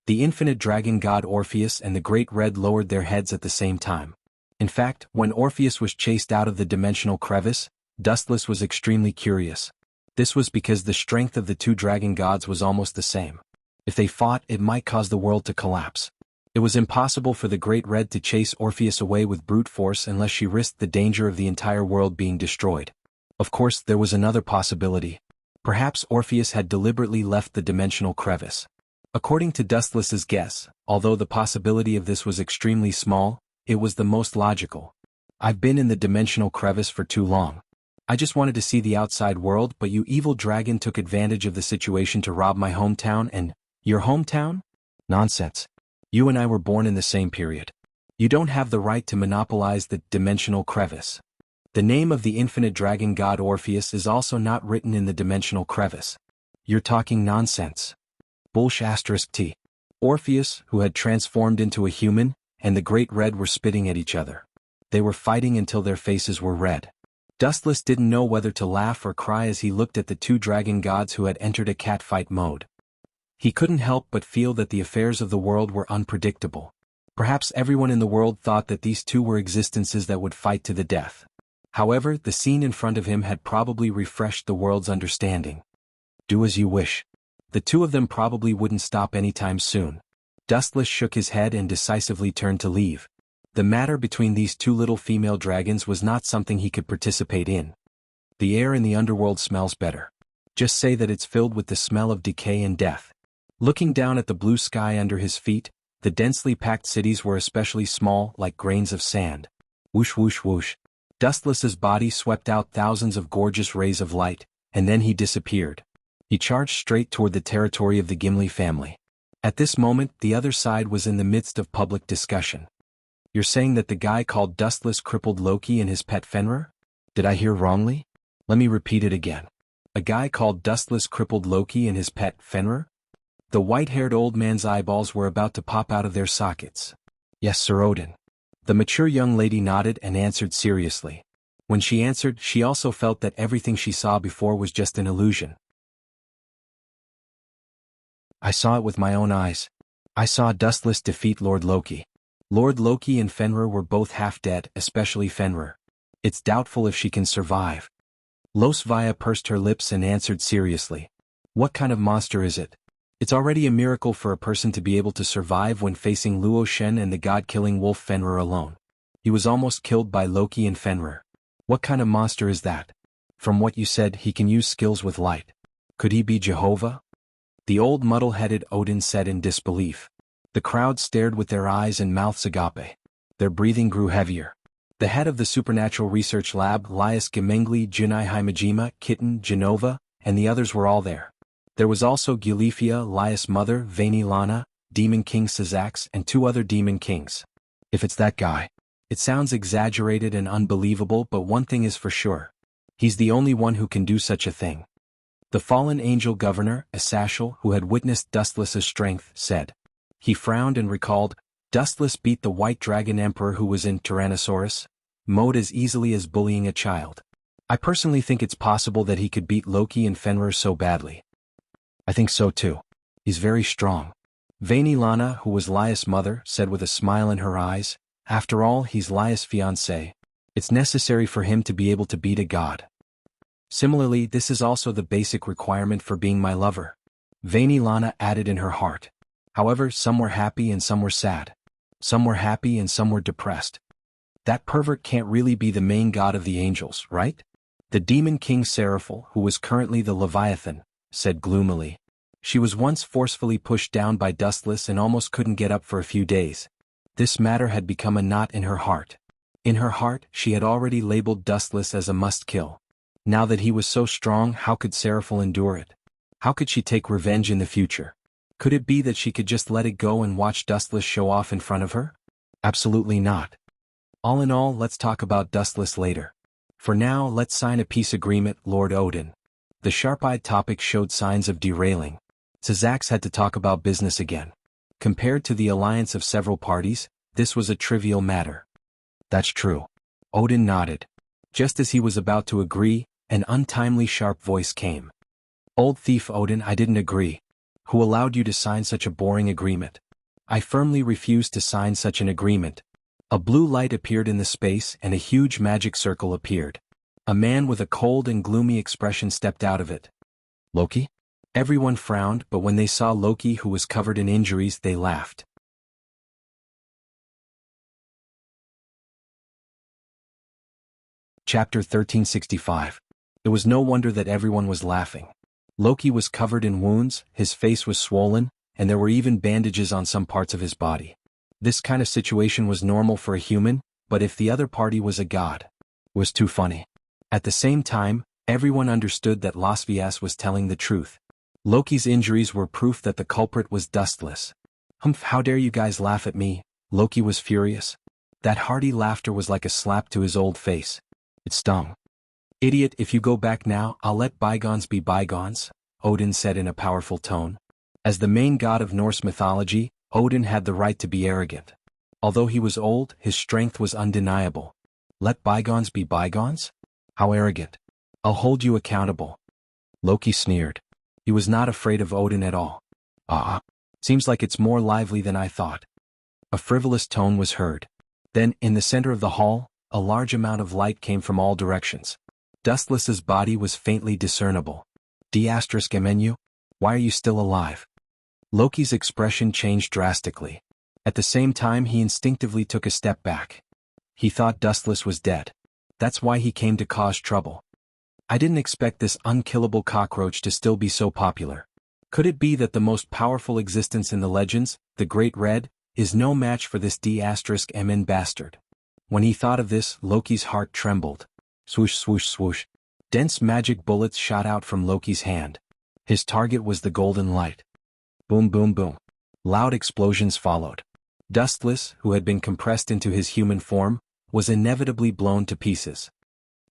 The infinite dragon god Orpheus and the Great Red lowered their heads at the same time. In fact, when Orpheus was chased out of the dimensional crevice, Dustless was extremely curious. This was because the strength of the 2 dragon gods was almost the same. If they fought, it might cause the world to collapse. It was impossible for the Great Red to chase Orpheus away with brute force unless she risked the danger of the entire world being destroyed. Of course, there was another possibility. Perhaps Orpheus had deliberately left the dimensional crevice. According to Dustless's guess, although the possibility of this was extremely small, it was the most logical. I've been in the dimensional crevice for too long. I just wanted to see the outside world, but you evil dragon took advantage of the situation to rob my hometown and... Your hometown? Nonsense. You and I were born in the same period. You don't have the right to monopolize the dimensional crevice. The name of the infinite dragon god Orpheus is also not written in the dimensional crevice. You're talking nonsense. Bullsh*t. Orpheus, who had transformed into a human, and the Great Red were spitting at each other. They were fighting until their faces were red. Dustless didn't know whether to laugh or cry as he looked at the 2 dragon gods who had entered a catfight mode. He couldn't help but feel that the affairs of the world were unpredictable. Perhaps everyone in the world thought that these 2 were existences that would fight to the death. However, the scene in front of him had probably refreshed the world's understanding. Do as you wish. The 2 of them probably wouldn't stop anytime soon. Dustless shook his head and decisively turned to leave. The matter between these 2 little female dragons was not something he could participate in. The air in the underworld smells better. Just say that it's filled with the smell of decay and death. Looking down at the blue sky under his feet, The densely packed cities were especially small, like grains of sand. Whoosh whoosh whoosh. Dustless's body swept out thousands of gorgeous rays of light, and then he disappeared. He charged straight toward the territory of the Gimli family. At this moment, the other side was in the midst of public discussion. You're saying that the guy called Dustless crippled Loki and his pet Fenrir? Did I hear wrongly? Let me repeat it again. A guy called Dustless crippled Loki and his pet Fenrir? The white-haired old man's eyeballs were about to pop out of their sockets. Yes, Sir Odin. The mature young lady nodded and answered seriously. When she answered, she also felt that everything she saw before was just an illusion. I saw it with my own eyes. I saw Dustless defeat Lord Loki. Lord Loki and Fenrir were both half dead, especially Fenrir. It's doubtful if she can survive. Losvia pursed her lips and answered seriously. What kind of monster is it? It's already a miracle for a person to be able to survive when facing Luo Shen and the god-killing wolf Fenrir alone. He was almost killed by Loki and Fenrir. What kind of monster is that? From what you said, he can use skills with light. Could he be Jehovah? The old muddle-headed Odin said in disbelief. The crowd stared with their eyes and mouths agape. Their breathing grew heavier. The head of the Supernatural Research Lab, Lias Gemengli, Junai Himejima, Kitten, Genova, and the others were all there. There was also Gilifia, Lias' mother, Vaini Lana, Demon King Sizax, and 2 other Demon Kings. If it's that guy. It sounds exaggerated and unbelievable, but one thing is for sure. He's the only one who can do such a thing. The fallen angel governor, Asashel, who had witnessed Dustless's strength, said. He frowned and recalled, Dustless beat the White Dragon Emperor who was in Tyrannosaurus mode as easily as bullying a child. I personally think it's possible that he could beat Loki and Fenrir so badly. I think so too. He's very strong. Vaini Lana, who was Lias' mother, said with a smile in her eyes, after all, he's Lias' fiancé. It's necessary for him to be able to beat a god. Similarly, this is also the basic requirement for being my lover. Vaini Lana added in her heart. However, some were happy and some were sad. Some were happy and some were depressed. That pervert can't really be the main god of the angels, right? The demon king Seraphil, who was currently the Leviathan, said gloomily. She was once forcefully pushed down by Dustless and almost couldn't get up for a few days. This matter had become a knot in her heart. In her heart, she had already labeled Dustless as a must-kill. Now that he was so strong, how could Seraphil endure it? How could she take revenge in the future? Could it be that she could just let it go and watch Dustless show off in front of her? Absolutely not. All in all, let's talk about Dustless later. For now, let's sign a peace agreement, Lord Odin. The sharp-eyed topic showed signs of derailing. Sizax had to talk about business again. Compared to the alliance of several parties, this was a trivial matter. That's true. Odin nodded. Just as he was about to agree, an untimely sharp voice came. Old thief Odin, I didn't agree. Who allowed you to sign such a boring agreement? I firmly refuse to sign such an agreement. A blue light appeared in the space and a huge magic circle appeared. A man with a cold and gloomy expression stepped out of it. Loki? Everyone frowned, but when they saw Loki who was covered in injuries, they laughed. Chapter 1365. It was no wonder that everyone was laughing. Loki was covered in wounds, his face was swollen, and there were even bandages on some parts of his body. This kind of situation was normal for a human, but if the other party was a god, it was too funny. At the same time, everyone understood that Losvias was telling the truth. Loki's injuries were proof that the culprit was Dustless. Humph, how dare you guys laugh at me? Loki was furious. That hearty laughter was like a slap to his old face. It stung. Idiot, if you go back now, I'll let bygones be bygones, Odin said in a powerful tone. As the main god of Norse mythology, Odin had the right to be arrogant. Although he was old, his strength was undeniable. Let bygones be bygones? How arrogant. I'll hold you accountable. Loki sneered. He was not afraid of Odin at all. Seems like it's more lively than I thought. A frivolous tone was heard. Then, in the center of the hall, a large amount of light came from all directions. Dustless's body was faintly discernible. Gemenu? Why are you still alive? Loki's expression changed drastically. At the same time, he instinctively took a step back. He thought Dustless was dead. That's why he came to cause trouble. I didn't expect this unkillable cockroach to still be so popular. Could it be that the most powerful existence in the legends, the Great Red, is no match for this D*MN bastard. When he thought of this, Loki's heart trembled. Swoosh swoosh swoosh. Dense magic bullets shot out from Loki's hand. His target was the golden light. Boom boom boom. Loud explosions followed. Dustless, who had been compressed into his human form, was inevitably blown to pieces.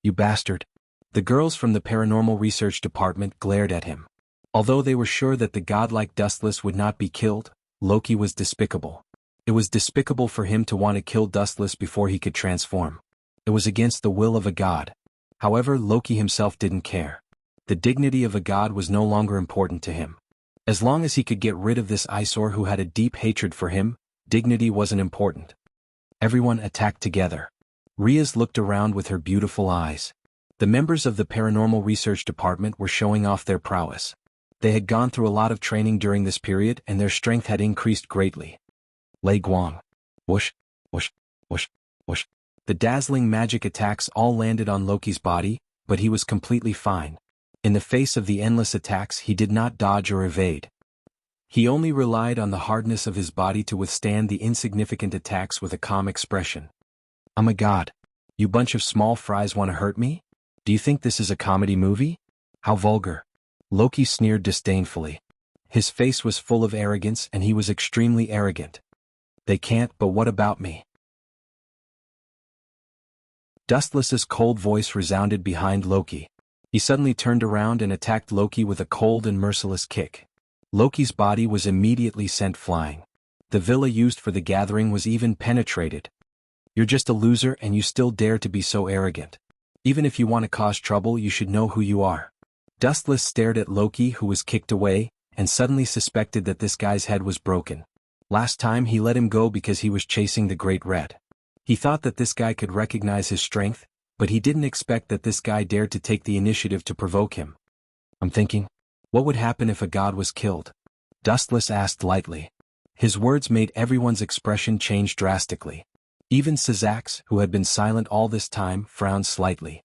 You bastard. The girls from the paranormal research department glared at him. Although they were sure that the godlike Dustless would not be killed, Loki was despicable. It was despicable for him to want to kill Dustless before he could transform. It was against the will of a god. However, Loki himself didn't care. The dignity of a god was no longer important to him. As long as he could get rid of this eyesore who had a deep hatred for him, dignity wasn't important. Everyone attacked together. Riaz looked around with her beautiful eyes. The members of the paranormal research department were showing off their prowess. They had gone through a lot of training during this period and their strength had increased greatly. Lei Guang. Whoosh, whoosh, whoosh, whoosh. The dazzling magic attacks all landed on Loki's body, but he was completely fine. In the face of the endless attacks, he did not dodge or evade. He only relied on the hardness of his body to withstand the insignificant attacks with a calm expression. I'm a god. You bunch of small fries want to hurt me? Do you think this is a comedy movie? How vulgar. Loki sneered disdainfully. His face was full of arrogance and he was extremely arrogant. They can't, but what about me? Dustless's cold voice resounded behind Loki. He suddenly turned around and attacked Loki with a cold and merciless kick. Loki's body was immediately sent flying. The villa used for the gathering was even penetrated. You're just a loser and you still dare to be so arrogant. Even if you want to cause trouble, you should know who you are. Dustless stared at Loki, who was kicked away, and suddenly suspected that this guy's head was broken. Last time he let him go because he was chasing the Great Red. He thought that this guy could recognize his strength, but he didn't expect that this guy dared to take the initiative to provoke him. I'm thinking, what would happen if a god was killed? Dustless asked lightly. His words made everyone's expression change drastically. Even Syzax, who had been silent all this time, frowned slightly.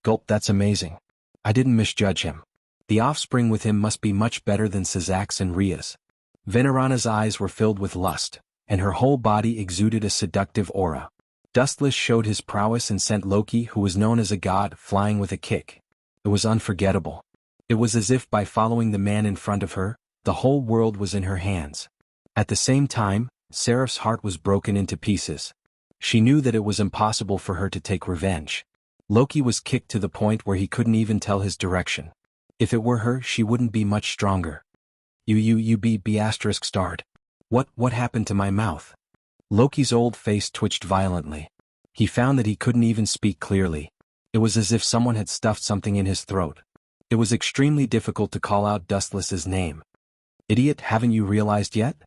Gulp, that's amazing. I didn't misjudge him. The offspring with him must be much better than Syzax and Riaz. Venerana's eyes were filled with lust, and her whole body exuded a seductive aura. Dustless showed his prowess and sent Loki, who was known as a god, flying with a kick. It was unforgettable. It was as if by following the man in front of her, the whole world was in her hands. At the same time, Seraph's heart was broken into pieces. She knew that it was impossible for her to take revenge. Loki was kicked to the point where he couldn't even tell his direction. If it were her, she wouldn't be much stronger. You be asterisk starred. What happened to my mouth? Loki's old face twitched violently. He found that he couldn't even speak clearly. It was as if someone had stuffed something in his throat. It was extremely difficult to call out Dustless's name. Idiot, haven't you realized yet?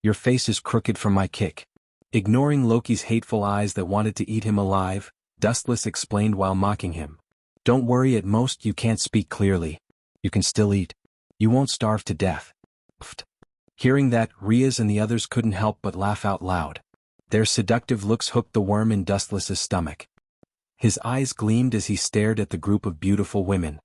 Your face is crooked from my kick. Ignoring Loki's hateful eyes that wanted to eat him alive, Dustless explained while mocking him. Don't worry, at most you can't speak clearly. You can still eat. You won't starve to death. Pfft. Hearing that, Riaz and the others couldn't help but laugh out loud. Their seductive looks hooked the worm in Dustless's stomach. His eyes gleamed as he stared at the group of beautiful women.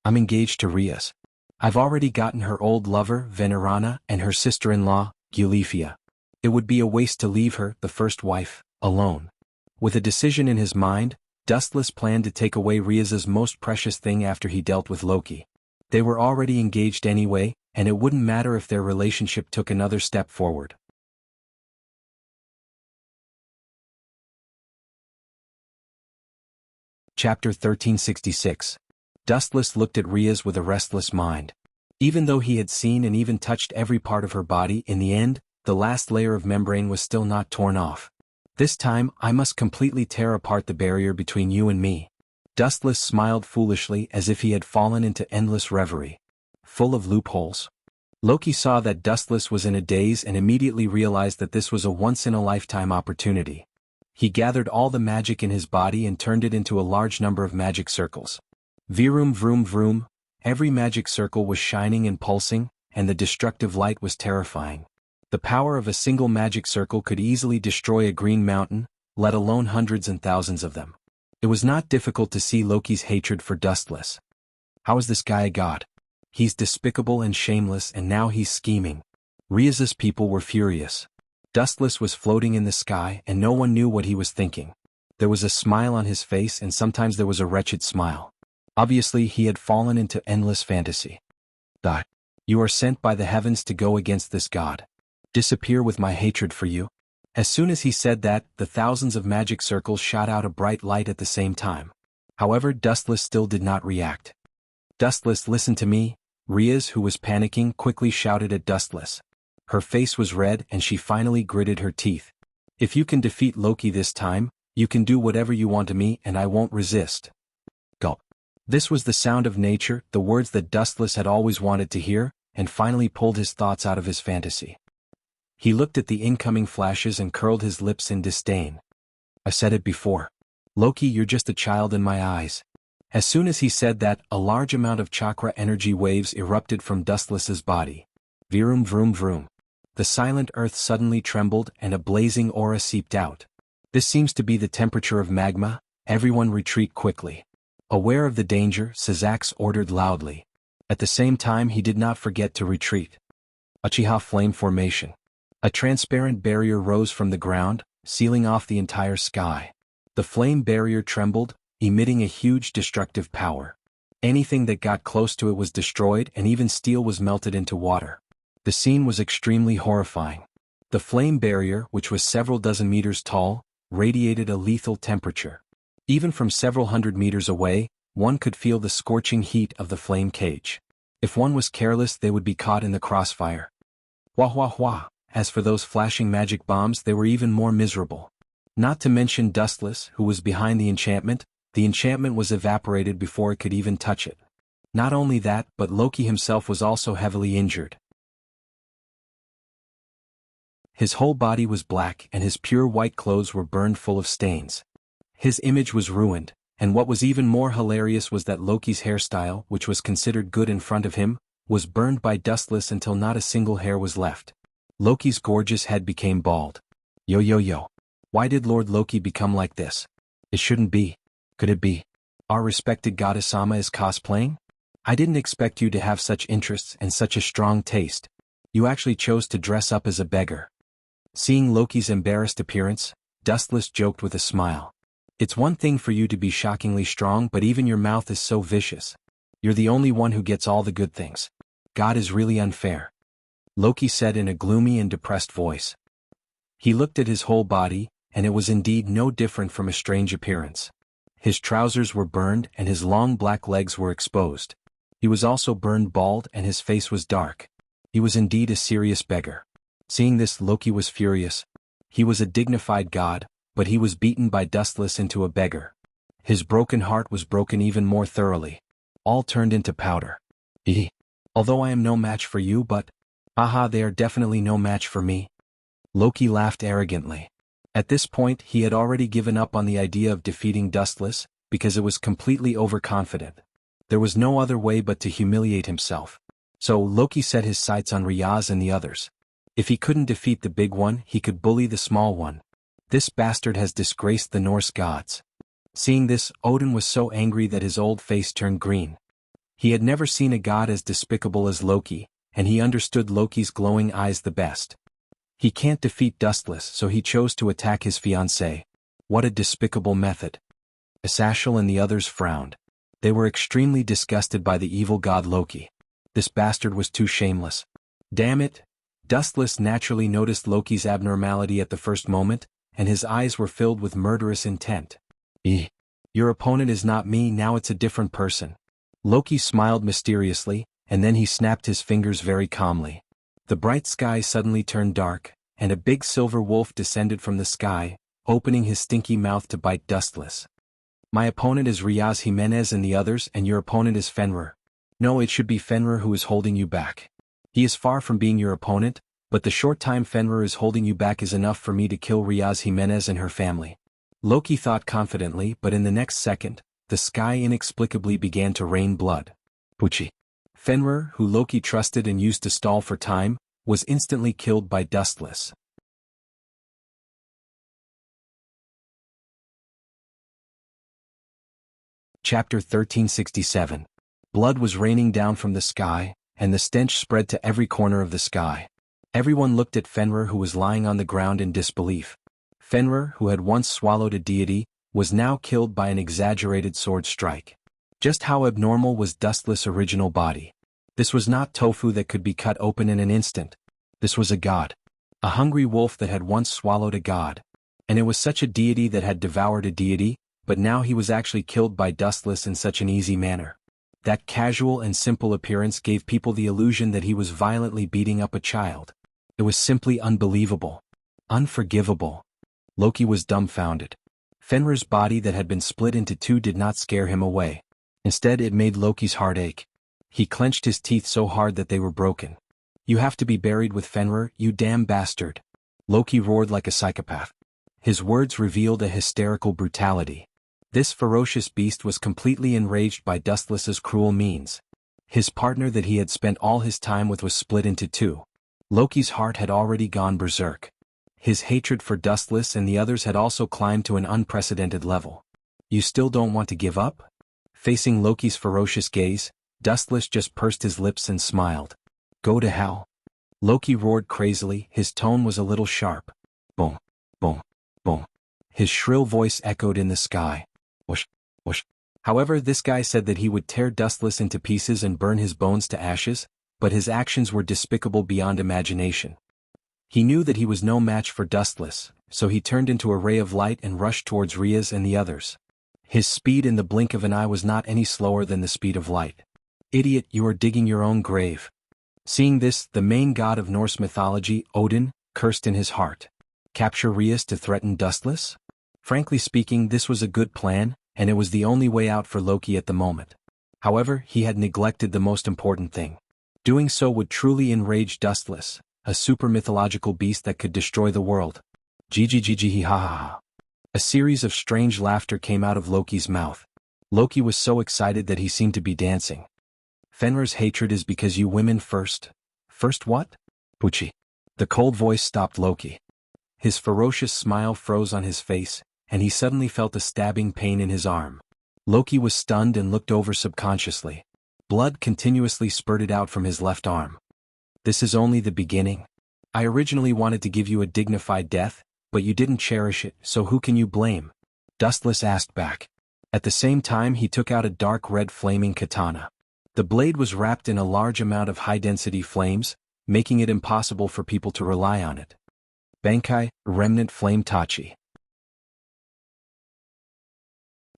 I'm engaged to Riaz. I've already gotten her old lover, Venerana, and her sister-in-law, Gulifia. It would be a waste to leave her, the first wife, alone. With a decision in his mind, Dustless planned to take away Riaz's most precious thing after he dealt with Loki. They were already engaged anyway, and it wouldn't matter if their relationship took another step forward. Chapter 1366. Dustless looked at Riaz with a restless mind. Even though he had seen and even touched every part of her body, in the end, the last layer of membrane was still not torn off. This time, I must completely tear apart the barrier between you and me. Dustless smiled foolishly as if he had fallen into endless reverie. Full of loopholes. Loki saw that Dustless was in a daze and immediately realized that this was a once-in-a-lifetime opportunity. He gathered all the magic in his body and turned it into a large number of magic circles. Vroom vroom vroom, every magic circle was shining and pulsing, and the destructive light was terrifying. The power of a single magic circle could easily destroy a green mountain, let alone hundreds and thousands of them. It was not difficult to see Loki's hatred for Dustless. How is this guy a god? He's despicable and shameless, and now he's scheming. Riaz's people were furious. Dustless was floating in the sky and no one knew what he was thinking. There was a smile on his face and sometimes there was a wretched smile. Obviously he had fallen into endless fantasy. You are sent by the heavens to go against this god. Disappear with my hatred for you. As soon as he said that, the thousands of magic circles shot out a bright light at the same time. However, Dustless still did not react. Dustless, listen to me. Riaz, who was panicking, quickly shouted at Dustless. Her face was red and she finally gritted her teeth. If you can defeat Loki this time, you can do whatever you want to me and I won't resist. Gulp. This was the sound of nature, the words that Dustless had always wanted to hear, and finally pulled his thoughts out of his fantasy. He looked at the incoming flashes and curled his lips in disdain. I said it before. Loki, you're just a child in my eyes. As soon as he said that, a large amount of chakra energy waves erupted from Dustless's body. Vroom vroom vroom. The silent earth suddenly trembled and a blazing aura seeped out. This seems to be the temperature of magma. Everyone retreat quickly. Aware of the danger, Sazax ordered loudly. At the same time he did not forget to retreat. Uchiha flame formation. A transparent barrier rose from the ground, sealing off the entire sky. The flame barrier trembled, emitting a huge destructive power. Anything that got close to it was destroyed and even steel was melted into water. The scene was extremely horrifying. The flame barrier, which was several dozen meters tall, radiated a lethal temperature. Even from several hundred meters away, one could feel the scorching heat of the flame cage. If one was careless, they would be caught in the crossfire. Wah wah wah. As for those flashing magic bombs, they were even more miserable. Not to mention Dustless, who was behind the enchantment was evaporated before it could even touch it. Not only that, but Loki himself was also heavily injured. His whole body was black and his pure white clothes were burned full of stains. His image was ruined, and what was even more hilarious was that Loki's hairstyle, which was considered good in front of him, was burned by Dustless until not a single hair was left. Loki's gorgeous head became bald. Yo yo yo. Why did Lord Loki become like this? It shouldn't be. Could it be? Our respected goddess Sama is cosplaying? I didn't expect you to have such interests and such a strong taste. You actually chose to dress up as a beggar. Seeing Loki's embarrassed appearance, Dustless joked with a smile. It's one thing for you to be shockingly strong, but even your mouth is so vicious. You're the only one who gets all the good things. God is really unfair. Loki said in a gloomy and depressed voice. He looked at his whole body, and it was indeed no different from a strange appearance. His trousers were burned and his long black legs were exposed. He was also burned bald and his face was dark. He was indeed a serious beggar. Seeing this, Loki was furious. He was a dignified god, but he was beaten by Dustless into a beggar. His broken heart was broken even more thoroughly. All turned into powder. Although I am no match for you, but... Aha, they are definitely no match for me. Loki laughed arrogantly. At this point he had already given up on the idea of defeating Dustless, because it was completely overconfident. There was no other way but to humiliate himself. So Loki set his sights on Riaz and the others. If he couldn't defeat the big one, he could bully the small one. This bastard has disgraced the Norse gods. Seeing this, Odin was so angry that his old face turned green. He had never seen a god as despicable as Loki, and he understood Loki's glowing eyes the best. He can't defeat Dustless, so he chose to attack his fiancée. What a despicable method. Asashel and the others frowned. They were extremely disgusted by the evil god Loki. This bastard was too shameless. Damn it! Dustless naturally noticed Loki's abnormality at the first moment, and his eyes were filled with murderous intent. Your opponent is not me, now it's a different person. Loki smiled mysteriously, and then he snapped his fingers very calmly. The bright sky suddenly turned dark, and a big silver wolf descended from the sky, opening his stinky mouth to bite Dustless. My opponent is Riaz Jimenez and the others, and your opponent is Fenrir. No, it should be Fenrir who is holding you back. He is far from being your opponent, but the short time Fenrir is holding you back is enough for me to kill Riaz Jimenez and her family. Loki thought confidently, but in the next second, the sky inexplicably began to rain blood. Pucci. Fenrir, who Loki trusted and used to stall for time, was instantly killed by Dustless. Chapter 1367. Blood was raining down from the sky, and the stench spread to every corner of the sky. Everyone looked at Fenrir, who was lying on the ground in disbelief. Fenrir, who had once swallowed a deity, was now killed by an exaggerated sword strike. Just how abnormal was Dustless' original body? This was not tofu that could be cut open in an instant. This was a god. A hungry wolf that had once swallowed a god. And it was such a deity that had devoured a deity, but now he was actually killed by Dustless in such an easy manner. That casual and simple appearance gave people the illusion that he was violently beating up a child. It was simply unbelievable. Unforgivable. Loki was dumbfounded. Fenrir's body that had been split into two did not scare him away. Instead, it made Loki's heart ache. He clenched his teeth so hard that they were broken. "You have to be buried with Fenrir, you damn bastard!" Loki roared like a psychopath. His words revealed a hysterical brutality. This ferocious beast was completely enraged by Dustless's cruel means. His partner that he had spent all his time with was split into two. Loki's heart had already gone berserk. His hatred for Dustless and the others had also climbed to an unprecedented level. "You still don't want to give up?" Facing Loki's ferocious gaze, Dustless just pursed his lips and smiled. "Go to hell." Loki roared crazily, his tone was a little sharp. Boom, boom, boom. His shrill voice echoed in the sky. Whoosh, whoosh. However, this guy said that he would tear Dustless into pieces and burn his bones to ashes, but his actions were despicable beyond imagination. He knew that he was no match for Dustless, so he turned into a ray of light and rushed towards Riaz and the others. His speed in the blink of an eye was not any slower than the speed of light. "Idiot, you are digging your own grave." Seeing this, the main god of Norse mythology, Odin, cursed in his heart. Capture Riaz to threaten Dustless? Frankly speaking, this was a good plan, and it was the only way out for Loki at the moment. However, he had neglected the most important thing. Doing so would truly enrage Dustless, a super mythological beast that could destroy the world. Ggggg ha ha ha. A series of strange laughter came out of Loki's mouth. Loki was so excited that he seemed to be dancing. "Fenrir's hatred is because you women first." "First what?" "Pucci." The cold voice stopped Loki. His ferocious smile froze on his face, and he suddenly felt a stabbing pain in his arm. Loki was stunned and looked over subconsciously. Blood continuously spurted out from his left arm. "This is only the beginning. I originally wanted to give you a dignified death, but you didn't cherish it, so who can you blame?" Dustless asked back. At the same time, he took out a dark red flaming katana. The blade was wrapped in a large amount of high-density flames, making it impossible for people to rely on it. Bankai, Remnant Flame Tachi.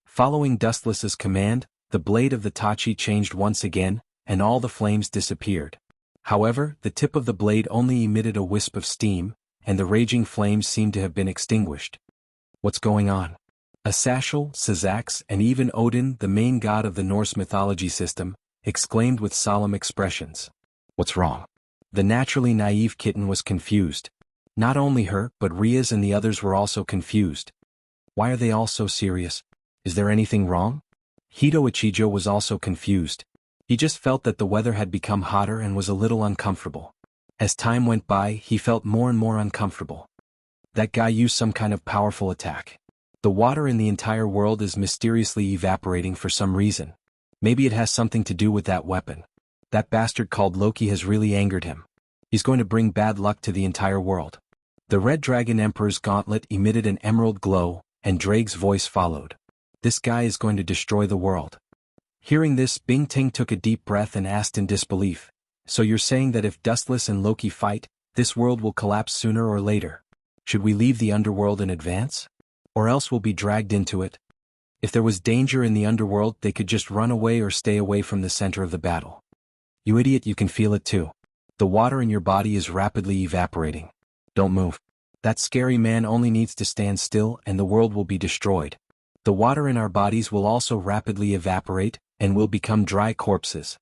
Following Dustless's command, the blade of the Tachi changed once again, and all the flames disappeared. However, the tip of the blade only emitted a wisp of steam, and the raging flames seemed to have been extinguished. What's going on? Asashel, Sazax, and even Odin, the main god of the Norse mythology system, exclaimed with solemn expressions. What's wrong? The naturally naive kitten was confused. Not only her, but Riaz and the others were also confused. Why are they all so serious? Is there anything wrong? Hito Ichijo was also confused. He just felt that the weather had become hotter and was a little uncomfortable. As time went by, he felt more and more uncomfortable. That guy used some kind of powerful attack. The water in the entire world is mysteriously evaporating for some reason. Maybe it has something to do with that weapon. That bastard called Loki has really angered him. He's going to bring bad luck to the entire world. The Red Dragon Emperor's gauntlet emitted an emerald glow, and Drake's voice followed. This guy is going to destroy the world. Hearing this, Bing Ting took a deep breath and asked in disbelief, "So you're saying that if Dustless and Loki fight, this world will collapse sooner or later? Should we leave the underworld in advance? Or else we'll be dragged into it? If there was danger in the underworld, they could just run away or stay away from the center of the battle." You idiot, you can feel it too. The water in your body is rapidly evaporating. Don't move. That scary man only needs to stand still and the world will be destroyed. The water in our bodies will also rapidly evaporate, and will become dry corpses.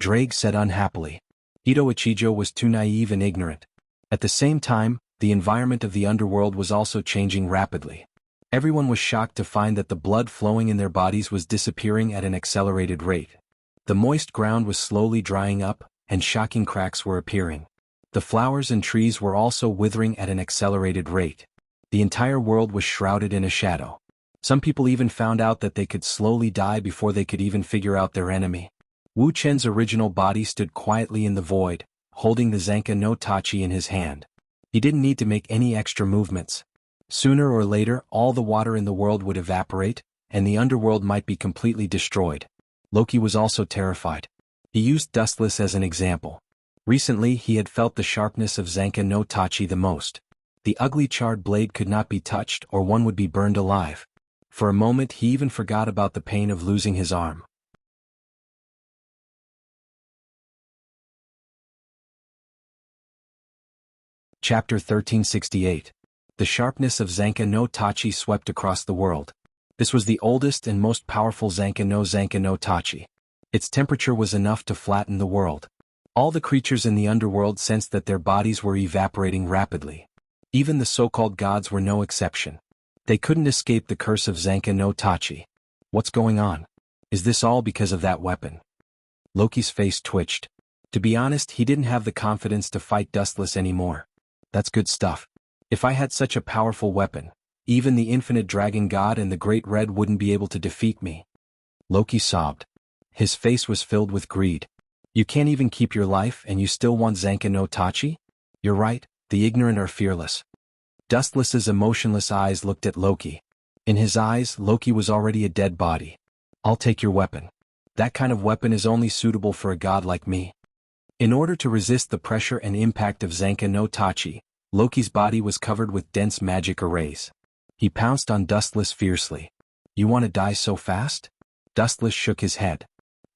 Drake said unhappily. Hito Ichijo was too naive and ignorant. At the same time, the environment of the underworld was also changing rapidly. Everyone was shocked to find that the blood flowing in their bodies was disappearing at an accelerated rate. The moist ground was slowly drying up, and shocking cracks were appearing. The flowers and trees were also withering at an accelerated rate. The entire world was shrouded in a shadow. Some people even found out that they could slowly die before they could even figure out their enemy. Wu Chen's original body stood quietly in the void, holding the Zanka no Tachi in his hand. He didn't need to make any extra movements. Sooner or later, all the water in the world would evaporate, and the underworld might be completely destroyed. Loki was also terrified. He used Dustless as an example. Recently, he had felt the sharpness of Zanka no Tachi the most. The ugly charred blade could not be touched or one would be burned alive. For a moment he even forgot about the pain of losing his arm. Chapter 1368. The sharpness of Zanka no Tachi swept across the world. This was the oldest and most powerful Zanka no Tachi. Its temperature was enough to flatten the world. All the creatures in the underworld sensed that their bodies were evaporating rapidly. Even the so-called gods were no exception. They couldn't escape the curse of Zanka no Tachi. What's going on? Is this all because of that weapon? Loki's face twitched. To be honest, he didn't have the confidence to fight Dustless anymore. That's good stuff. If I had such a powerful weapon, even the infinite dragon god and the great red wouldn't be able to defeat me. Loki sobbed. His face was filled with greed. You can't even keep your life and you still want Zanka no Tachi? You're right, the ignorant are fearless. Dustless's emotionless eyes looked at Loki. In his eyes, Loki was already a dead body. I'll take your weapon. That kind of weapon is only suitable for a god like me. In order to resist the pressure and impact of Zanka no Tachi, Loki's body was covered with dense magic arrays. He pounced on Dustless fiercely. You want to die so fast? Dustless shook his head.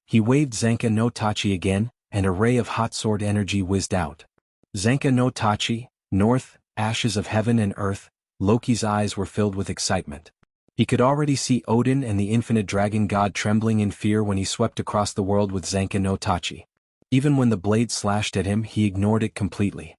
He waved Zanka no Tachi again, and a ray of hot sword energy whizzed out. Zanka no Tachi, north, ashes of heaven and earth. Loki's eyes were filled with excitement. He could already see Odin and the infinite dragon god trembling in fear when he swept across the world with Zanka no Tachi. Even when the blade slashed at him, he ignored it completely.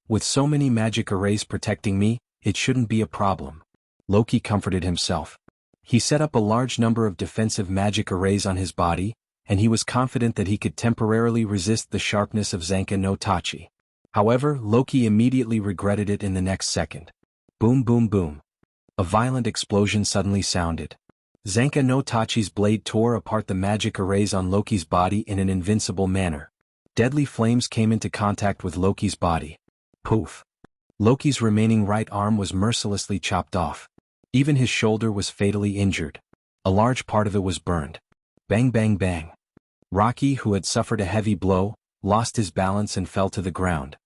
With so many magic arrays protecting me, it shouldn't be a problem. Loki comforted himself. He set up a large number of defensive magic arrays on his body, and he was confident that he could temporarily resist the sharpness of Zanka no Tachi. However, Loki immediately regretted it in the next second. Boom boom boom. A violent explosion suddenly sounded. Zanka no Tachi's blade tore apart the magic arrays on Loki's body in an invincible manner. Deadly flames came into contact with Loki's body. Poof. Loki's remaining right arm was mercilessly chopped off. Even his shoulder was fatally injured. A large part of it was burned. Bang bang bang. Rocky, who had suffered a heavy blow, lost his balance and fell to the ground.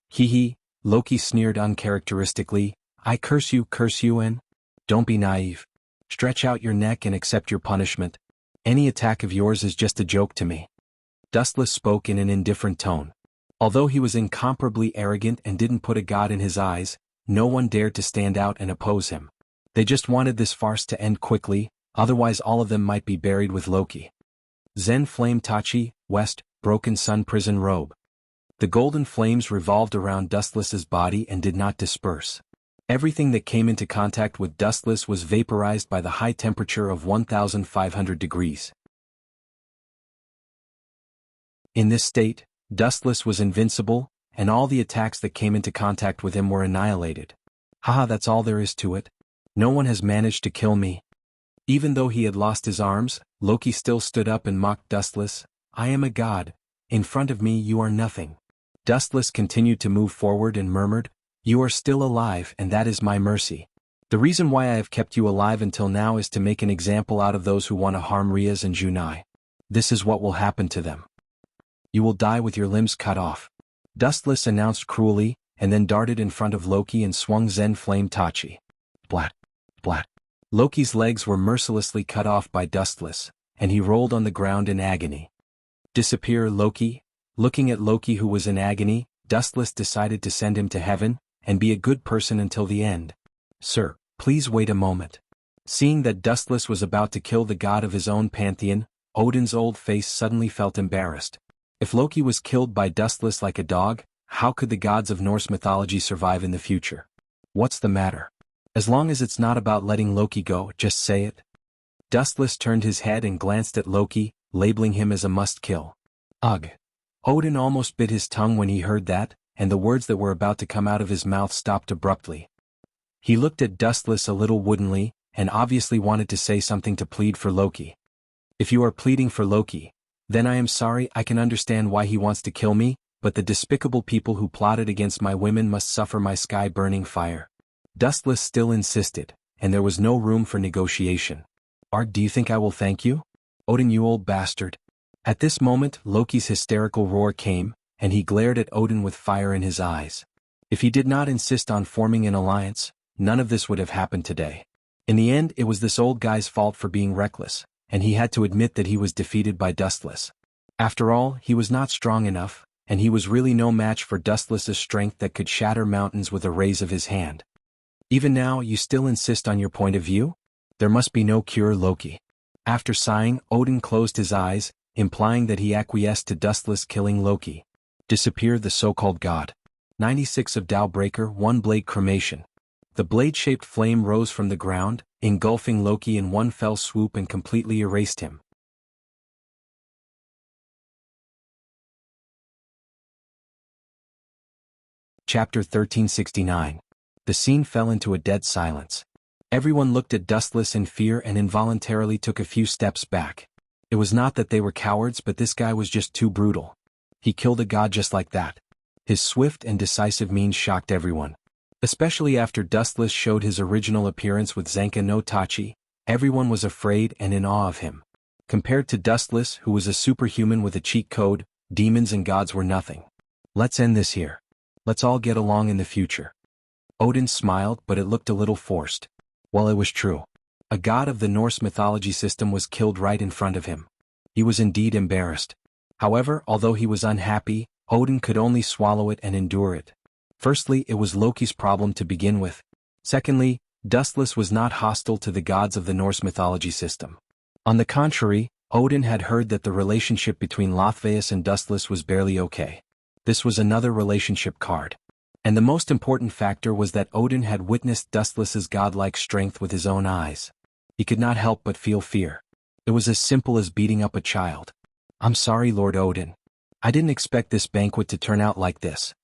Hee hee, Loki sneered uncharacteristically. I curse you and? Don't be naive. Stretch out your neck and accept your punishment. Any attack of yours is just a joke to me. Dustless spoke in an indifferent tone. Although he was incomparably arrogant and didn't put a god in his eyes, no one dared to stand out and oppose him. They just wanted this farce to end quickly, otherwise all of them might be buried with Loki. Zen Flame Tachi, West, Broken Sun Prison Robe. The golden flames revolved around Dustless's body and did not disperse. Everything that came into contact with Dustless was vaporized by the high temperature of 1,500 degrees. In this state, Dustless was invincible, and all the attacks that came into contact with him were annihilated. Haha, that's all there is to it. No one has managed to kill me. Even though he had lost his arms, Loki still stood up and mocked Dustless. I am a god. In front of me you are nothing. Dustless continued to move forward and murmured, You are still alive and that is my mercy. The reason why I have kept you alive until now is to make an example out of those who want to harm Rias and Junai. This is what will happen to them. You will die with your limbs cut off. Dustless announced cruelly, and then darted in front of Loki and swung Zen Flame Tachi. Blat. Blat. Loki's legs were mercilessly cut off by Dustless, and he rolled on the ground in agony. Disappear, Loki. Looking at Loki who was in agony, Dustless decided to send him to heaven, and be a good person until the end. Sir, please wait a moment. Seeing that Dustless was about to kill the god of his own pantheon, Odin's old face suddenly felt embarrassed. If Loki was killed by Dustless like a dog, how could the gods of Norse mythology survive in the future? What's the matter? As long as it's not about letting Loki go, just say it. Dustless turned his head and glanced at Loki, labeling him as a must-kill. Ugh. Odin almost bit his tongue when he heard that, and the words that were about to come out of his mouth stopped abruptly. He looked at Dustless a little woodenly, and obviously wanted to say something to plead for Loki. If you are pleading for Loki, then I am sorry. I can understand why he wants to kill me, but the despicable people who plotted against my women must suffer my sky-burning fire. Dustless still insisted, and there was no room for negotiation. Do you think I will thank you? Odin, you old bastard. At this moment, Loki's hysterical roar came, and he glared at Odin with fire in his eyes. If he did not insist on forming an alliance, none of this would have happened today. In the end, it was this old guy's fault for being reckless, and he had to admit that he was defeated by Dustless. After all, he was not strong enough, and he was really no match for Dustless's strength that could shatter mountains with a raise of his hand. Even now, you still insist on your point of view? There must be no cure, Loki. After sighing, Odin closed his eyes, implying that he acquiesced to Dustless killing Loki. Disappear the so-called god. 96 of Dowbreaker, 1 blade cremation. The blade-shaped flame rose from the ground, engulfing Loki in one fell swoop and completely erased him. Chapter 1369. The scene fell into a dead silence. Everyone looked at Dustless in fear and involuntarily took a few steps back. It was not that they were cowards, but this guy was just too brutal. He killed a god just like that. His swift and decisive means shocked everyone. Especially after Dustless showed his original appearance with Zenka no Tachi, everyone was afraid and in awe of him. Compared to Dustless, who was a superhuman with a cheat code, demons and gods were nothing. Let's end this here. Let's all get along in the future. Odin smiled, but it looked a little forced. Well, it was true. A god of the Norse mythology system was killed right in front of him. He was indeed embarrassed. However, although he was unhappy, Odin could only swallow it and endure it. Firstly, it was Loki's problem to begin with. Secondly, Dustless was not hostile to the gods of the Norse mythology system. On the contrary, Odin had heard that the relationship between Lothveus and Dustless was barely okay. This was another relationship card. And the most important factor was that Odin had witnessed Dustless's godlike strength with his own eyes. He could not help but feel fear. It was as simple as beating up a child. I'm sorry, Lord Odin. I didn't expect this banquet to turn out like this.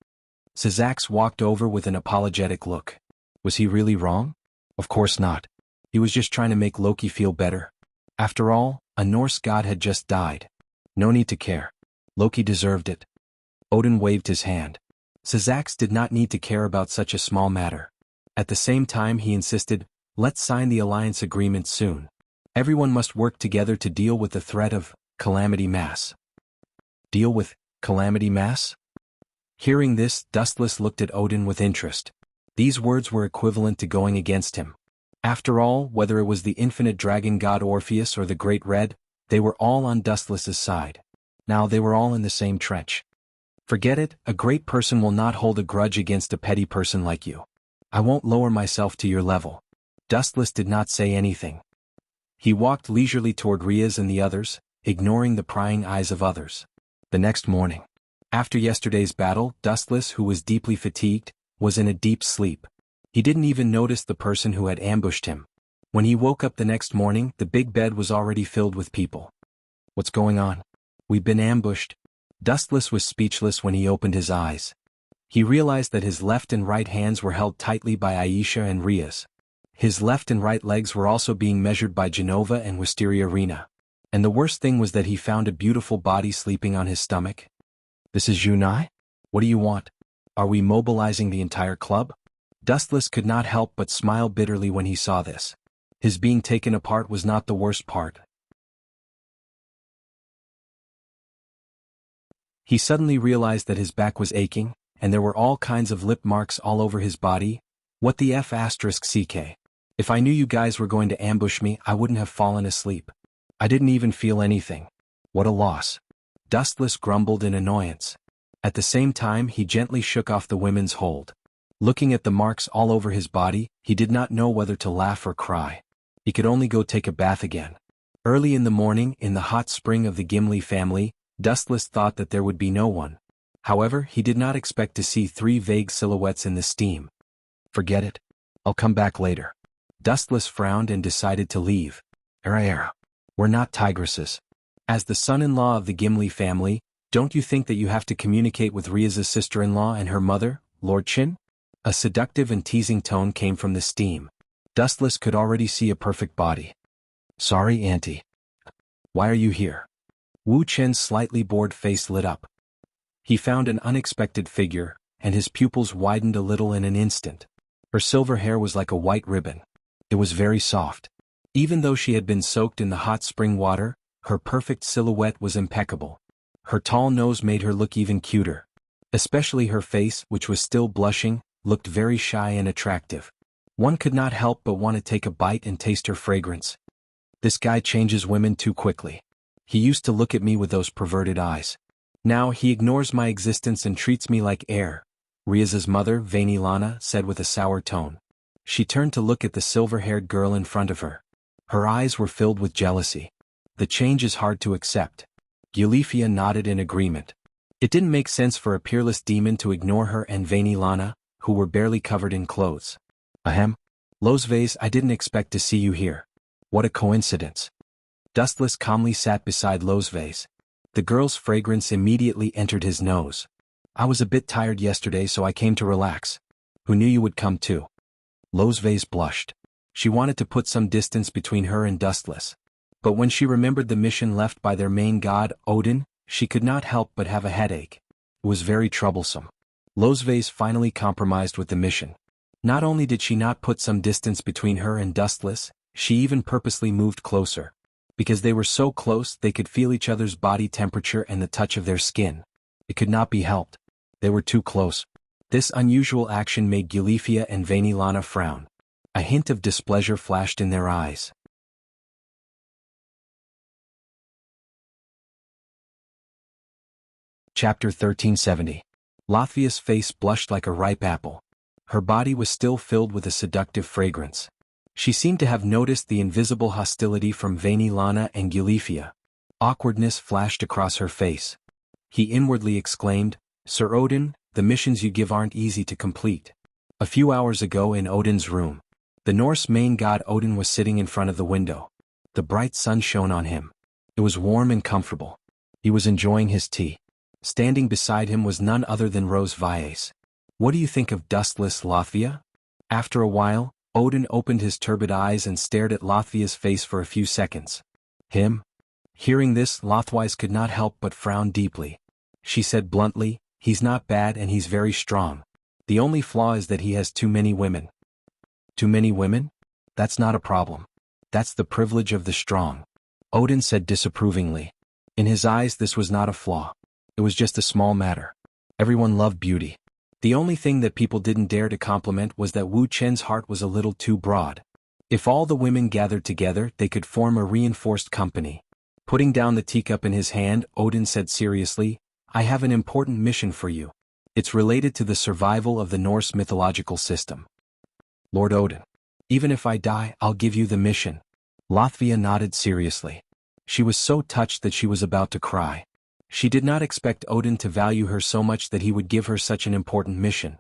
Syzax walked over with an apologetic look. Was he really wrong? Of course not. He was just trying to make Loki feel better. After all, a Norse god had just died. No need to care. Loki deserved it. Odin waved his hand. Syzax did not need to care about such a small matter. At the same time, he insisted, let's sign the alliance agreement soon. Everyone must work together to deal with the threat of Calamity Mass. Deal with Calamity Mass? Hearing this, Dustless looked at Odin with interest. These words were equivalent to going against him. After all, whether it was the infinite dragon god Orpheus or the Great Red, they were all on Dustless's side. Now they were all in the same trench. Forget it, a great person will not hold a grudge against a petty person like you. I won't lower myself to your level. Dustless did not say anything. He walked leisurely toward Riaz and the others, ignoring the prying eyes of others. The next morning. After yesterday's battle, Dustless, who was deeply fatigued, was in a deep sleep. He didn't even notice the person who had ambushed him. When he woke up the next morning, the big bed was already filled with people. What's going on? We've been ambushed. Dustless was speechless when he opened his eyes. He realized that his left and right hands were held tightly by Aisha and Riaz. His left and right legs were also being measured by Genova and Wisteria Rena. And the worst thing was that he found a beautiful body sleeping on his stomach. This is Yunai? What do you want? Are we mobilizing the entire club? Dustless could not help but smile bitterly when he saw this. His being taken apart was not the worst part. He suddenly realized that his back was aching, and there were all kinds of lip marks all over his body. What the F***CK? If I knew you guys were going to ambush me, I wouldn't have fallen asleep. I didn't even feel anything. What a loss. Dustless grumbled in annoyance. At the same time, he gently shook off the women's hold. Looking at the marks all over his body, he did not know whether to laugh or cry. He could only go take a bath again. Early in the morning, in the hot spring of the Gimli family, Dustless thought that there would be no one. However, he did not expect to see 3 vague silhouettes in the steam. Forget it. I'll come back later. Dustless frowned and decided to leave. Era. We're not tigresses. As the son-in-law of the Gimli family, don't you think that you have to communicate with Riaz's sister-in-law and her mother, Lord Chin? A seductive and teasing tone came from the steam. Dustless could already see a perfect body. Sorry, Auntie. Why are you here? Wu Chen's slightly bored face lit up. He found an unexpected figure, and his pupils widened a little in an instant. Her silver hair was like a white ribbon. It was very soft. Even though she had been soaked in the hot spring water, her perfect silhouette was impeccable. Her tall nose made her look even cuter. Especially her face, which was still blushing, looked very shy and attractive. One could not help but want to take a bite and taste her fragrance. This guy changes women too quickly. He used to look at me with those perverted eyes. Now he ignores my existence and treats me like air, Riaza's mother, Vainilana, said with a sour tone. She turned to look at the silver-haired girl in front of her. Her eyes were filled with jealousy. The change is hard to accept. Eulifia nodded in agreement. It didn't make sense for a peerless demon to ignore her and Vainilana, who were barely covered in clothes. Ahem. Losvase, I didn't expect to see you here. What a coincidence. Dustless calmly sat beside Losvase. The girl's fragrance immediately entered his nose. I was a bit tired yesterday, so I came to relax. Who knew you would come too? Losvase blushed. She wanted to put some distance between her and Dustless. But when she remembered the mission left by their main god, Odin, she could not help but have a headache. It was very troublesome. Losvase finally compromised with the mission. Not only did she not put some distance between her and Dustless, she even purposely moved closer. Because they were so close, they could feel each other's body temperature and the touch of their skin. It could not be helped. They were too close. This unusual action made Eulifia and Vainilana frown. A hint of displeasure flashed in their eyes. Chapter 1370. Latvia's face blushed like a ripe apple. Her body was still filled with a seductive fragrance. She seemed to have noticed the invisible hostility from Vainilana and Eulifia. Awkwardness flashed across her face. He inwardly exclaimed, Sir Odin, the missions you give aren't easy to complete. A few hours ago in Odin's room, the Norse main god Odin was sitting in front of the window. The bright sun shone on him. It was warm and comfortable. He was enjoying his tea. Standing beside him was none other than Rose Vyase. What do you think of dustless Latvia? After a while, Odin opened his turbid eyes and stared at Latvia's face for a few seconds. Him? Hearing this, Lothwise could not help but frown deeply. She said bluntly, he's not bad and he's very strong. The only flaw is that he has too many women. Too many women? That's not a problem. That's the privilege of the strong. Odin said disapprovingly. In his eyes this was not a flaw. It was just a small matter. Everyone loved beauty. The only thing that people didn't dare to compliment was that Wu Chen's heart was a little too broad. If all the women gathered together, they could form a reinforced company. Putting down the teacup in his hand, Odin said seriously, I have an important mission for you. It's related to the survival of the Norse mythological system. Lord Odin. Even if I die, I'll give you the mission. Latvia nodded seriously. She was so touched that she was about to cry. She did not expect Odin to value her so much that he would give her such an important mission.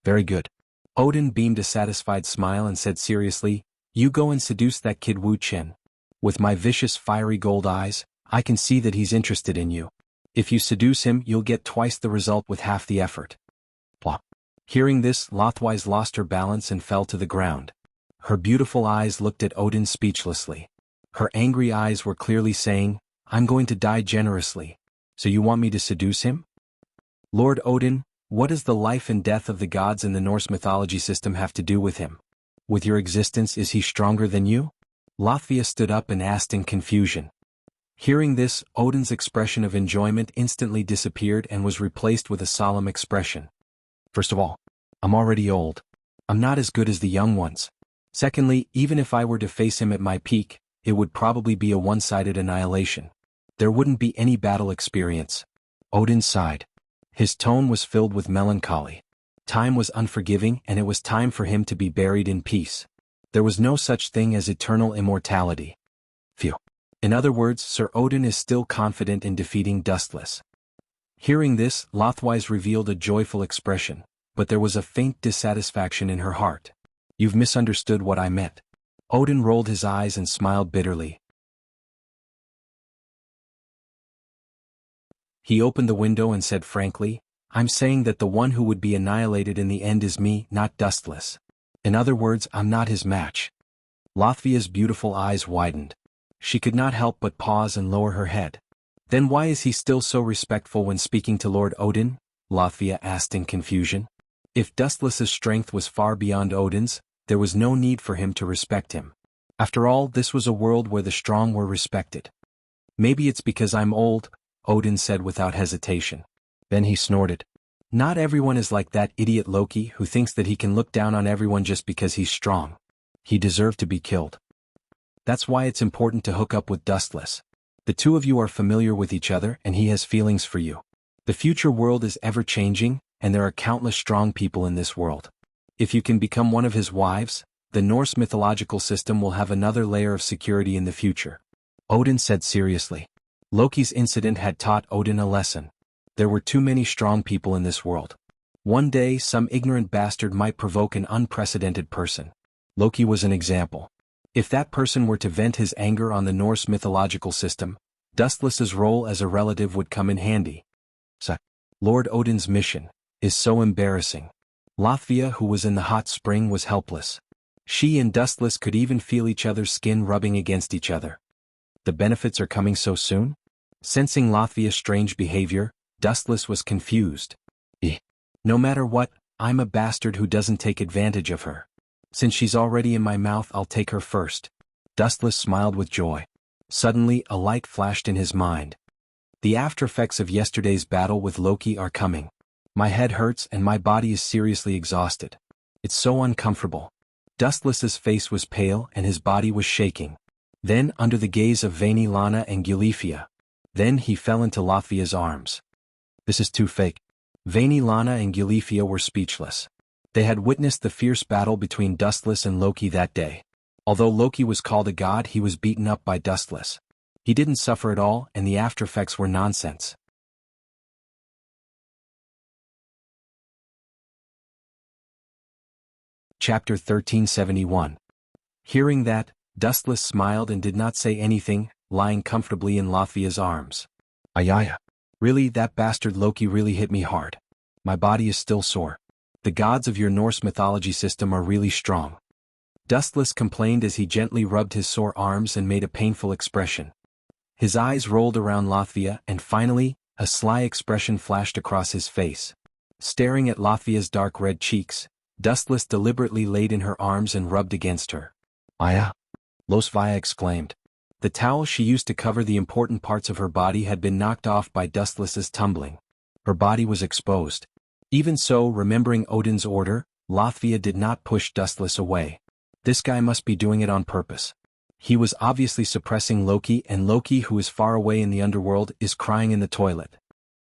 Very good. Odin beamed a satisfied smile and said seriously, you go and seduce that kid Wu Chen. With my vicious fiery gold eyes, I can see that he's interested in you. If you seduce him, you'll get twice the result with half the effort. Plop. Hearing this, Lothwise lost her balance and fell to the ground. Her beautiful eyes looked at Odin speechlessly. Her angry eyes were clearly saying, I'm going to die generously. So you want me to seduce him? Lord Odin, what does the life and death of the gods in the Norse mythology system have to do with him? With your existence, is he stronger than you? Latvia stood up and asked in confusion. Hearing this, Odin's expression of enjoyment instantly disappeared and was replaced with a solemn expression. First of all, I'm already old. I'm not as good as the young ones. Secondly, even if I were to face him at my peak, it would probably be a one-sided annihilation. There wouldn't be any battle experience. Odin sighed. His tone was filled with melancholy. Time was unforgiving and it was time for him to be buried in peace. There was no such thing as eternal immortality. Phew. In other words, Sir Odin is still confident in defeating Dustless. Hearing this, Lothwise revealed a joyful expression, but there was a faint dissatisfaction in her heart. You've misunderstood what I meant. Odin rolled his eyes and smiled bitterly. He opened the window and said frankly, I'm saying that the one who would be annihilated in the end is me, not Dustless. In other words, I'm not his match. Latvia's beautiful eyes widened. She could not help but pause and lower her head. Then why is he still so respectful when speaking to Lord Odin? Latvia asked in confusion. If Dustless's strength was far beyond Odin's, there was no need for him to respect him. After all, this was a world where the strong were respected. Maybe it's because I'm old, Odin said without hesitation. Then he snorted. Not everyone is like that idiot Loki who thinks that he can look down on everyone just because he's strong. He deserved to be killed. That's why it's important to hook up with Dustless. The two of you are familiar with each other and he has feelings for you. The future world is ever-changing, and there are countless strong people in this world. If you can become one of his wives, the Norse mythological system will have another layer of security in the future. Odin said seriously. Loki's incident had taught Odin a lesson. There were too many strong people in this world. One day some ignorant bastard might provoke an unprecedented person. Loki was an example. If that person were to vent his anger on the Norse mythological system, Dustless's role as a relative would come in handy. Lord Odin's mission is so embarrassing. Latvia, who was in the hot spring, was helpless. She and Dustless could even feel each other's skin rubbing against each other. The benefits are coming so soon? Sensing Latvia's strange behavior, Dustless was confused. No matter what, I'm a bastard who doesn't take advantage of her. Since she's already in my mouth, I'll take her first. Dustless smiled with joy. Suddenly, a light flashed in his mind. The aftereffects of yesterday's battle with Loki are coming. My head hurts and my body is seriously exhausted. It's so uncomfortable. Dustless's face was pale and his body was shaking. Then, under the gaze of Vainilana and Gilifia, then he fell into Latvia's arms. This is too fake. Vainilana and Gilifia were speechless. They had witnessed the fierce battle between Dustless and Loki that day. Although Loki was called a god, he was beaten up by Dustless. He didn't suffer at all, and the aftereffects were nonsense. Chapter 1371. Hearing that, Dustless smiled and did not say anything, lying comfortably in Latvia's arms. Ayaya. Really, that bastard Loki really hit me hard. My body is still sore. The gods of your Norse mythology system are really strong. Dustless complained as he gently rubbed his sore arms and made a painful expression. His eyes rolled around Latvia and finally, a sly expression flashed across his face. Staring at Latvia's dark red cheeks, Dustless deliberately laid in her arms and rubbed against her. Aya! Losvia exclaimed. The towel she used to cover the important parts of her body had been knocked off by Dustless's tumbling. Her body was exposed. Even so, remembering Odin's order, Latvia did not push Dustless away. This guy must be doing it on purpose. He was obviously suppressing Loki, and Loki, who is far away in the underworld, is crying in the toilet.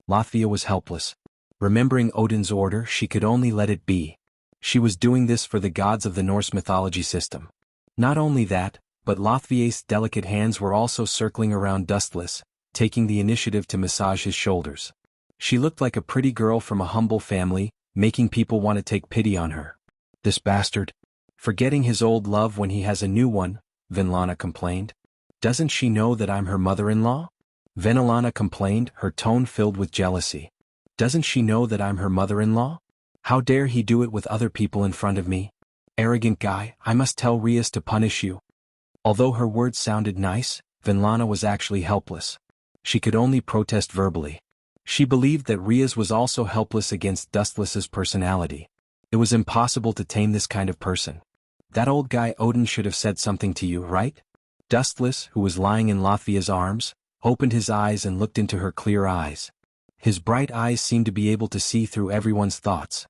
Latvia was helpless. Remembering Odin's order, she could only let it be. She was doing this for the gods of the Norse mythology system. Not only that, but Latvia's delicate hands were also circling around Dustless, taking the initiative to massage his shoulders. She looked like a pretty girl from a humble family, making people want to take pity on her. This bastard. Forgetting his old love when he has a new one, Venlana complained. Doesn't she know that I'm her mother-in-law? Venilana complained, her tone filled with jealousy. Doesn't she know that I'm her mother-in-law? How dare he do it with other people in front of me? Arrogant guy, I must tell Rias to punish you. Although her words sounded nice, Venlana was actually helpless. She could only protest verbally. She believed that Rias was also helpless against Dustless's personality. It was impossible to tame this kind of person. That old guy Odin should have said something to you, right? Dustless, who was lying in Latvia's arms, opened his eyes and looked into her clear eyes. His bright eyes seemed to be able to see through everyone's thoughts.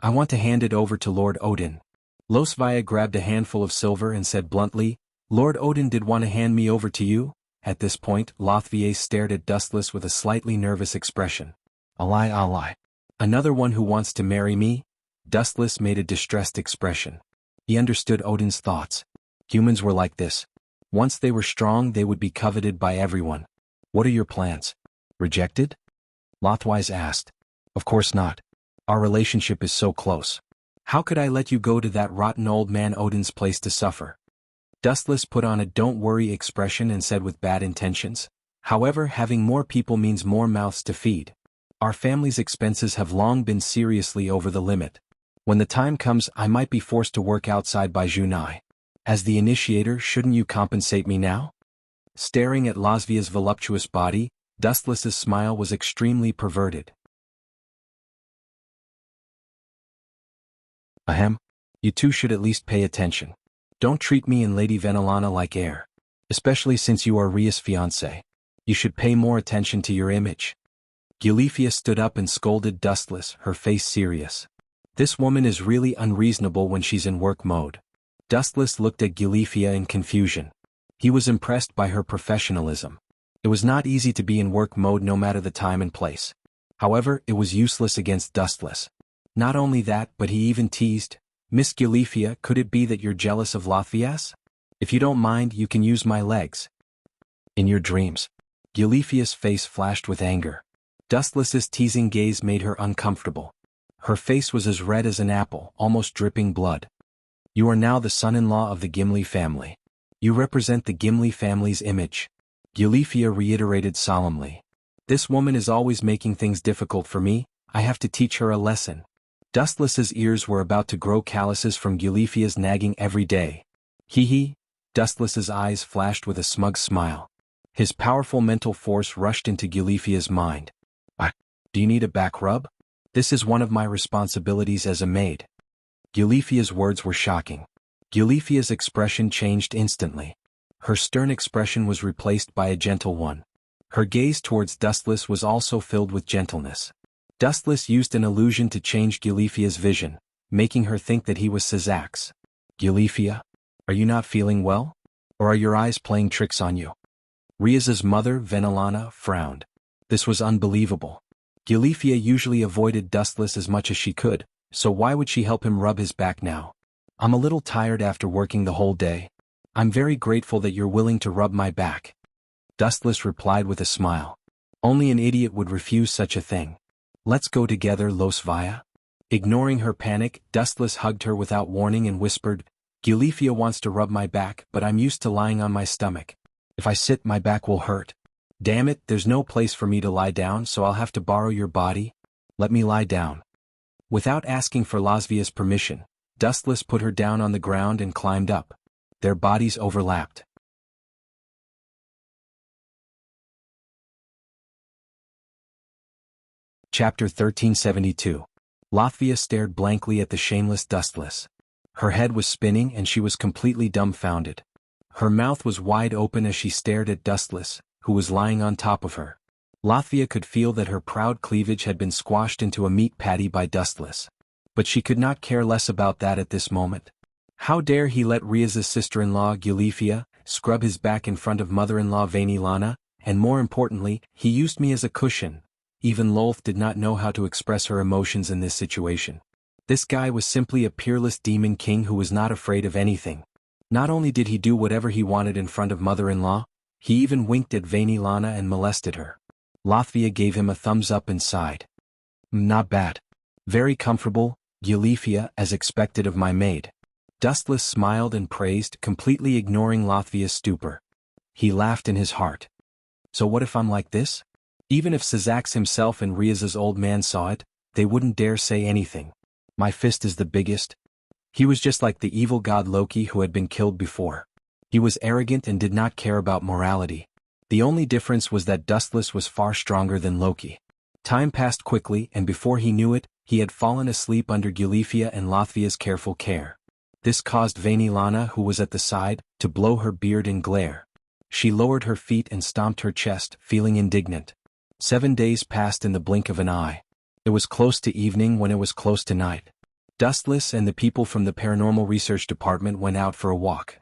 I want to hand it over to Lord Odin. Losvia grabbed a handful of silver and said bluntly, Lord Odin did want to hand me over to you? At this point, Latvia stared at Dustless with a slightly nervous expression. Alai. Another one who wants to marry me? Dustless made a distressed expression. He understood Odin's thoughts. Humans were like this. Once they were strong, they would be coveted by everyone. What are your plans? Rejected? Lothwise asked. Of course not. Our relationship is so close. How could I let you go to that rotten old man Odin's place to suffer? Dustless put on a don't worry expression and said with bad intentions. However, having more people means more mouths to feed. Our family's expenses have long been seriously over the limit. When the time comes, I might be forced to work outside by Junai. As the initiator, shouldn't you compensate me now? Staring at Latvia's voluptuous body, Dustless's smile was extremely perverted. Ahem. You two should at least pay attention. Don't treat me and Lady Venelana like air. Especially since you are Ria's fiancé. You should pay more attention to your image. Gulifia stood up and scolded Dustless, her face serious. This woman is really unreasonable when she's in work mode. Dustless looked at Gulifia in confusion. He was impressed by her professionalism. It was not easy to be in work mode no matter the time and place. However, it was useless against Dustless. Not only that, but he even teased, "Miss Gulifia, could it be that you're jealous of Latvias? If you don't mind, you can use my legs." In your dreams. Gulifia's face flashed with anger. Dustless's teasing gaze made her uncomfortable. Her face was as red as an apple, almost dripping blood. You are now the son-in-law of the Gimli family. You represent the Gimli family's image. Gulifia reiterated solemnly. This woman is always making things difficult for me, I have to teach her a lesson. Dustless's ears were about to grow calluses from Gulifia's nagging every day. Hee. Dustless's eyes flashed with a smug smile. His powerful mental force rushed into Gulifia's mind. Do you need a back rub? This is one of my responsibilities as a maid. Gulifia's words were shocking. Gulifia's expression changed instantly. Her stern expression was replaced by a gentle one. Her gaze towards Dustless was also filled with gentleness. Dustless used an illusion to change Gulifia's vision, making her think that he was Sizax. Gulifia? Are you not feeling well? Or are your eyes playing tricks on you? Riaz's mother, Venelana, frowned. This was unbelievable. Gulifia usually avoided Dustless as much as she could, so why would she help him rub his back now? I'm a little tired after working the whole day. I'm very grateful that you're willing to rub my back. Dustless replied with a smile. Only an idiot would refuse such a thing. Let's go together, Losvia. Ignoring her panic, Dustless hugged her without warning and whispered, Gulifia wants to rub my back, but I'm used to lying on my stomach. If I sit, my back will hurt. Damn it, there's no place for me to lie down, so I'll have to borrow your body. Let me lie down. Without asking for Lasvia's permission, Dustless put her down on the ground and climbed up. Their bodies overlapped. Chapter 1372. Latvia stared blankly at the shameless Dustless. Her head was spinning and she was completely dumbfounded. Her mouth was wide open as she stared at Dustless, who was lying on top of her. Latvia could feel that her proud cleavage had been squashed into a meat patty by Dustless. But she could not care less about that at this moment. How dare he let Riaz's sister-in-law, Gulifia, scrub his back in front of mother-in-law Venelana, and more importantly, he used me as a cushion. Even Lolth did not know how to express her emotions in this situation. This guy was simply a peerless demon king who was not afraid of anything. Not only did he do whatever he wanted in front of mother-in-law, he even winked at Venelana and molested her. Latvia gave him a thumbs up and sighed. Not bad. Very comfortable, Gulifia, as expected of my maid. Dustless smiled and praised, completely ignoring Latvia's stupor. He laughed in his heart. So what if I'm like this? Even if Sizax himself and Riaz's old man saw it, they wouldn't dare say anything. My fist is the biggest. He was just like the evil god Loki who had been killed before. He was arrogant and did not care about morality. The only difference was that Dustless was far stronger than Loki. Time passed quickly and before he knew it, he had fallen asleep under Gulifia and Latvia's careful care. This caused Venelana, who was at the side, to blow her beard and glare. She lowered her feet and stomped her chest, feeling indignant. 7 days passed in the blink of an eye. It was close to evening when it was close to night. Dustless and the people from the Paranormal Research Department went out for a walk.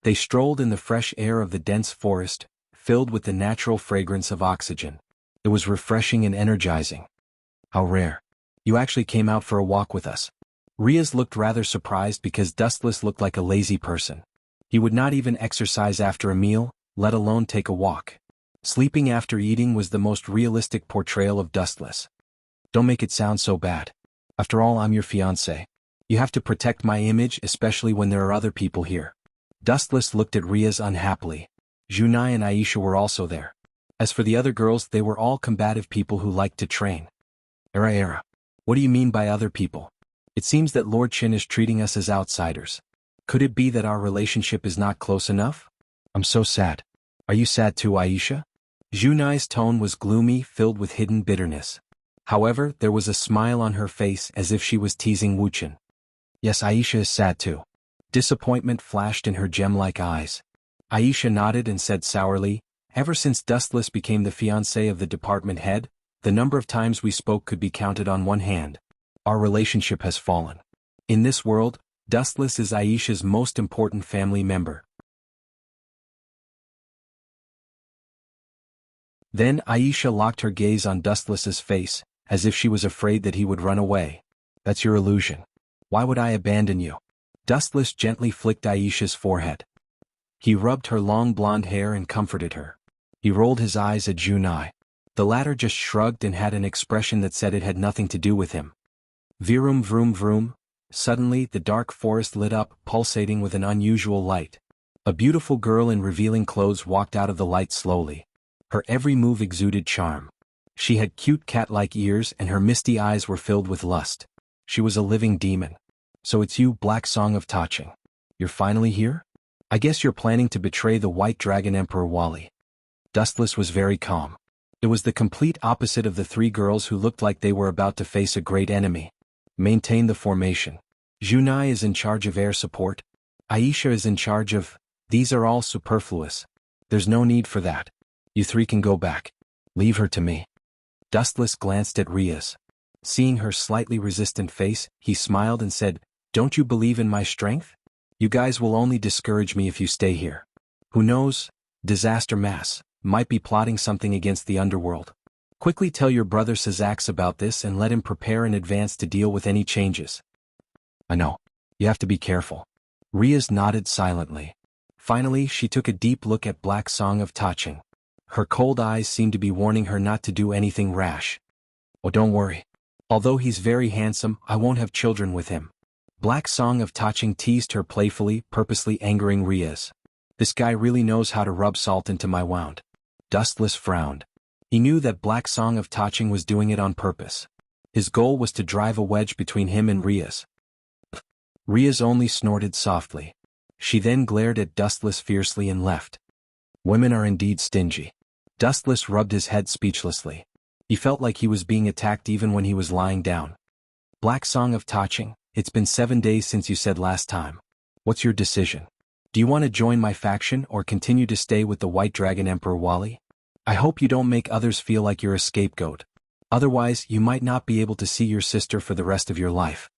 They strolled in the fresh air of the dense forest, filled with the natural fragrance of oxygen. It was refreshing and energizing. How rare. You actually came out for a walk with us. Riaz looked rather surprised because Dustless looked like a lazy person. He would not even exercise after a meal, let alone take a walk. Sleeping after eating was the most realistic portrayal of Dustless. Don't make it sound so bad. After all, I'm your fiancé. You have to protect my image, especially when there are other people here. Dustless looked at Riaz unhappily. Junai and Aisha were also there. As for the other girls, they were all combative people who liked to train. Era. What do you mean by other people? It seems that Lord Chin is treating us as outsiders. Could it be that our relationship is not close enough? I'm so sad. Are you sad too, Aisha? Junai's tone was gloomy, filled with hidden bitterness. However, there was a smile on her face as if she was teasing Wuchen. Yes, Aisha is sad too. Disappointment flashed in her gem-like eyes. Aisha nodded and said sourly, ever since Dustless became the fiancé of the department head, the number of times we spoke could be counted on one hand. Our relationship has fallen. In this world, Dustless is Aisha's most important family member. Then Aisha locked her gaze on Dustless's face, as if she was afraid that he would run away. That's your illusion. Why would I abandon you? Dustless gently flicked Aisha's forehead. He rubbed her long blonde hair and comforted her. He rolled his eyes at Junai. The latter just shrugged and had an expression that said it had nothing to do with him. Vroom vroom vroom. Suddenly the dark forest lit up, pulsating with an unusual light. A beautiful girl in revealing clothes walked out of the light slowly. Her every move exuded charm. She had cute cat-like ears and her misty eyes were filled with lust. She was a living demon. So it's you, Black Song of Taching. You're finally here? I guess you're planning to betray the White Dragon Emperor Wally. Dustless was very calm. It was the complete opposite of the three girls who looked like they were about to face a great enemy. Maintain the formation. Junai is in charge of air support. Aisha is in charge of... These are all superfluous. There's no need for that. You three can go back. Leave her to me. Dustless glanced at Ria's. Seeing her slightly resistant face, he smiled and said, Don't you believe in my strength? You guys will only discourage me if you stay here. Who knows? Disaster Mass might be plotting something against the underworld. Quickly tell your brother Sazax about this and let him prepare in advance to deal with any changes. I know. You have to be careful. Riaz nodded silently. Finally, she took a deep look at Black Song of Taching. Her cold eyes seemed to be warning her not to do anything rash. Oh, don't worry. Although he's very handsome, I won't have children with him. Black Song of Taching teased her playfully, purposely angering Riaz. This guy really knows how to rub salt into my wound. Dustless frowned. He knew that Black Song of Taching was doing it on purpose. His goal was to drive a wedge between him and Riaz. Riaz only snorted softly. She then glared at Dustless fiercely and left. Women are indeed stingy. Dustless rubbed his head speechlessly. He felt like he was being attacked even when he was lying down. Black Song of Taching, it's been 7 days since you said last time. What's your decision? Do you want to join my faction or continue to stay with the White Dragon Emperor Wally? I hope you don't make others feel like you're a scapegoat. Otherwise, you might not be able to see your sister for the rest of your life.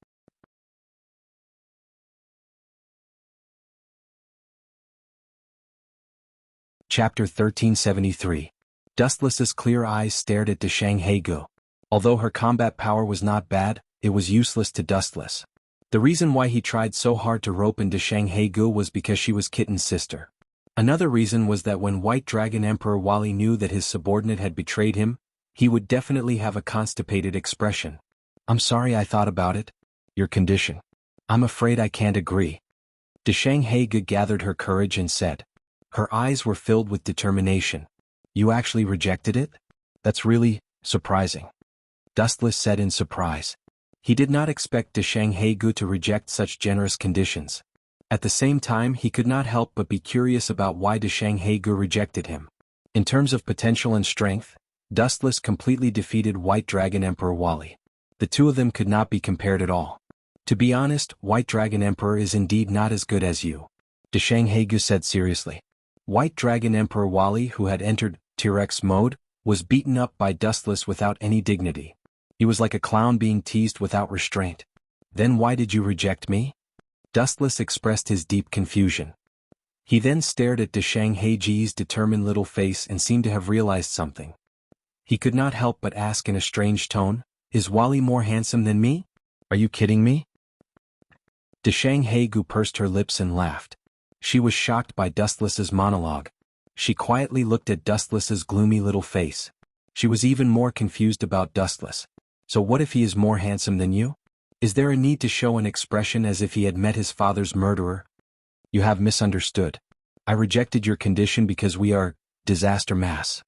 Chapter 1373. Dustless's clear eyes stared at Jianghu. Although her combat power was not bad, it was useless to Dustless. The reason why he tried so hard to rope in Jianghu was because she was Kitten's sister. Another reason was that when White Dragon Emperor Wally knew that his subordinate had betrayed him, he would definitely have a constipated expression. I'm sorry I thought about it. Your condition. I'm afraid I can't agree. Jianghu gathered her courage and said. Her eyes were filled with determination. You actually rejected it? That's really surprising. Dustless said in surprise. He did not expect Jianghu to reject such generous conditions. At the same time, he could not help but be curious about why Jianghu rejected him. In terms of potential and strength, Dustless completely defeated White Dragon Emperor Wally. The two of them could not be compared at all. To be honest, White Dragon Emperor is indeed not as good as you. Jianghu said seriously. White Dragon Emperor Wally, who had entered T-Rex mode, was beaten up by Dustless without any dignity. He was like a clown being teased without restraint. Then why did you reject me? Dustless expressed his deep confusion. He then stared at Jianghu's determined little face and seemed to have realized something. He could not help but ask in a strange tone, Is Wally more handsome than me? Are you kidding me? Jianghu pursed her lips and laughed. She was shocked by Dustless's monologue. She quietly looked at Dustless's gloomy little face. She was even more confused about Dustless. So what if he is more handsome than you? Is there a need to show an expression as if he had met his father's murderer? You have misunderstood. I rejected your condition because we are disaster mass.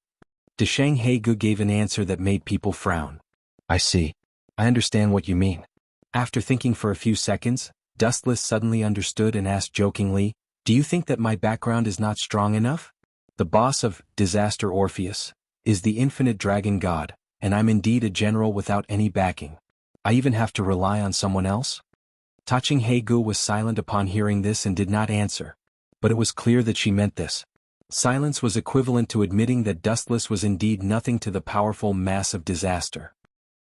Jianghu gave an answer that made people frown. I see. I understand what you mean. After thinking for a few seconds, Dustless suddenly understood and asked jokingly, Do you think that my background is not strong enough? The boss of Disaster Orpheus is the infinite dragon god, and I'm indeed a general without any backing. I even have to rely on someone else? Taching Heigu was silent upon hearing this and did not answer. But it was clear that she meant this. Silence was equivalent to admitting that Dustless was indeed nothing to the powerful mass of disaster.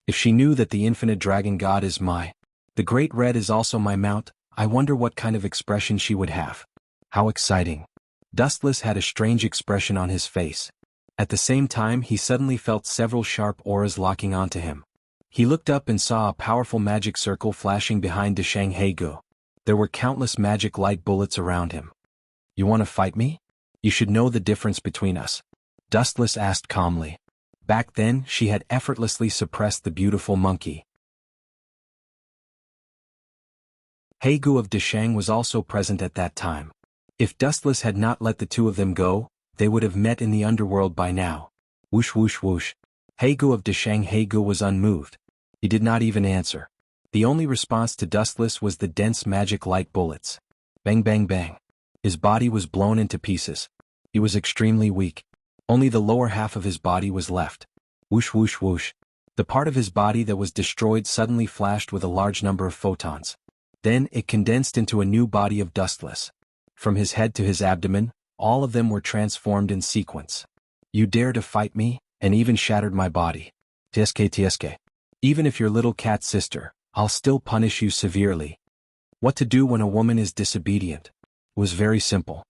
If she knew that the infinite dragon god is the great red is also my mount, I wonder what kind of expression she would have. How exciting. Dustless had a strange expression on his face. At the same time he suddenly felt several sharp auras locking onto him. He looked up and saw a powerful magic circle flashing behind Deshang Heigu. There were countless magic light bullets around him. You want to fight me? You should know the difference between us. Dustless asked calmly. Back then she had effortlessly suppressed the beautiful monkey. Heigu of Deshang was also present at that time. If Dustless had not let the two of them go, they would have met in the underworld by now. Whoosh whoosh whoosh. Heigu of Deshang Heigu was unmoved. He did not even answer. The only response to Dustless was the dense magic light bullets. Bang bang bang. His body was blown into pieces. He was extremely weak. Only the lower half of his body was left. Whoosh whoosh whoosh. The part of his body that was destroyed suddenly flashed with a large number of photons. Then it condensed into a new body of Dustless. From his head to his abdomen, all of them were transformed in sequence. You dare to fight me, and even shattered my body. Tsk. Even if you're little cat sister, I'll still punish you severely. What to do when a woman is disobedient was very simple.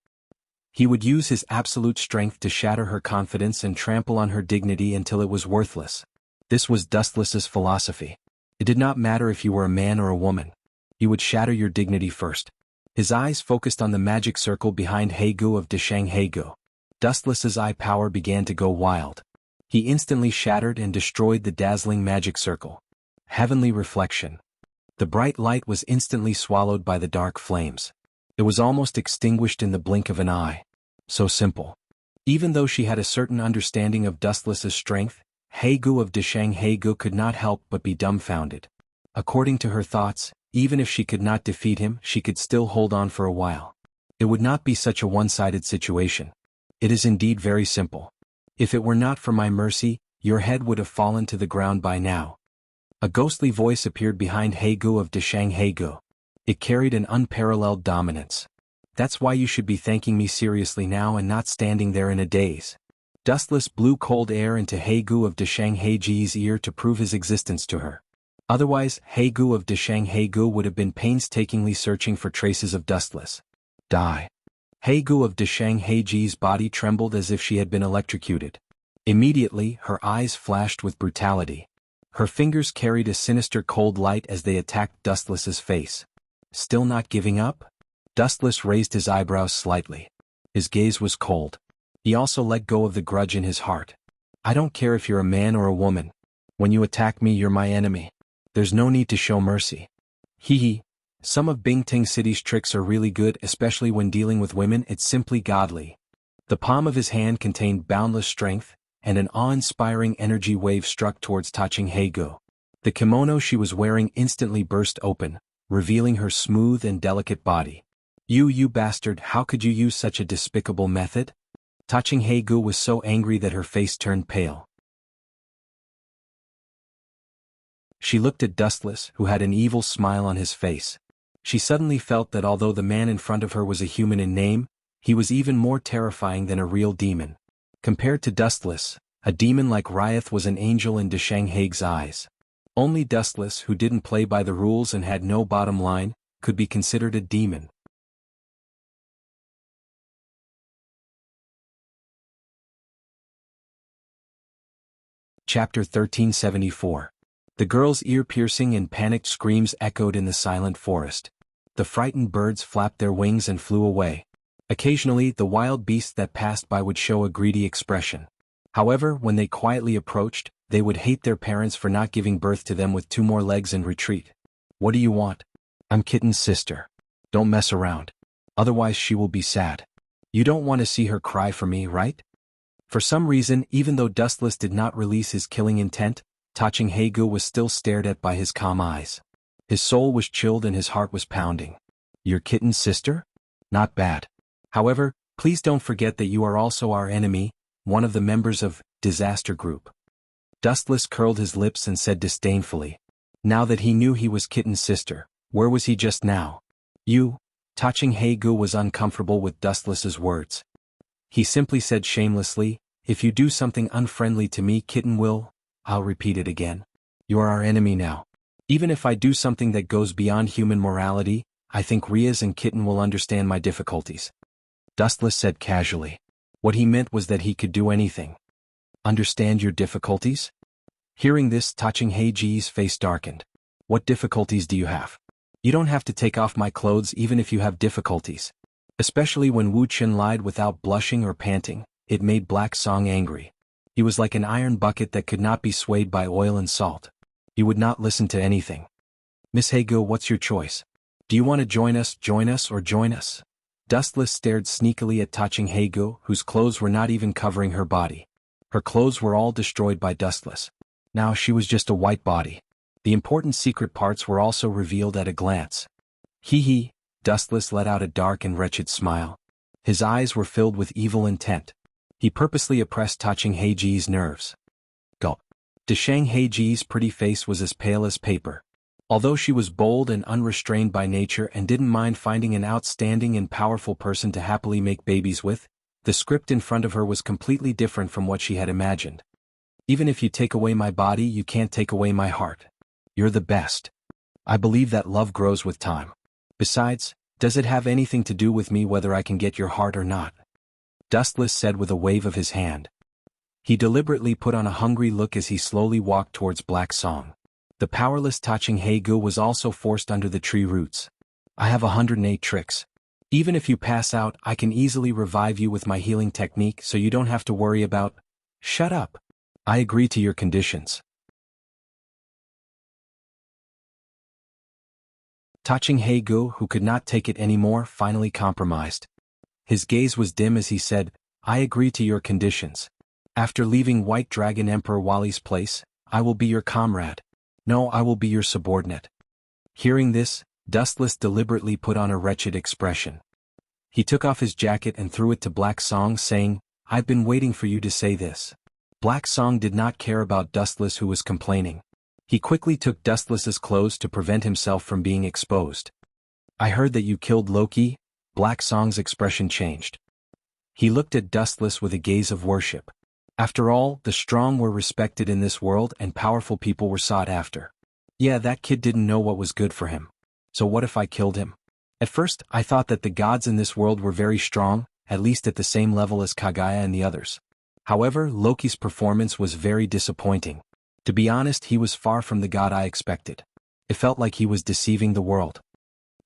He would use his absolute strength to shatter her confidence and trample on her dignity until it was worthless. This was Dustless's philosophy. It did not matter if you were a man or a woman. He would shatter your dignity first. His eyes focused on the magic circle behind Heigu of Deshang Heigu. Dustless's eye power began to go wild. He instantly shattered and destroyed the dazzling magic circle. Heavenly reflection. The bright light was instantly swallowed by the dark flames. It was almost extinguished in the blink of an eye. So simple. Even though she had a certain understanding of Dustless's strength, Heigu of Deshang Heigu could not help but be dumbfounded. According to her thoughts, even if she could not defeat him, she could still hold on for a while. It would not be such a one-sided situation. It is indeed very simple. If it were not for my mercy, your head would have fallen to the ground by now. A ghostly voice appeared behind Heigu of Deshang Heigu. It carried an unparalleled dominance. That's why you should be thanking me seriously now and not standing there in a daze. Dustless blew cold air into Heigu of Deshang Heigu's ear to prove his existence to her. Otherwise, Heigu of Deshang Heigu would have been painstakingly searching for traces of Dustless. Die. Heigu of Deshang Heigu's body trembled as if she had been electrocuted. Immediately, her eyes flashed with brutality. Her fingers carried a sinister cold light as they attacked Dustless's face. Still not giving up? Dustless raised his eyebrows slightly. His gaze was cold. He also let go of the grudge in his heart. I don't care if you're a man or a woman. When you attack me, you're my enemy. There's no need to show mercy. Hee. Some of Bingting City's tricks are really good, especially when dealing with women. It's simply godly. The palm of his hand contained boundless strength, and an awe-inspiring energy wave struck towards Taching Heigu. The kimono she was wearing instantly burst open, revealing her smooth and delicate body. You bastard, how could you use such a despicable method? Taching Heigu was so angry that her face turned pale. She looked at Dustless, who had an evil smile on his face. She suddenly felt that although the man in front of her was a human in name, he was even more terrifying than a real demon. Compared to Dustless, a demon like Ryeth was an angel in Deshang Heigu's eyes. Only Dustless, who didn't play by the rules and had no bottom line, could be considered a demon. Chapter 1374. The girl's ear-piercing and panicked screams echoed in the silent forest. The frightened birds flapped their wings and flew away. Occasionally, the wild beasts that passed by would show a greedy expression. However, when they quietly approached, they would hate their parents for not giving birth to them with 2 more legs and retreat. What do you want? I'm Kitten's sister. Don't mess around. Otherwise she will be sad. You don't want to see her cry for me, right? For some reason, even though Dustless did not release his killing intent, Taching Heigu was still stared at by his calm eyes. His soul was chilled and his heart was pounding. Your Kitten's sister? Not bad. However, Please don't forget that you are also our enemy, one of the members of Disaster Group. Dustless curled his lips and said disdainfully. Now that he knew he was Kitten's sister, where was he just now? You? Taching Heigu was uncomfortable with Dustless's words. He simply said shamelessly, if you do something unfriendly to me, Kitten will. I'll repeat it again. You are our enemy now. Even if I do something that goes beyond human morality, I think Riaz and Kitten will understand my difficulties. Dustless said casually. What he meant was that he could do anything. Understand your difficulties? Hearing this, Taching Heiji's face darkened. What difficulties do you have? You don't have to take off my clothes even if you have difficulties. Especially when Wuxian lied without blushing or panting, it made Black Song angry. He was like an iron bucket that could not be swayed by oil and salt. He would not listen to anything. Miss Heigu, what's your choice? Do you want to join us, or join us? Dustless stared sneakily at Taching Heigu, whose clothes were not even covering her body. Her clothes were all destroyed by Dustless. Now she was just a white body. The important secret parts were also revealed at a glance. Hee. Dustless let out a dark and wretched smile. His eyes were filled with evil intent. He purposely oppressed Taching Heiji's nerves. Gulp. Deshang Heiji's pretty face was as pale as paper. Although she was bold and unrestrained by nature and didn't mind finding an outstanding and powerful person to happily make babies with, the script in front of her was completely different from what she had imagined. Even if you take away my body, you can't take away my heart. You're the best. I believe that love grows with time. Besides, does it have anything to do with me whether I can get your heart or not? Dustless said with a wave of his hand. He deliberately put on a hungry look as he slowly walked towards Black Song. The powerless Taching Heigu was also forced under the tree roots. I have 108 tricks. Even if you pass out, I can easily revive you with my healing technique so you don't have to worry about... Shut up. I agree to your conditions. Taching Heigu, who could not take it anymore, finally compromised. His gaze was dim as he said, I agree to your conditions. After leaving White Dragon Emperor Wali's place, I will be your comrade. No, I will be your subordinate. Hearing this, Dustless deliberately put on a wretched expression. He took off his jacket and threw it to Black Song, saying, I've been waiting for you to say this. Black Song did not care about Dustless, who was complaining. He quickly took Dustless's clothes to prevent himself from being exposed. I heard that you killed Loki. Black Song's expression changed. He looked at Dustless with a gaze of worship. After all, the strong were respected in this world and powerful people were sought after. Yeah, that kid didn't know what was good for him. So what if I killed him? At first, I thought that the gods in this world were very strong, at least at the same level as Kagaya and the others. However, Loki's performance was very disappointing. To be honest, he was far from the god I expected. It felt like he was deceiving the world.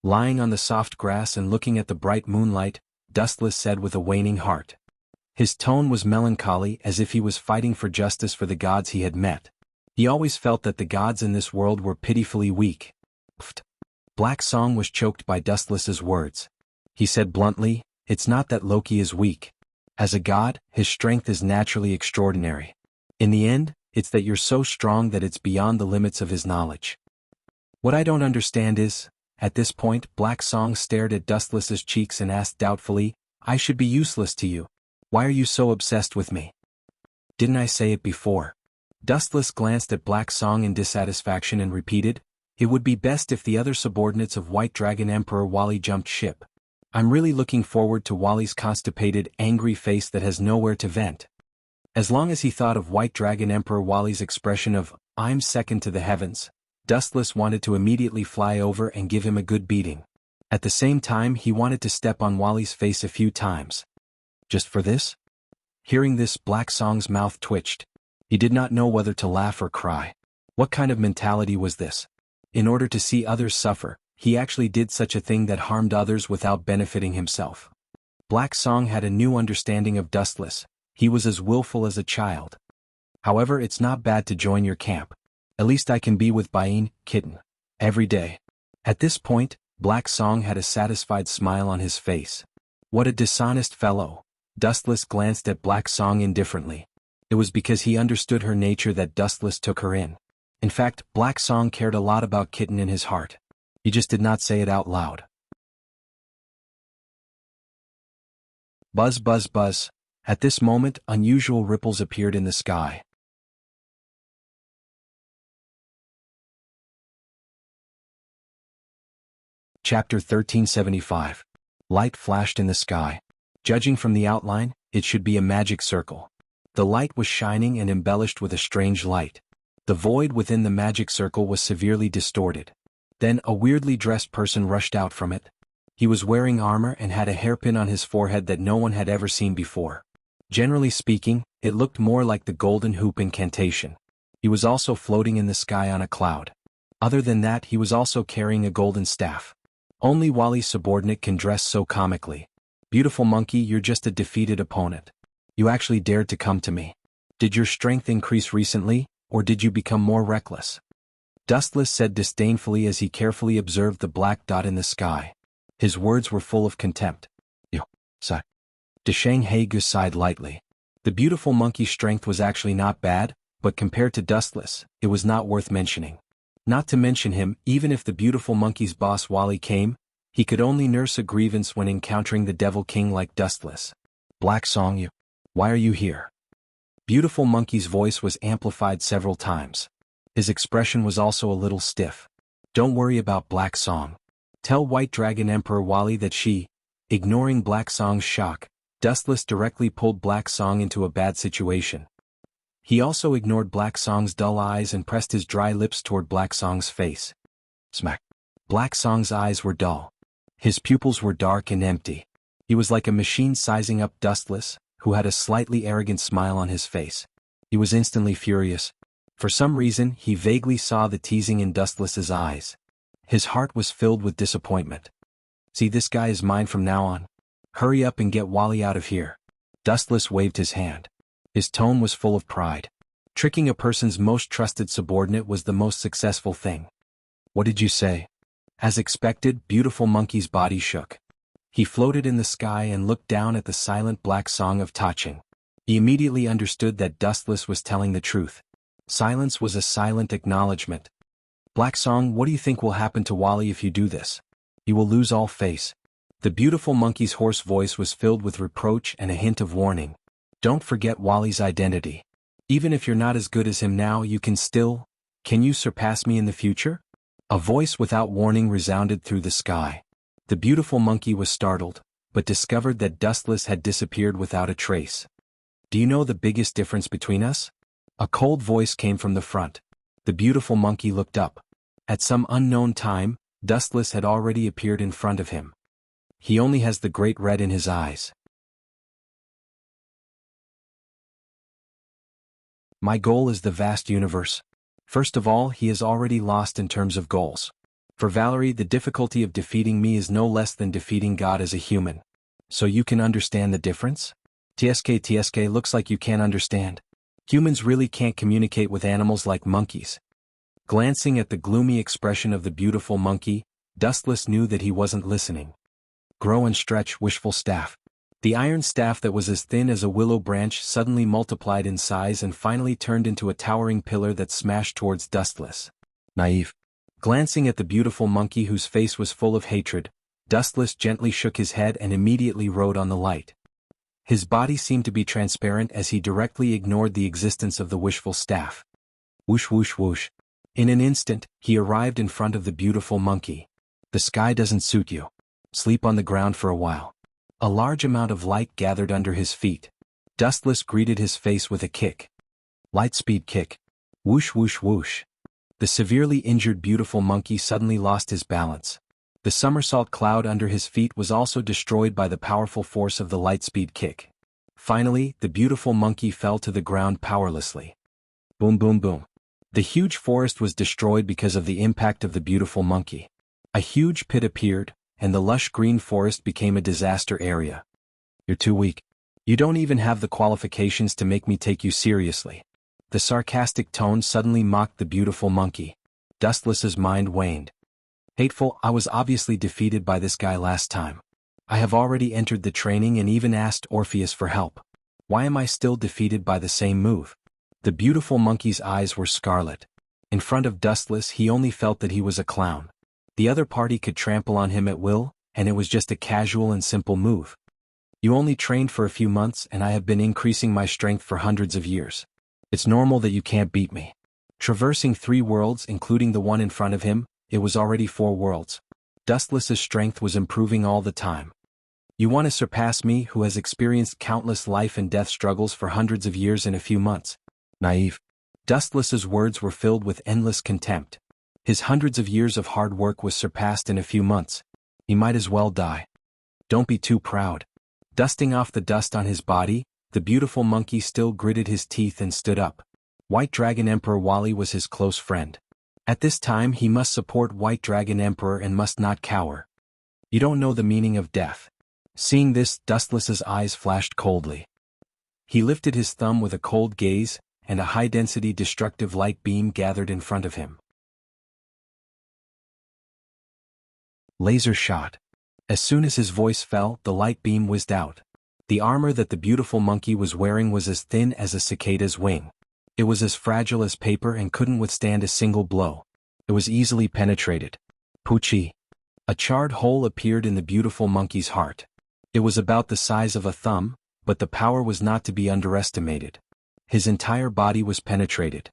Lying on the soft grass and looking at the bright moonlight, Dustless said with a waning heart. His tone was melancholy, as if he was fighting for justice for the gods he had met. He always felt that the gods in this world were pitifully weak. Pfft. Black Song was choked by Dustless's words. He said bluntly, it's not that Loki is weak. As a god, his strength is naturally extraordinary. In the end, it's that you're so strong that it's beyond the limits of his knowledge. What I don't understand is, at this point, Black Song stared at Dustless's cheeks and asked doubtfully, I should be useless to you. Why are you so obsessed with me? Didn't I say it before? Dustless glanced at Black Song in dissatisfaction and repeated, it would be best if the other subordinates of White Dragon Emperor Wali jumped ship. I'm really looking forward to Wali's constipated, angry face that has nowhere to vent. As long as he thought of White Dragon Emperor Wali's expression of, I'm second to the heavens, Dustless wanted to immediately fly over and give him a good beating. At the same time, he wanted to step on Wali's face a few times. Just for this? Hearing this, Black Song's mouth twitched. He did not know whether to laugh or cry. What kind of mentality was this? In order to see others suffer, he actually did such a thing that harmed others without benefiting himself. Black Song had a new understanding of Dustless. He was as willful as a child. However, it's not bad to join your camp. At least I can be with Bain, Kitten, every day. At this point, Black Song had a satisfied smile on his face. What a dishonest fellow. Dustless glanced at Black Song indifferently. It was because he understood her nature that Dustless took her in. In fact, Black Song cared a lot about Kitten in his heart. He just did not say it out loud. Buzz buzz buzz. At this moment, unusual ripples appeared in the sky. Chapter 1375. Light flashed in the sky. Judging from the outline, it should be a magic circle. The light was shining and embellished with a strange light. The void within the magic circle was severely distorted. Then a weirdly dressed person rushed out from it. He was wearing armor and had a hairpin on his forehead that no one had ever seen before. Generally speaking, it looked more like the golden hoop incantation. He was also floating in the sky on a cloud. Other than that, he was also carrying a golden staff. Only Wally's subordinate can dress so comically. Beautiful monkey, you're just a defeated opponent. You actually dared to come to me. Did your strength increase recently, or did you become more reckless? Dustless said disdainfully as he carefully observed the black dot in the sky. His words were full of contempt. Yo, sigh. Jianghu sighed lightly. The beautiful monkey's strength was actually not bad, but compared to Dustless, it was not worth mentioning. Not to mention him, even if the beautiful monkey's boss Wally came, he could only nurse a grievance when encountering the Devil King like Dustless. Black Song, you. Why are you here? Beautiful monkey's voice was amplified several times. His expression was also a little stiff. Don't worry about Black Song. Tell White Dragon Emperor Wally that she, ignoring Black Song's shock, Dustless directly pulled Black Song into a bad situation. He also ignored Black Song's dull eyes and pressed his dry lips toward Black Song's face. Smack. Black Song's eyes were dull. His pupils were dark and empty. He was like a machine sizing up Dustless, who had a slightly arrogant smile on his face. He was instantly furious. For some reason, he vaguely saw the teasing in Dustless's eyes. His heart was filled with disappointment. See, this guy is mine from now on. Hurry up and get Wally out of here. Dustless waved his hand. His tone was full of pride. Tricking a person's most trusted subordinate was the most successful thing. What did you say? As expected, beautiful monkey's body shook. He floated in the sky and looked down at the silent Black Song of Taching. He immediately understood that Dustless was telling the truth. Silence was a silent acknowledgement. Black Song, what do you think will happen to Wally if you do this? He will lose all face. The beautiful monkey's hoarse voice was filled with reproach and a hint of warning. Don't forget Wally's identity. Even if you're not as good as him now, you can still. Can you surpass me in the future? A voice without warning resounded through the sky. The beautiful monkey was startled, but discovered that Dustless had disappeared without a trace. Do you know the biggest difference between us? A cold voice came from the front. The beautiful monkey looked up. At some unknown time, Dustless had already appeared in front of him. He only has the great red in his eyes. My goal is the vast universe. First of all, he is already lost in terms of goals. For Valerie, the difficulty of defeating me is no less than defeating God as a human. So you can understand the difference? TSK looks like you can't understand. Humans really can't communicate with animals like monkeys. Glancing at the gloomy expression of the beautiful monkey, Dustless knew that he wasn't listening. Grow and stretch, wishful staff. The iron staff that was as thin as a willow branch suddenly multiplied in size and finally turned into a towering pillar that smashed towards Dustless. Naive. Glancing at the beautiful monkey whose face was full of hatred, Dustless gently shook his head and immediately rode on the light. His body seemed to be transparent as he directly ignored the existence of the wishful staff. Whoosh whoosh whoosh. In an instant, he arrived in front of the beautiful monkey. The sky doesn't suit you. Sleep on the ground for a while. A large amount of light gathered under his feet. Dustless greeted his face with a kick. Lightspeed kick. Whoosh whoosh whoosh. The severely injured beautiful monkey suddenly lost his balance. The somersault cloud under his feet was also destroyed by the powerful force of the lightspeed kick. Finally, the beautiful monkey fell to the ground powerlessly. Boom boom boom. The huge forest was destroyed because of the impact of the beautiful monkey. A huge pit appeared, and the lush green forest became a disaster area. You're too weak. You don't even have the qualifications to make me take you seriously. The sarcastic tone suddenly mocked the beautiful monkey. Dustless's mind waned. Hateful, I was obviously defeated by this guy last time. I have already entered the training and even asked Orpheus for help. Why am I still defeated by the same move? The beautiful monkey's eyes were scarlet. In front of Dustless, he only felt that he was a clown. The other party could trample on him at will, and it was just a casual and simple move. You only trained for a few months and I have been increasing my strength for hundreds of years. It's normal that you can't beat me. Traversing 3 worlds including the one in front of him, it was already 4 worlds. Dustless's strength was improving all the time. You want to surpass me who has experienced countless life and death struggles for hundreds of years in a few months? Naive. Dustless's words were filled with endless contempt. His hundreds of years of hard work was surpassed in a few months. He might as well die. Don't be too proud. Dusting off the dust on his body, the beautiful monkey still gritted his teeth and stood up. White Dragon Emperor Wally was his close friend. At this time he must support White Dragon Emperor and must not cower. You don't know the meaning of death. Seeing this, Dustless's eyes flashed coldly. He lifted his thumb with a cold gaze, and a high-density destructive light beam gathered in front of him. Laser shot. As soon as his voice fell, the light beam whizzed out. The armor that the beautiful monkey was wearing was as thin as a cicada's wing. It was as fragile as paper and couldn't withstand a single blow. It was easily penetrated. Poochie. A charred hole appeared in the beautiful monkey's heart. It was about the size of a thumb, but the power was not to be underestimated. His entire body was penetrated.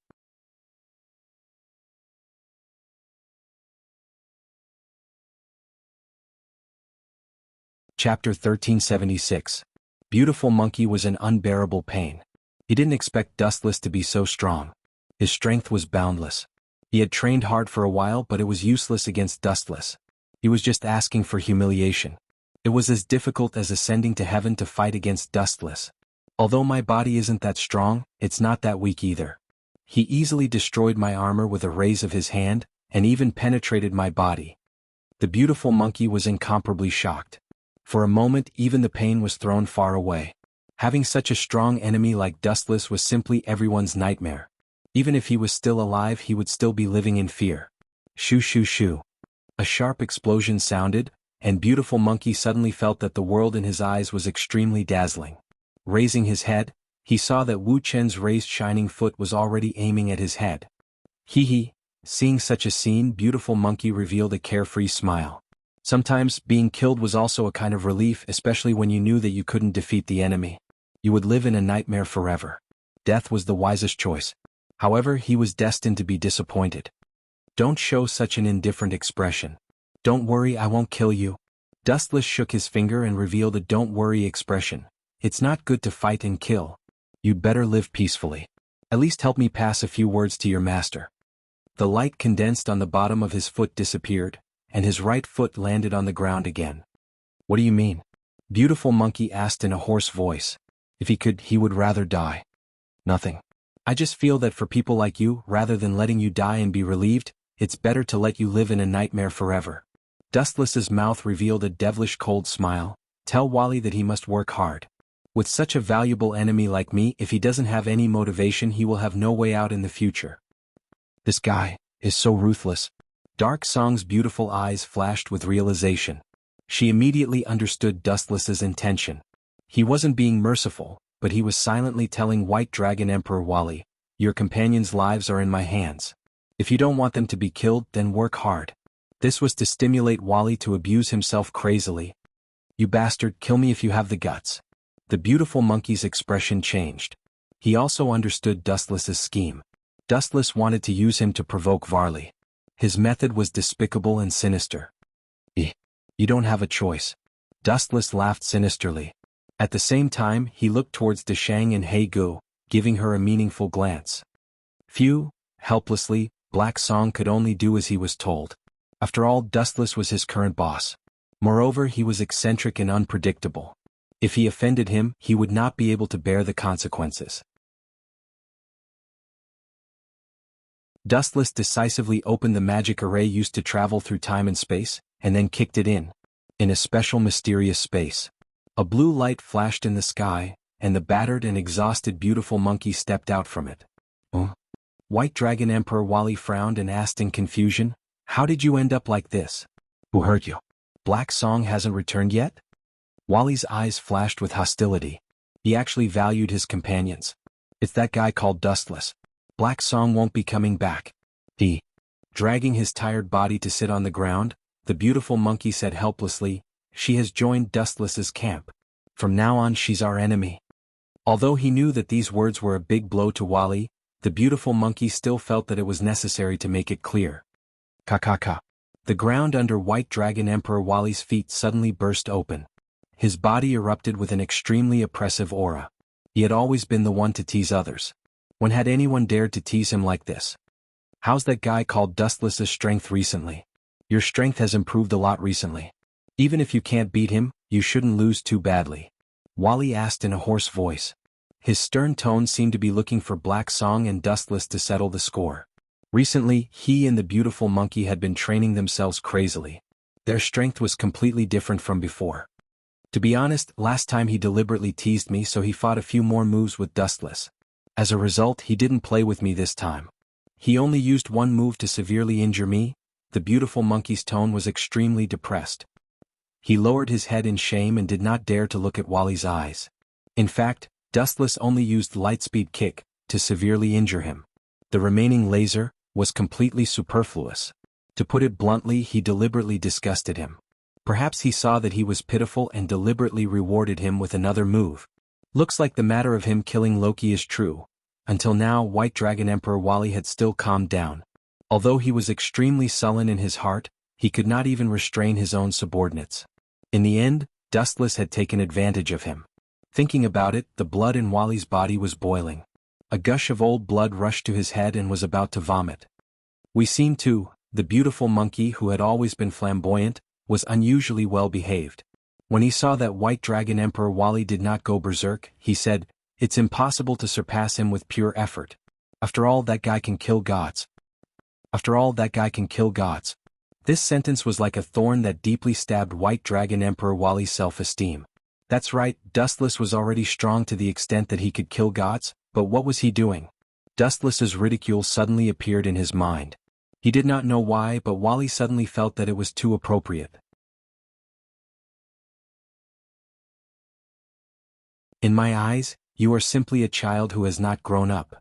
Chapter 1376. Beautiful Monkey was in unbearable pain. He didn't expect Dustless to be so strong. His strength was boundless. He had trained hard for a while, but it was useless against Dustless. He was just asking for humiliation. It was as difficult as ascending to heaven to fight against Dustless. Although my body isn't that strong, it's not that weak either. He easily destroyed my armor with a raise of his hand, and even penetrated my body. The beautiful monkey was incomparably shocked. For a moment even the pain was thrown far away. Having such a strong enemy like Dustless was simply everyone's nightmare. Even if he was still alive he would still be living in fear. Shoo shoo shoo. A sharp explosion sounded, and beautiful monkey suddenly felt that the world in his eyes was extremely dazzling. Raising his head, he saw that Wu Chen's raised shining foot was already aiming at his head. Hee hee. Seeing such a scene, beautiful monkey revealed a carefree smile. Sometimes, being killed was also a kind of relief, especially when you knew that you couldn't defeat the enemy. You would live in a nightmare forever. Death was the wisest choice. However, he was destined to be disappointed. Don't show such an indifferent expression. Don't worry, I won't kill you. Dustless shook his finger and revealed a don't worry expression. It's not good to fight and kill. You'd better live peacefully. At least help me pass a few words to your master. The light condensed on the bottom of his foot disappeared, and his right foot landed on the ground again. What do you mean? Beautiful monkey asked in a hoarse voice. If he could, he would rather die. Nothing. I just feel that for people like you, rather than letting you die and be relieved, it's better to let you live in a nightmare forever. Dustless's mouth revealed a devilish cold smile. Tell Wally that he must work hard. With such a valuable enemy like me, if he doesn't have any motivation he will have no way out in the future. This guy is so ruthless. Dark Song's beautiful eyes flashed with realization. She immediately understood Dustless's intention. He wasn't being merciful, but he was silently telling White Dragon Emperor Wally, your companions' lives are in my hands. If you don't want them to be killed, then work hard. This was to stimulate Wally to abuse himself crazily. You bastard, kill me if you have the guts. The beautiful monkey's expression changed. He also understood Dustless's scheme. Dustless wanted to use him to provoke Varley. His method was despicable and sinister. You don't have a choice. Dustless laughed sinisterly. At the same time, he looked towards Deshang and He Gu, giving her a meaningful glance. Phew, helplessly, Black Song could only do as he was told. After all, Dustless was his current boss. Moreover, he was eccentric and unpredictable. If he offended him, he would not be able to bear the consequences. Dustless decisively opened the magic array used to travel through time and space, and then kicked it in. In a special mysterious space. A blue light flashed in the sky, and the battered and exhausted beautiful monkey stepped out from it. White Dragon Emperor Wally frowned and asked in confusion, how did you end up like this? Who hurt you? Black Song hasn't returned yet? Wally's eyes flashed with hostility. He actually valued his companions. It's that guy called Dustless. Black Song won't be coming back. Dragging his tired body to sit on the ground, the beautiful monkey said helplessly, she has joined Dustless's camp. From now on she's our enemy. Although he knew that these words were a big blow to Wally, the beautiful monkey still felt that it was necessary to make it clear. Ka. The ground under White Dragon Emperor Wally's feet suddenly burst open. His body erupted with an extremely oppressive aura. He had always been the one to tease others. When had anyone dared to tease him like this? How's that guy called Dustless's strength recently? Your strength has improved a lot recently. Even if you can't beat him, you shouldn't lose too badly. Wally asked in a hoarse voice. His stern tone seemed to be looking for Black Song and Dustless to settle the score. Recently, he and the beautiful monkey had been training themselves crazily. Their strength was completely different from before. To be honest, last time he deliberately teased me, so he fought a few more moves with Dustless. As a result, he didn't play with me this time. He only used one move to severely injure me. The beautiful monkey's tone was extremely depressed. He lowered his head in shame and did not dare to look at Wally's eyes. In fact, Dustless only used Lightspeed Kick to severely injure him. The remaining laser was completely superfluous. To put it bluntly, he deliberately disgusted him. Perhaps he saw that he was pitiful and deliberately rewarded him with another move. Looks like the matter of him killing Loki is true. Until now, White Dragon Emperor Wally had still calmed down. Although he was extremely sullen in his heart, he could not even restrain his own subordinates. In the end, Dustless had taken advantage of him. Thinking about it, the blood in Wally's body was boiling. A gush of old blood rushed to his head and was about to vomit. We seemed to, the beautiful monkey who had always been flamboyant, was unusually well behaved. When he saw that White Dragon Emperor Wally did not go berserk, he said, "It's impossible to surpass him with pure effort. After all, that guy can kill gods. This sentence was like a thorn that deeply stabbed White Dragon Emperor Wally's self-esteem. That's right, Dustless was already strong to the extent that he could kill gods, but what was he doing? Dustless's ridicule suddenly appeared in his mind. He did not know why, but Wally suddenly felt that it was too appropriate. In my eyes, you are simply a child who has not grown up.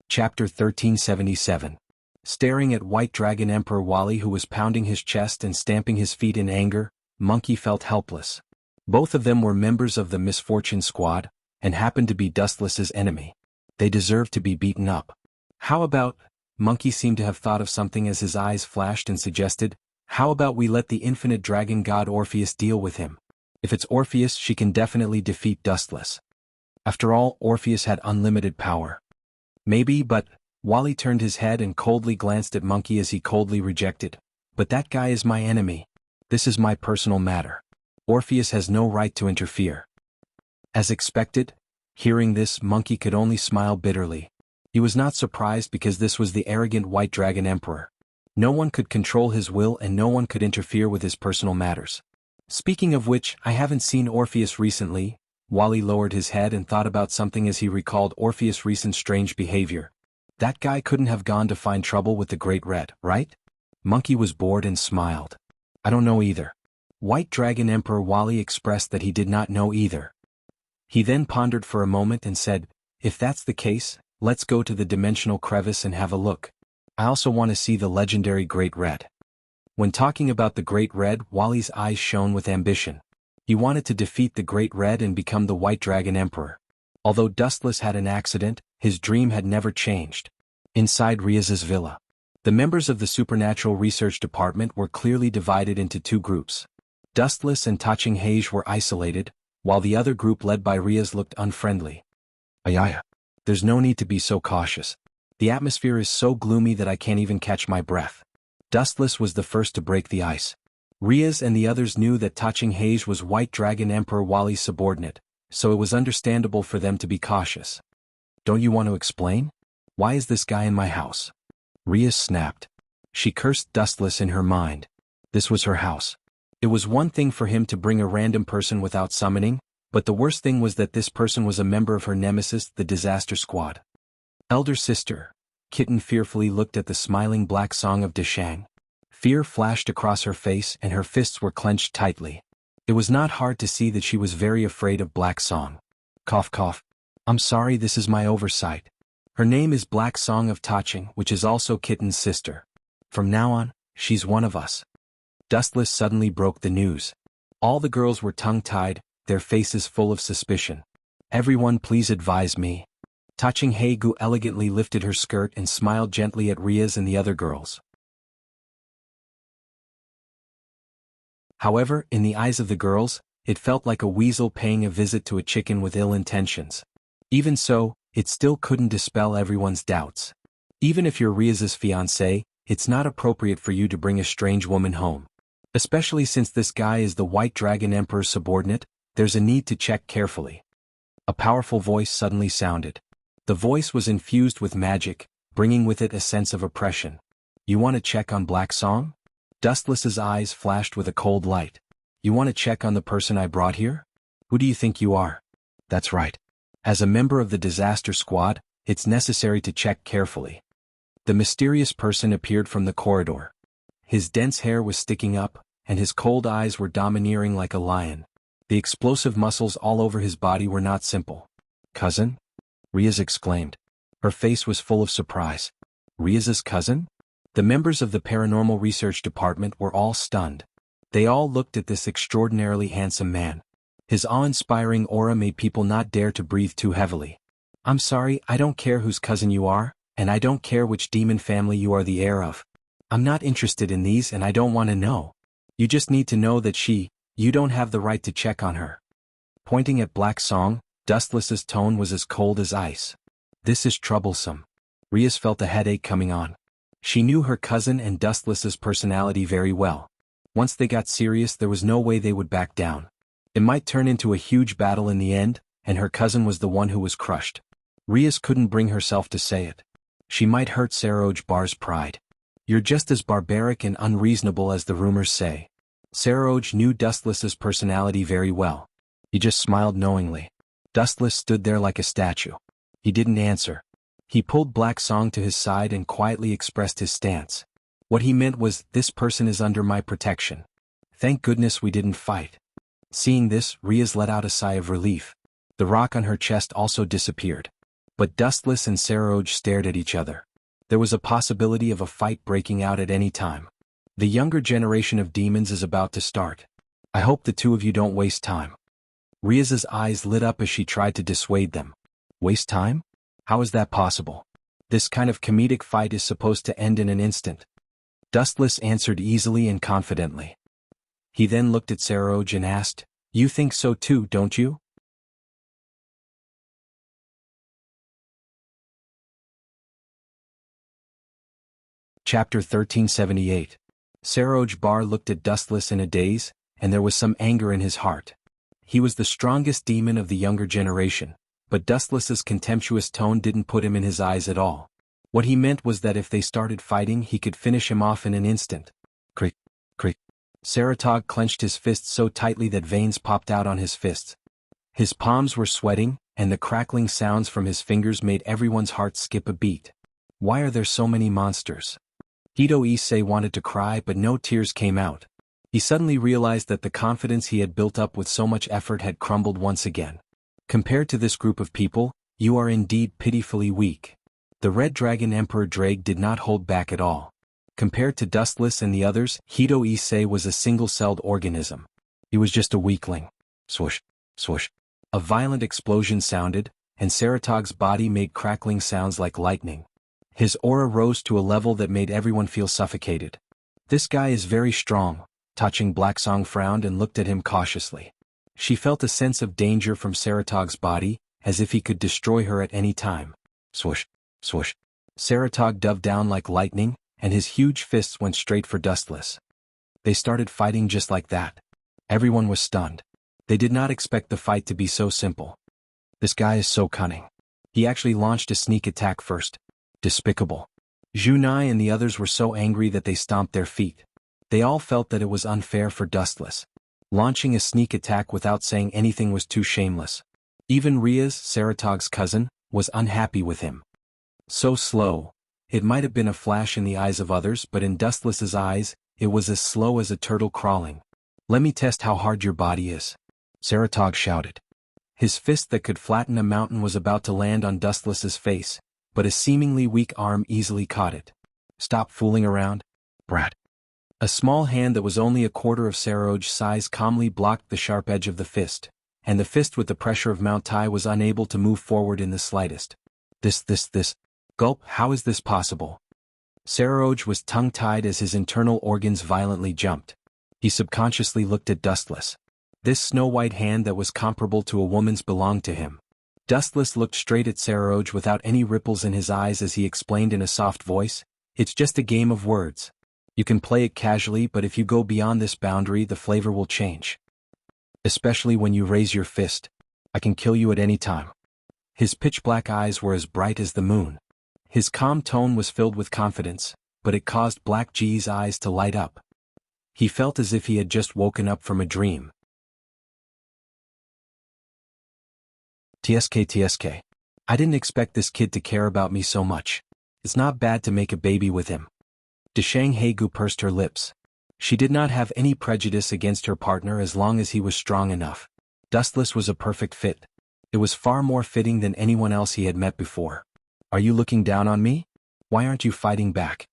Chapter 1377. Staring at White Dragon Emperor Wally, who was pounding his chest and stamping his feet in anger, Monkey felt helpless. Both of them were members of the Misfortune Squad, and happened to be Dustless's enemy. They deserved to be beaten up. How about, Monkey seemed to have thought of something as his eyes flashed and suggested, how about we let the infinite dragon god Orpheus deal with him? If it's Orpheus, she can definitely defeat Dustless. After all, Orpheus had unlimited power. Maybe, but, Wally turned his head and coldly glanced at Monkey as he coldly rejected. But that guy is my enemy. This is my personal matter. Orpheus has no right to interfere. As expected, hearing this, Monkey could only smile bitterly. He was not surprised because this was the arrogant White Dragon Emperor. No one could control his will and no one could interfere with his personal matters. Speaking of which, I haven't seen Orpheus recently. Wally lowered his head and thought about something as he recalled Orpheus' recent strange behavior. That guy couldn't have gone to find trouble with the Great Red, right? Monkey was bored and smiled. I don't know either. White Dragon Emperor Wally expressed that he did not know either. He then pondered for a moment and said, if that's the case, let's go to the dimensional crevice and have a look. I also want to see the legendary Great Red. When talking about the Great Red, Wally's eyes shone with ambition. He wanted to defeat the Great Red and become the White Dragon Emperor. Although Dustless had an accident, his dream had never changed. Inside Riaz's villa, the members of the Supernatural Research Department were clearly divided into two groups. Dustless and Taching Hage were isolated, while the other group led by Riaz looked unfriendly. Ayaya. There's no need to be so cautious. The atmosphere is so gloomy that I can't even catch my breath. Dustless was the first to break the ice. Riaz and the others knew that Taching Hage was White Dragon Emperor Wally's subordinate, so it was understandable for them to be cautious. Don't you want to explain? Why is this guy in my house? Riaz snapped. She cursed Dustless in her mind. This was her house. It was one thing for him to bring a random person without summoning, but the worst thing was that this person was a member of her nemesis, the Disaster Squad. Elder sister, Kitten fearfully looked at the smiling Black Song of Deshang. Fear flashed across her face and her fists were clenched tightly. It was not hard to see that she was very afraid of Black Song. Cough cough. I'm sorry, this is my oversight. Her name is Black Song of Taching, which is also Kitten's sister. From now on, she's one of us. Dustless suddenly broke the news. All the girls were tongue-tied, their faces full of suspicion. Everyone please advise me. Taching Hegu elegantly lifted her skirt and smiled gently at Riaz and the other girls. However, in the eyes of the girls, it felt like a weasel paying a visit to a chicken with ill intentions. Even so, it still couldn't dispel everyone's doubts. Even if you're Riaz's fiancé, it's not appropriate for you to bring a strange woman home. Especially since this guy is the White Dragon Emperor's subordinate, there's a need to check carefully. A powerful voice suddenly sounded. The voice was infused with magic, bringing with it a sense of oppression. You want to check on Black Song? Dustless's eyes flashed with a cold light. You want to check on the person I brought here? Who do you think you are? That's right. As a member of the disaster squad, it's necessary to check carefully. The mysterious person appeared from the corridor. His dense hair was sticking up, and his cold eyes were domineering like a lion. The explosive muscles all over his body were not simple. Cousin? Riaz exclaimed. Her face was full of surprise. Riaz's cousin? The members of the paranormal research department were all stunned. They all looked at this extraordinarily handsome man. His awe-inspiring aura made people not dare to breathe too heavily. I'm sorry, I don't care whose cousin you are, and I don't care which demon family you are the heir of. I'm not interested in these and I don't want to know. You just need to know that you don't have the right to check on her. Pointing at Black Song, Dustless's tone was as cold as ice. This is troublesome. Riaz felt a headache coming on. She knew her cousin and Dustless's personality very well. Once they got serious, there was no way they would back down. It might turn into a huge battle in the end, and her cousin was the one who was crushed. Riaz couldn't bring herself to say it. She might hurt Saroj Bar's pride. You're just as barbaric and unreasonable as the rumors say. Saroj knew Dustless's personality very well. He just smiled knowingly. Dustless stood there like a statue. He didn't answer. He pulled Black Song to his side and quietly expressed his stance. What he meant was, this person is under my protection. Thank goodness we didn't fight. Seeing this, Riaz let out a sigh of relief. The rock on her chest also disappeared. But Dustless and Saroj stared at each other. There was a possibility of a fight breaking out at any time. The younger generation of demons is about to start. I hope the two of you don't waste time. Riaz's eyes lit up as she tried to dissuade them. Waste time? How is that possible? This kind of comedic fight is supposed to end in an instant. Dustless answered easily and confidently. He then looked at Saroj and asked, You think so too, don't you? Chapter 1378. Saroj Bar looked at Dustless in a daze, and there was some anger in his heart. He was the strongest demon of the younger generation, but Dustless's contemptuous tone didn't put him in his eyes at all. What he meant was that if they started fighting he could finish him off in an instant. Crick, crick. Saratog clenched his fists so tightly that veins popped out on his fists. His palms were sweating, and the crackling sounds from his fingers made everyone's heart skip a beat. Why are there so many monsters? Hito Issei wanted to cry but no tears came out. He suddenly realized that the confidence he had built up with so much effort had crumbled once again. Compared to this group of people, you are indeed pitifully weak. The Red Dragon Emperor Drake did not hold back at all. Compared to Dustless and the others, Hito Issei was a single-celled organism. He was just a weakling. Swoosh, swoosh. A violent explosion sounded, and Saratog's body made crackling sounds like lightning. His aura rose to a level that made everyone feel suffocated. This guy is very strong. Touching Black Song frowned and looked at him cautiously. She felt a sense of danger from Saratog's body, as if he could destroy her at any time. Swoosh, swoosh. Saratog dove down like lightning, and his huge fists went straight for Dustless. They started fighting just like that. Everyone was stunned. They did not expect the fight to be so simple. This guy is so cunning. He actually launched a sneak attack first. Despicable. Junai and the others were so angry that they stomped their feet. They all felt that it was unfair for Dustless. Launching a sneak attack without saying anything was too shameless. Even Riaz, Saratog's cousin, was unhappy with him. So slow. It might have been a flash in the eyes of others, but in Dustless's eyes, it was as slow as a turtle crawling. Let me test how hard your body is. Saratog shouted. His fist that could flatten a mountain was about to land on Dustless's face, but a seemingly weak arm easily caught it. "Stop fooling around, brat." A small hand that was only a quarter of Saroj's size calmly blocked the sharp edge of the fist, and the fist with the pressure of Mount Tai was unable to move forward in the slightest. This. Gulp, how is this possible? Saroj was tongue-tied as his internal organs violently jumped. He subconsciously looked at Dustless. This snow-white hand that was comparable to a woman's belonged to him. Dustless looked straight at Saroj without any ripples in his eyes as he explained in a soft voice, "It's just a game of words. You can play it casually, but if you go beyond this boundary the flavor will change. Especially when you raise your fist. I can kill you at any time." His pitch-black eyes were as bright as the moon. His calm tone was filled with confidence, but it caused Black G's eyes to light up. He felt as if he had just woken up from a dream. TSK. I didn't expect this kid to care about me so much. It's not bad to make a baby with him. Deshang Hegu pursed her lips. She did not have any prejudice against her partner as long as he was strong enough. Dustless was a perfect fit. It was far more fitting than anyone else he had met before. "Are you looking down on me? Why aren't you fighting back?"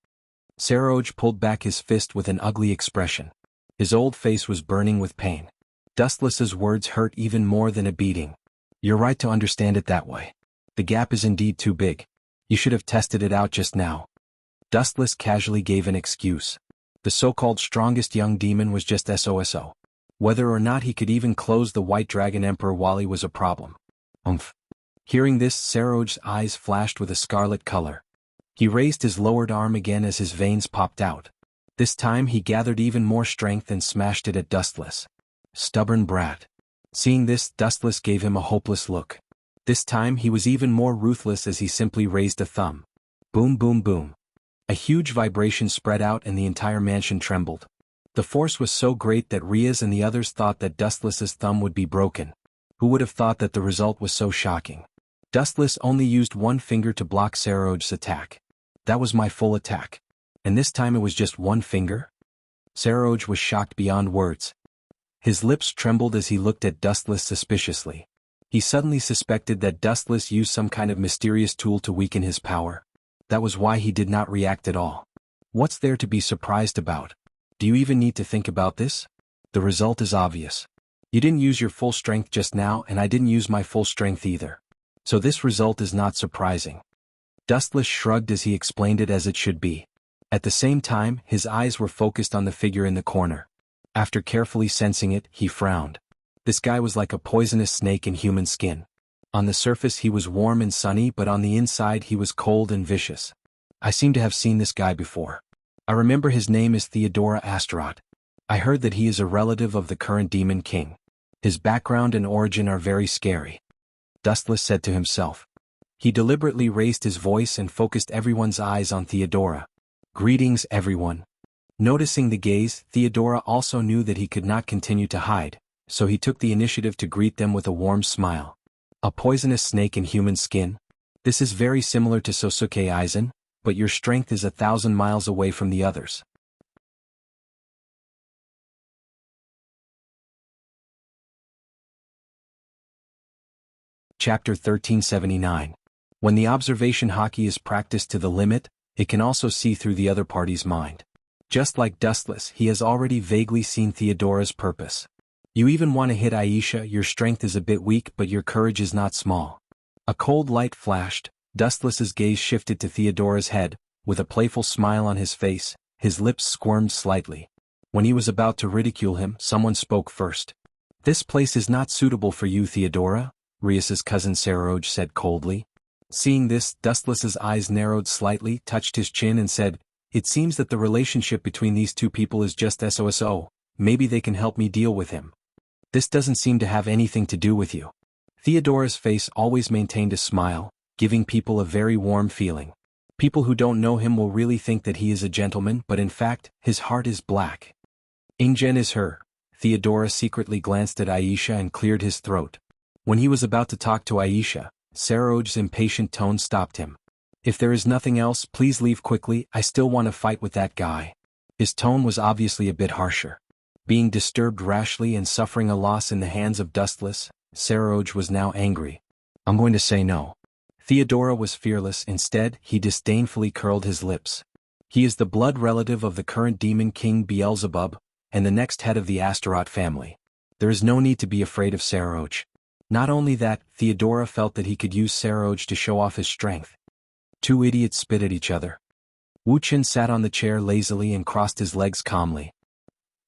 Saroj pulled back his fist with an ugly expression. His old face was burning with pain. Dustless's words hurt even more than a beating. "You're right to understand it that way. The gap is indeed too big. You should have tested it out just now." Dustless casually gave an excuse. The so-called strongest young demon was just SOSO. Whether or not he could even close the White Dragon Emperor Wally was a problem. Hearing this, Saroj's eyes flashed with a scarlet color. He raised his lowered arm again as his veins popped out. This time he gathered even more strength and smashed it at Dustless. Stubborn brat. Seeing this, Dustless gave him a hopeless look. This time he was even more ruthless as he simply raised a thumb. Boom boom boom. A huge vibration spread out and the entire mansion trembled. The force was so great that Riaz and the others thought that Dustless's thumb would be broken. Who would have thought that the result was so shocking? Dustless only used one finger to block Saroj's attack. That was my full attack. And this time it was just one finger? Saroj was shocked beyond words. His lips trembled as he looked at Dustless suspiciously. He suddenly suspected that Dustless used some kind of mysterious tool to weaken his power. That was why he did not react at all. What's there to be surprised about? Do you even need to think about this? The result is obvious. You didn't use your full strength just now and I didn't use my full strength either. So this result is not surprising. Dustless shrugged as he explained it as it should be. At the same time, his eyes were focused on the figure in the corner. After carefully sensing it, he frowned. This guy was like a poisonous snake in human skin. On the surface he was warm and sunny, but on the inside he was cold and vicious. I seem to have seen this guy before. I remember his name is Theodora Astaroth. I heard that he is a relative of the current Demon King. His background and origin are very scary. Dustless said to himself. He deliberately raised his voice and focused everyone's eyes on Theodora. Greetings everyone. Noticing the gaze, Theodora also knew that he could not continue to hide, so he took the initiative to greet them with a warm smile. A poisonous snake in human skin? This is very similar to Sosuke Aizen, but your strength is 1,000 miles away from the others. Chapter 1379. When the observation hockey is practiced to the limit, it can also see through the other party's mind. Just like Dustless, he has already vaguely seen Theodora's purpose. You even want to hit Aisha, your strength is a bit weak but your courage is not small. A cold light flashed, Dustless's gaze shifted to Theodora's head, with a playful smile on his face, his lips squirmed slightly. When he was about to ridicule him, someone spoke first. This place is not suitable for you, Theodora, Riaz's cousin Saroj said coldly. Seeing this, Dustless's eyes narrowed slightly, touched his chin and said, It seems that the relationship between these two people is just SOSO, maybe they can help me deal with him. This doesn't seem to have anything to do with you. Theodora's face always maintained a smile, giving people a very warm feeling. People who don't know him will really think that he is a gentleman, but in fact, his heart is black. Ingen is her. Theodora secretly glanced at Aisha and cleared his throat. When he was about to talk to Aisha, Saroj's impatient tone stopped him. If there is nothing else, please leave quickly, I still want to fight with that guy. His tone was obviously a bit harsher. Being disturbed rashly and suffering a loss in the hands of Dustless, Saroj was now angry. I'm going to say no. Theodora was fearless. Instead, he disdainfully curled his lips. He is the blood relative of the current demon king Beelzebub, and the next head of the Astaroth family. There is no need to be afraid of Saroj. Not only that, Theodora felt that he could use Saroj to show off his strength. Two idiots spit at each other. Wuxian sat on the chair lazily and crossed his legs calmly.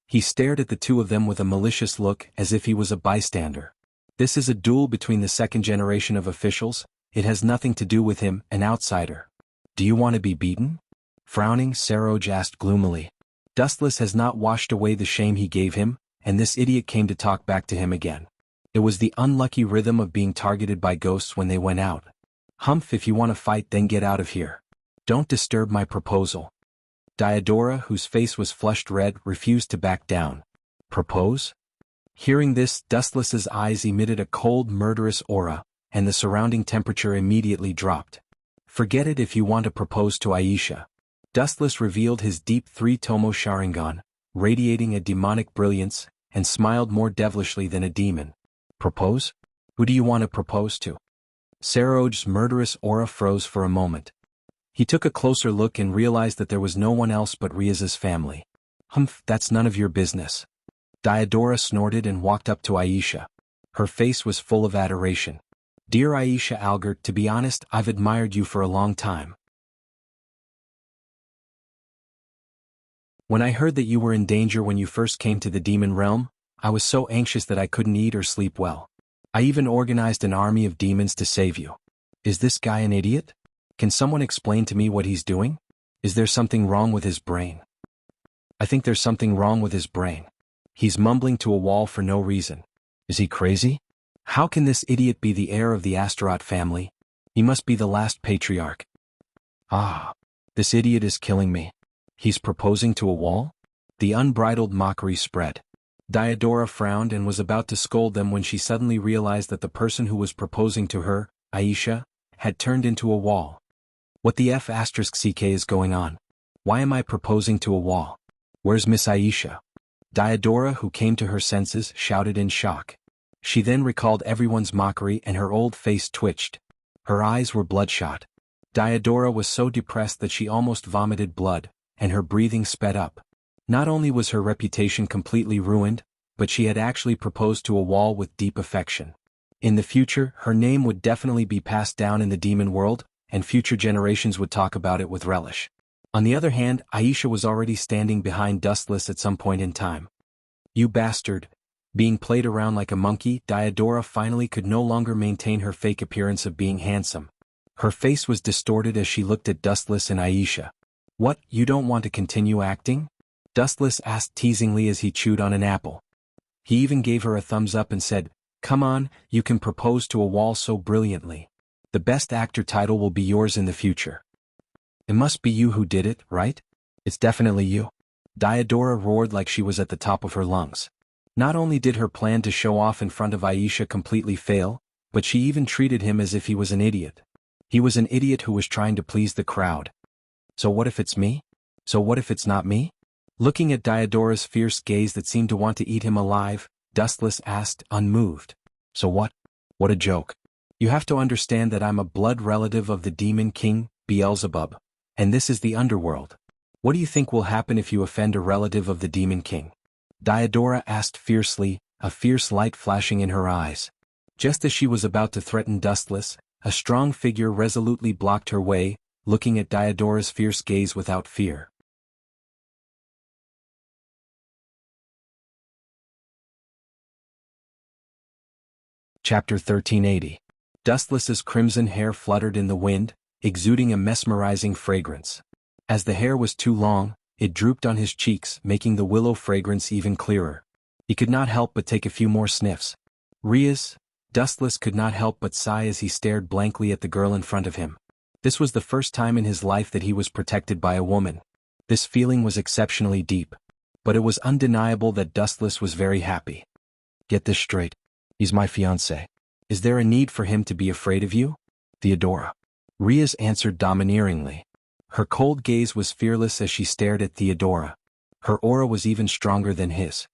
He stared at the two of them with a malicious look as if he was a bystander. This is a duel between the second generation of officials. It has nothing to do with him, an outsider. Do you want to be beaten? Frowning, Saroj asked gloomily. Dustless has not washed away the shame he gave him, and this idiot came to talk back to him again. It was the unlucky rhythm of being targeted by ghosts when they went out. Humph, if you want to fight, then get out of here. Don't disturb my proposal. Diodora, whose face was flushed red, refused to back down. Propose? Hearing this, Dustless's eyes emitted a cold, murderous aura, and the surrounding temperature immediately dropped. Forget it if you want to propose to Aisha. Dustless revealed his deep three-tomo Sharingan, radiating a demonic brilliance, and smiled more devilishly than a demon. Propose? Who do you want to propose to? Saroj's murderous aura froze for a moment. He took a closer look and realized that there was no one else but Riaz's family. Humph, that's none of your business. Diodora snorted and walked up to Aisha. Her face was full of adoration. Dear Aisha Algert, to be honest, I've admired you for a long time. When I heard that you were in danger when you first came to the demon realm, I was so anxious that I couldn't eat or sleep well. I even organized an army of demons to save you. Is this guy an idiot? Can someone explain to me what he's doing? Is there something wrong with his brain? I think there's something wrong with his brain. He's mumbling to a wall for no reason. Is he crazy? How can this idiot be the heir of the Astaroth family? He must be the last patriarch. Ah, this idiot is killing me. He's proposing to a wall? The unbridled mockery spread. Diodora frowned and was about to scold them when she suddenly realized that the person who was proposing to her, Aisha, had turned into a wall. What the F***ck is going on? Why am I proposing to a wall? Where's Miss Aisha? Diodora, who came to her senses, shouted in shock. She then recalled everyone's mockery and her old face twitched. Her eyes were bloodshot. Diodora was so depressed that she almost vomited blood, and her breathing sped up. Not only was her reputation completely ruined, but she had actually proposed to a wall with deep affection. In the future, her name would definitely be passed down in the demon world, and future generations would talk about it with relish. On the other hand, Aisha was already standing behind Dustless at some point in time. You bastard. Being played around like a monkey, Diodora finally could no longer maintain her fake appearance of being handsome. Her face was distorted as she looked at Dustless and Aisha. What, you don't want to continue acting? Dustless asked teasingly as he chewed on an apple. He even gave her a thumbs up and said, Come on, you can propose to a wall so brilliantly. The best actor title will be yours in the future. It must be you who did it, right? It's definitely you. Diodora roared like she was at the top of her lungs. Not only did her plan to show off in front of Aisha completely fail, but she even treated him as if he was an idiot. He was an idiot who was trying to please the crowd. So what if it's me? So what if it's not me? Looking at Diodora's fierce gaze that seemed to want to eat him alive, Dustless asked, unmoved. So what? What a joke. You have to understand that I'm a blood relative of the demon king, Beelzebub. And this is the underworld. What do you think will happen if you offend a relative of the demon king? Diodora asked fiercely, a fierce light flashing in her eyes. Just as she was about to threaten Dustless, a strong figure resolutely blocked her way, looking at Diodora's fierce gaze without fear. Chapter 1380. Dustless's crimson hair fluttered in the wind, exuding a mesmerizing fragrance. As the hair was too long, it drooped on his cheeks, making the willow fragrance even clearer. He could not help but take a few more sniffs. Riaz, Dustless could not help but sigh as he stared blankly at the girl in front of him. This was the first time in his life that he was protected by a woman. This feeling was exceptionally deep. But it was undeniable that Dustless was very happy. Get this straight. He's my fiancé. Is there a need for him to be afraid of you? Theodora. Riaz answered domineeringly. Her cold gaze was fearless as she stared at Theodora. Her aura was even stronger than his.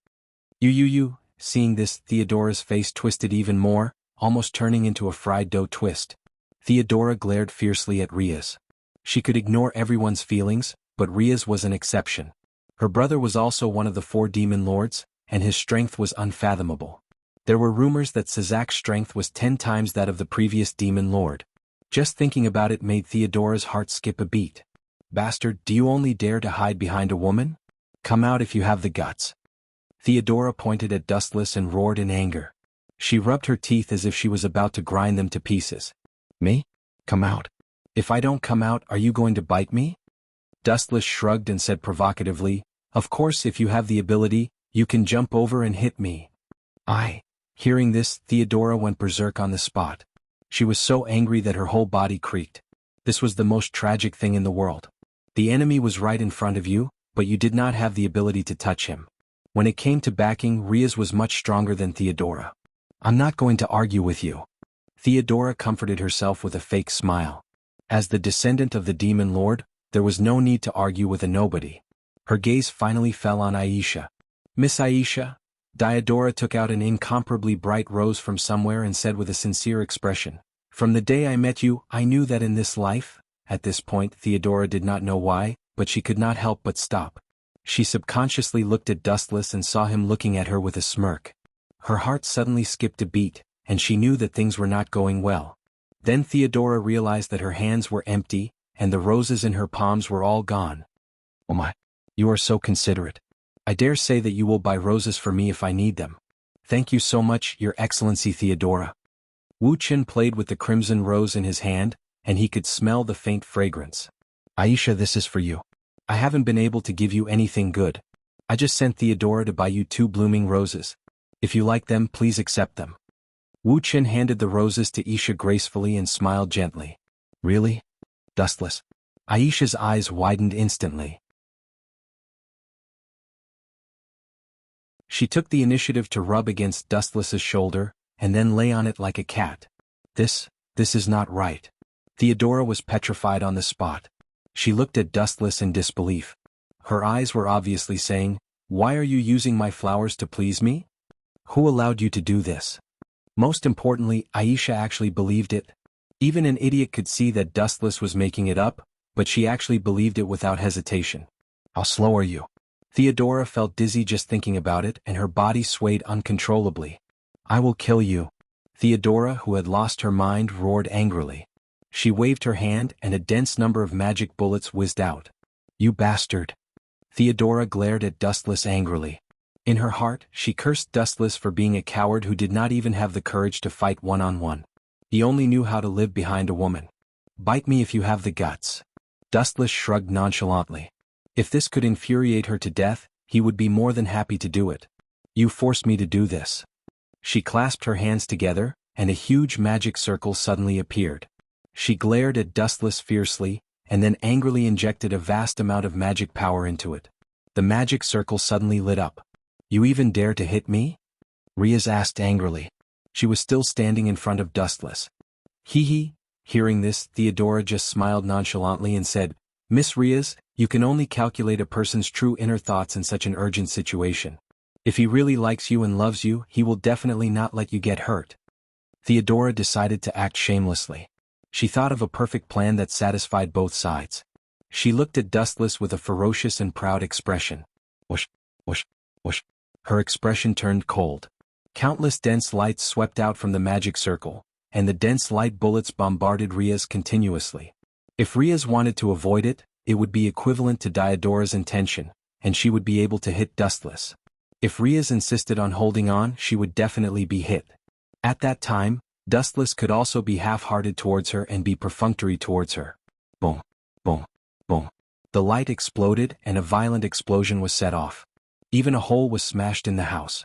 You. Seeing this, Theodora's face twisted even more, almost turning into a fried dough twist. Theodora glared fiercely at Riaz. She could ignore everyone's feelings, but Riaz was an exception. Her brother was also one of the 4 demon lords, and his strength was unfathomable. There were rumors that Sazak's strength was 10 times that of the previous demon lord. Just thinking about it made Theodora's heart skip a beat. Bastard, do you only dare to hide behind a woman? Come out if you have the guts. Theodora pointed at Dustless and roared in anger. She rubbed her teeth as if she was about to grind them to pieces. Me? Come out. If I don't come out, are you going to bite me? Dustless shrugged and said provocatively, of course if you have the ability, you can jump over and hit me. Hearing this, Theodora went berserk on the spot. She was so angry that her whole body creaked. This was the most tragic thing in the world. The enemy was right in front of you, but you did not have the ability to touch him. When it came to backing, Riaz was much stronger than Theodora. I'm not going to argue with you. Theodora comforted herself with a fake smile. As the descendant of the demon lord, there was no need to argue with a nobody. Her gaze finally fell on Aisha. Miss Aisha? Theodora took out an incomparably bright rose from somewhere and said with a sincere expression, from the day I met you, I knew that in this life. At this point Theodora did not know why, but she could not help but stop. She subconsciously looked at Dustless and saw him looking at her with a smirk. Her heart suddenly skipped a beat, and she knew that things were not going well. Then Theodora realized that her hands were empty, and the roses in her palms were all gone. Oh my, you are so considerate. I dare say that you will buy roses for me if I need them. Thank you so much, Your Excellency Theodora. Wuxia played with the crimson rose in his hand, and he could smell the faint fragrance. Aisha, this is for you. I haven't been able to give you anything good. I just sent Theodora to buy you 2 blooming roses. If you like them, please accept them. Wuxia handed the roses to Aisha gracefully and smiled gently. Really? Dustless. Aisha's eyes widened instantly. She took the initiative to rub against Dustless's shoulder, and then lay on it like a cat. This is not right. Theodora was petrified on the spot. She looked at Dustless in disbelief. Her eyes were obviously saying, why are you using my flowers to please me? Who allowed you to do this? Most importantly, Aisha actually believed it. Even an idiot could see that Dustless was making it up, but she actually believed it without hesitation. How slow are you? Theodora felt dizzy just thinking about it, and her body swayed uncontrollably. I will kill you. Theodora, who had lost her mind, roared angrily. She waved her hand, and a dense number of magic bullets whizzed out. You bastard. Theodora glared at Dustless angrily. In her heart, she cursed Dustless for being a coward who did not even have the courage to fight one-on-one. He only knew how to live behind a woman. Bite me if you have the guts. Dustless shrugged nonchalantly. If this could infuriate her to death, he would be more than happy to do it. You forced me to do this. She clasped her hands together, and a huge magic circle suddenly appeared. She glared at Dustless fiercely, and then angrily injected a vast amount of magic power into it. The magic circle suddenly lit up. You even dare to hit me? Riaz asked angrily. She was still standing in front of Dustless. Hee. Hearing this, Theodora just smiled nonchalantly and said, Miss Riaz, you can only calculate a person's true inner thoughts in such an urgent situation. If he really likes you and loves you, he will definitely not let you get hurt. Theodora decided to act shamelessly. She thought of a perfect plan that satisfied both sides. She looked at Dustless with a ferocious and proud expression. Whoosh, whoosh, whoosh. Her expression turned cold. Countless dense lights swept out from the magic circle, and the dense light bullets bombarded Riaz continuously. If Riaz wanted to avoid it, it would be equivalent to Theodora's intention, and she would be able to hit Dustless. If Riaz insisted on holding on, she would definitely be hit. At that time, Dustless could also be half-hearted towards her and be perfunctory towards her. Boom, boom, boom. The light exploded and a violent explosion was set off. Even a hole was smashed in the house.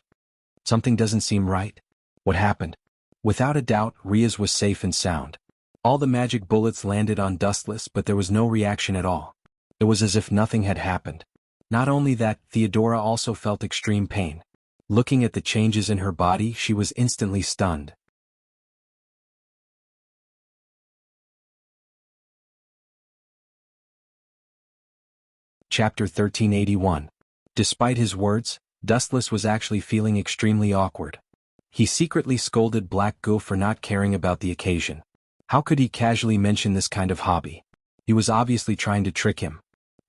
Something doesn't seem right. What happened? Without a doubt, Riaz was safe and sound. All the magic bullets landed on Dustless, but there was no reaction at all. It was as if nothing had happened. Not only that, Theodora also felt extreme pain. Looking at the changes in her body, she was instantly stunned. Chapter 1381. Despite his words, Dustless was actually feeling extremely awkward. He secretly scolded Black Goo for not caring about the occasion. How could he casually mention this kind of hobby? He was obviously trying to trick him.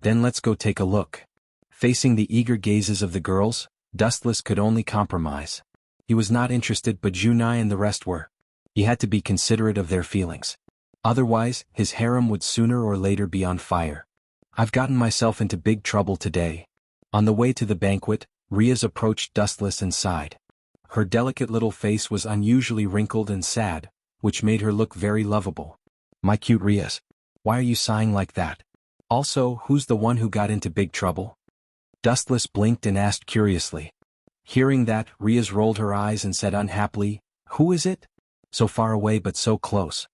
Then let's go take a look. Facing the eager gazes of the girls, Dustless could only compromise. He was not interested, but Junai and the rest were. He had to be considerate of their feelings. Otherwise, his harem would sooner or later be on fire. I've gotten myself into big trouble today. On the way to the banquet, Riaz approached Dustless and sighed. Her delicate little face was unusually wrinkled and sad, which made her look very lovable. My cute Riaz. Why are you sighing like that? Also, who's the one who got into big trouble? Dustless blinked and asked curiously. Hearing that, Riaz rolled her eyes and said unhappily, Who is it? So far away but so close.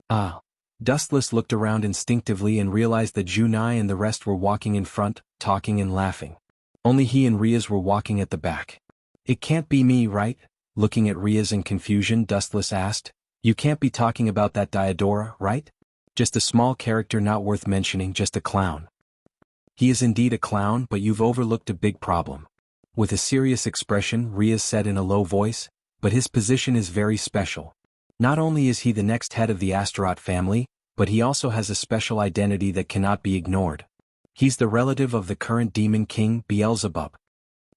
Ah. Dustless looked around instinctively and realized that Junai and the rest were walking in front, talking and laughing. Only he and Riaz were walking at the back. It can't be me, right? Looking at Riaz in confusion, Dustless asked. You can't be talking about that Diodora, right? Just a small character not worth mentioning, just a clown. He is indeed a clown, but you've overlooked a big problem. With a serious expression, Riaz said in a low voice, but his position is very special. Not only is he the next head of the Astaroth family, but he also has a special identity that cannot be ignored. He's the relative of the current demon king, Beelzebub.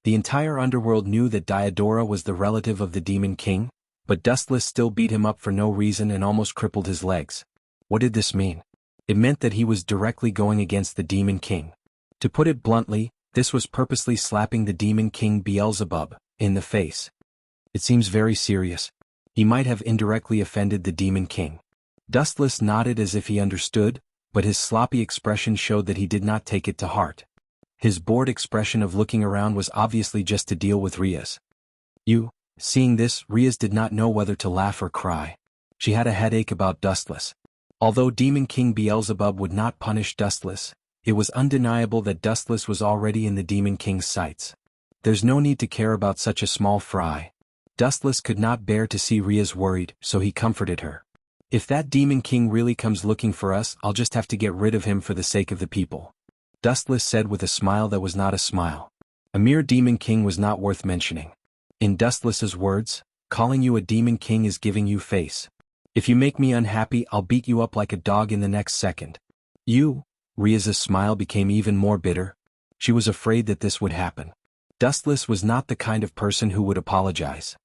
The entire underworld knew that Diodora was the relative of the demon king, but Dustless still beat him up for no reason and almost crippled his legs. What did this mean? It meant that he was directly going against the demon king. To put it bluntly, this was purposely slapping the demon king Beelzebub in the face. It seems very serious. He might have indirectly offended the demon king. Dustless nodded as if he understood, but his sloppy expression showed that he did not take it to heart. His bored expression of looking around was obviously just to deal with Riaz. Seeing this, Riaz did not know whether to laugh or cry. She had a headache about Dustless. Although Demon King Beelzebub would not punish Dustless, it was undeniable that Dustless was already in the Demon King's sights. There's no need to care about such a small fry. Dustless could not bear to see Riaz worried, so he comforted her. If that Demon King really comes looking for us, I'll just have to get rid of him for the sake of the people. Dustless said with a smile that was not a smile. A mere Demon King was not worth mentioning. In Dustless's words, calling you a Demon King is giving you face. If you make me unhappy, I'll beat you up like a dog in the next second. Riaz's smile became even more bitter. She was afraid that this would happen. Dustless was not the kind of person who would apologize.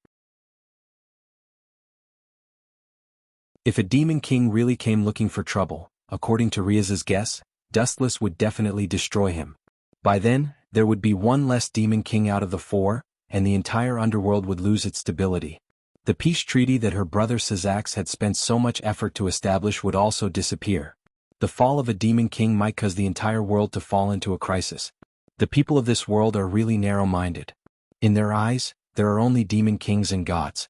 If a Demon King really came looking for trouble, according to Riaz's guess, Dustless would definitely destroy him. By then, there would be one less Demon King out of the four, and the entire underworld would lose its stability. The peace treaty that her brother Sazax had spent so much effort to establish would also disappear. The fall of a Demon King might cause the entire world to fall into a crisis. The people of this world are really narrow-minded. In their eyes, there are only Demon Kings and gods.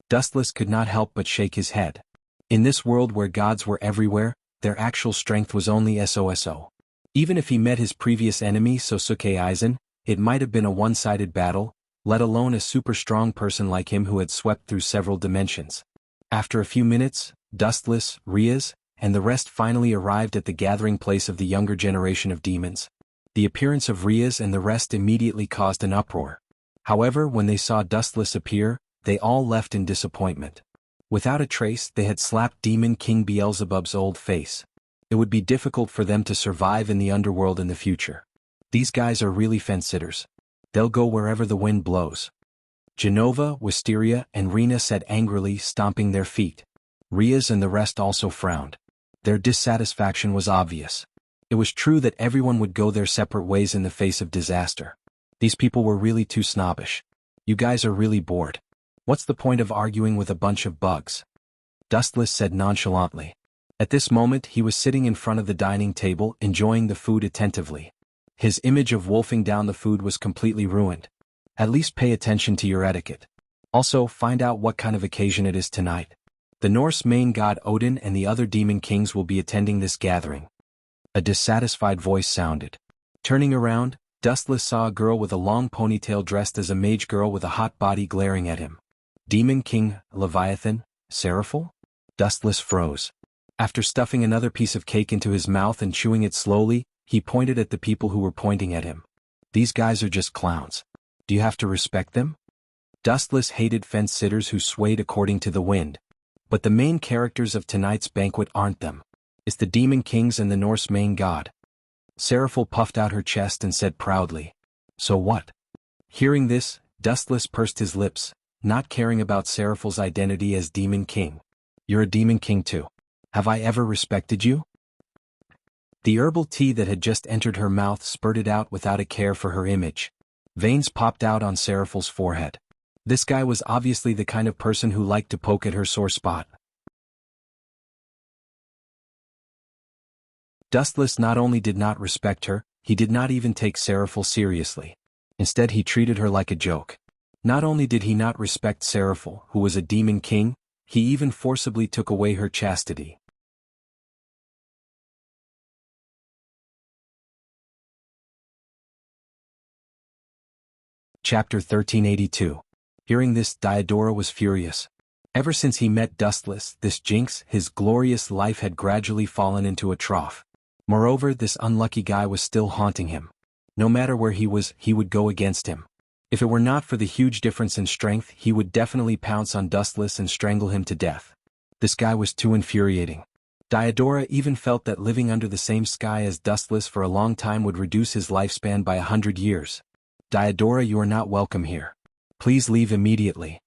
Dustless could not help but shake his head. In this world where gods were everywhere, their actual strength was only SOSO. Even if he met his previous enemy Sosuke Aizen, it might have been a one-sided battle, let alone a super strong person like him who had swept through several dimensions. After a few minutes, Dustless, Riaz, and the rest finally arrived at the gathering place of the younger generation of demons. The appearance of Riaz and the rest immediately caused an uproar. However, when they saw Dustless appear, they all left in disappointment. Without a trace, they had slapped Demon King Beelzebub's old face. It would be difficult for them to survive in the underworld in the future. These guys are really fence-sitters. They'll go wherever the wind blows. Genova, Wisteria, and Rena said angrily, stomping their feet. Riaz and the rest also frowned. Their dissatisfaction was obvious. It was true that everyone would go their separate ways in the face of disaster. These people were really too snobbish. You guys are really bored. What's the point of arguing with a bunch of bugs? Dustless said nonchalantly. At this moment he was sitting in front of the dining table, enjoying the food attentively. His image of wolfing down the food was completely ruined. At least pay attention to your etiquette. Also, find out what kind of occasion it is tonight. The Norse main god Odin and the other demon kings will be attending this gathering. A dissatisfied voice sounded. Turning around, Dustless saw a girl with a long ponytail dressed as a mage girl with a hot body glaring at him. Demon King, Leviathan, Seraphil? Dustless froze. After stuffing another piece of cake into his mouth and chewing it slowly, he pointed at the people who were pointing at him. These guys are just clowns. Do you have to respect them? Dustless hated fence-sitters who swayed according to the wind. But the main characters of tonight's banquet aren't them. It's the demon kings and the Norse main god. Seraphil puffed out her chest and said proudly. So what? Hearing this, Dustless pursed his lips, not caring about Seraphil's identity as demon king. You're a demon king too. Have I ever respected you? The herbal tea that had just entered her mouth spurted out without a care for her image. Veins popped out on Seraphil's forehead. This guy was obviously the kind of person who liked to poke at her sore spot. Dustless not only did not respect her, he did not even take Seraphil seriously. Instead he treated her like a joke. Not only did he not respect Seraphil, who was a demon king, he even forcibly took away her chastity. Chapter 1382. Hearing this, Diodora was furious. Ever since he met Dustless, this jinx, his glorious life had gradually fallen into a trough. Moreover, this unlucky guy was still haunting him. No matter where he was, he would go against him. If it were not for the huge difference in strength, he would definitely pounce on Dustless and strangle him to death. This guy was too infuriating. Diodora even felt that living under the same sky as Dustless for a long time would reduce his lifespan by 100 years. Diodora, you are not welcome here. Please leave immediately.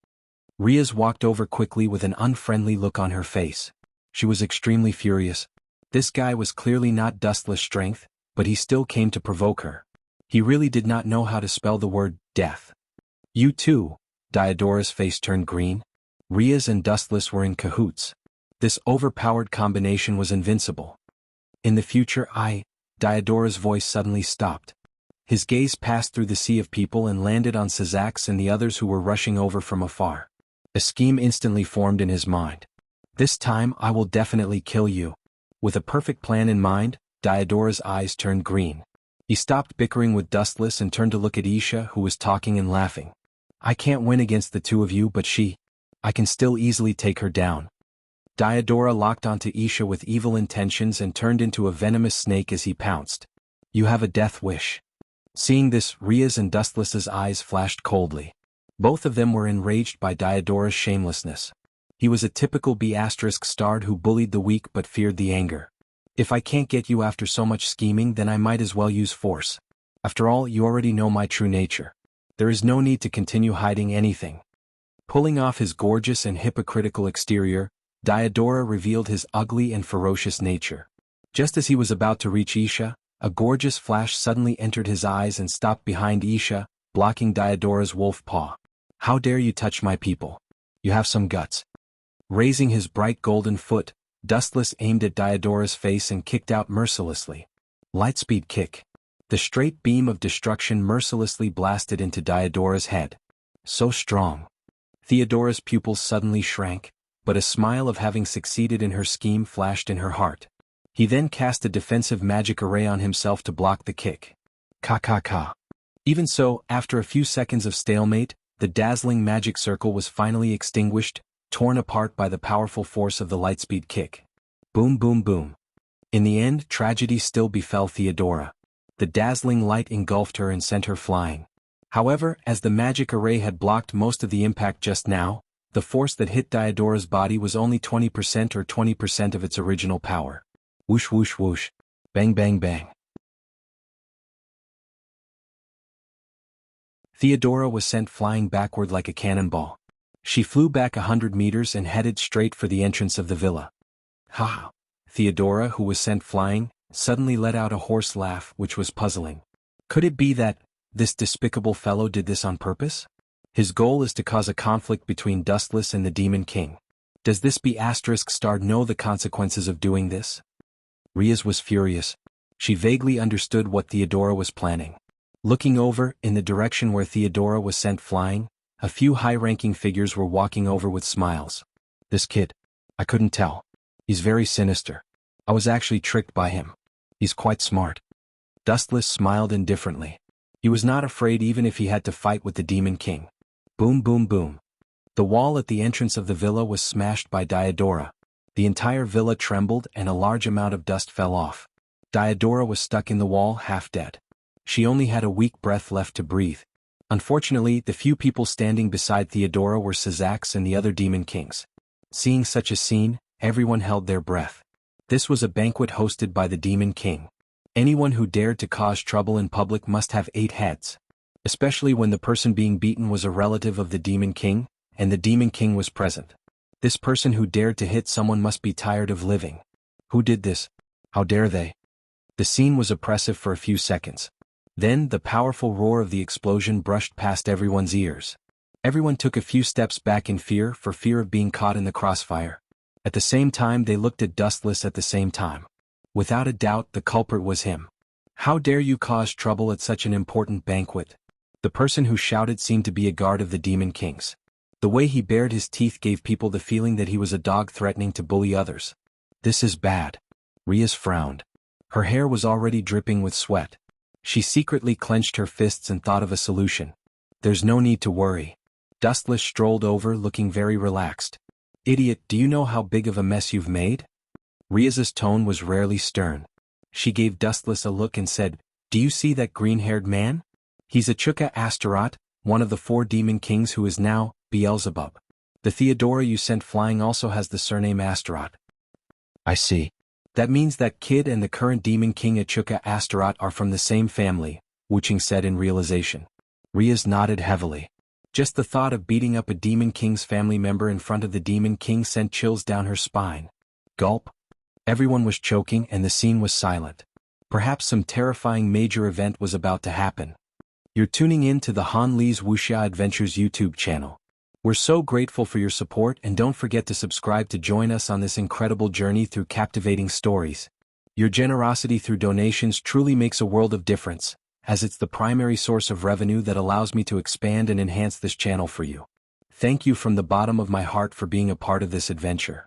Riaz walked over quickly with an unfriendly look on her face. She was extremely furious. This guy was clearly not Dustless' strength, but he still came to provoke her. He really did not know how to spell the word death. You too. Diodora's face turned green. Riaz and Dustless were in cahoots. This overpowered combination was invincible. In the future Diodora's voice suddenly stopped. His gaze passed through the sea of people and landed on Sazax and the others who were rushing over from afar. A scheme instantly formed in his mind. This time I will definitely kill you. With a perfect plan in mind, Diodora's eyes turned green. He stopped bickering with Dustless and turned to look at Isha, who was talking and laughing. I can't win against the two of you, but I can still easily take her down. Diodora locked onto Isha with evil intentions and turned into a venomous snake as he pounced. You have a death wish. Seeing this, Riaz and Dustless's eyes flashed coldly. Both of them were enraged by Diodora's shamelessness. He was a typical B***stard who bullied the weak but feared the anger. If I can't get you after so much scheming, then I might as well use force. After all, you already know my true nature. There is no need to continue hiding anything. Pulling off his gorgeous and hypocritical exterior, Diodora revealed his ugly and ferocious nature. Just as he was about to reach Isha, a gorgeous flash suddenly entered his eyes and stopped behind Isha, blocking Diodora's wolf paw. How dare you touch my people? You have some guts. Raising his bright golden foot, Dustless aimed at Diodora's face and kicked out mercilessly. Lightspeed kick. The straight beam of destruction mercilessly blasted into Diodora's head. So strong. Theodora's pupils suddenly shrank, but a smile of having succeeded in her scheme flashed in her heart. He then cast a defensive magic array on himself to block the kick. Ka. Even so, after a few seconds of stalemate, the dazzling magic circle was finally extinguished, torn apart by the powerful force of the lightspeed kick. Boom boom boom. In the end, tragedy still befell Theodora. The dazzling light engulfed her and sent her flying. However, as the magic array had blocked most of the impact just now, the force that hit Diodora's body was only 20% or 20% of its original power. Whoosh whoosh whoosh. Bang bang bang. Theodora was sent flying backward like a cannonball. She flew back 100 meters and headed straight for the entrance of the villa. Ha! Theodora, who was sent flying, suddenly let out a hoarse laugh, which was puzzling. Could it be that this despicable fellow did this on purpose? His goal is to cause a conflict between Dustless and the Demon King. Does this B***star know the consequences of doing this? Riaz was furious. She vaguely understood what Theodora was planning. Looking over, in the direction where Theodora was sent flying, a few high-ranking figures were walking over with smiles. This kid. I couldn't tell. He's very sinister. I was actually tricked by him. He's quite smart. Dustless smiled indifferently. He was not afraid even if he had to fight with the Demon King. Boom boom boom. The wall at the entrance of the villa was smashed by Diodora. The entire villa trembled and a large amount of dust fell off. Diodora was stuck in the wall half dead. She only had a weak breath left to breathe. Unfortunately, the few people standing beside Theodora were Sazax and the other Demon Kings. Seeing such a scene, everyone held their breath. This was a banquet hosted by the Demon King. Anyone who dared to cause trouble in public must have 8 heads. Especially when the person being beaten was a relative of the Demon King, and the Demon King was present. This person who dared to hit someone must be tired of living. Who did this? How dare they? The scene was oppressive for a few seconds. Then, the powerful roar of the explosion brushed past everyone's ears. Everyone took a few steps back in fear of being caught in the crossfire. At the same time they looked at Dustless at the same time. Without a doubt the culprit was him. How dare you cause trouble at such an important banquet? The person who shouted seemed to be a guard of the Demon King's. The way he bared his teeth gave people the feeling that he was a dog threatening to bully others. This is bad. Riaz frowned. Her hair was already dripping with sweat. She secretly clenched her fists and thought of a solution. There's no need to worry. Dustless strolled over looking very relaxed. Idiot, do you know how big of a mess you've made? Riaz's tone was rarely stern. She gave Dustless a look and said, Do you see that green-haired man? He's Achuka Astaroth, one of the 4 Demon Kings who is now Beelzebub. The Theodora you sent flying also has the surname Astaroth. I see. That means that kid and the current Demon King Achuka Astaroth are from the same family, Wuxia said in realization. Riaz nodded heavily. Just the thought of beating up a Demon King's family member in front of the Demon King sent chills down her spine. Gulp. Everyone was choking and the scene was silent. Perhaps some terrifying major event was about to happen. You're tuning in to the Han Li's Wuxia Adventures YouTube channel. We're so grateful for your support and don't forget to subscribe to join us on this incredible journey through captivating stories. Your generosity through donations truly makes a world of difference, as it's the primary source of revenue that allows me to expand and enhance this channel for you. Thank you from the bottom of my heart for being a part of this adventure.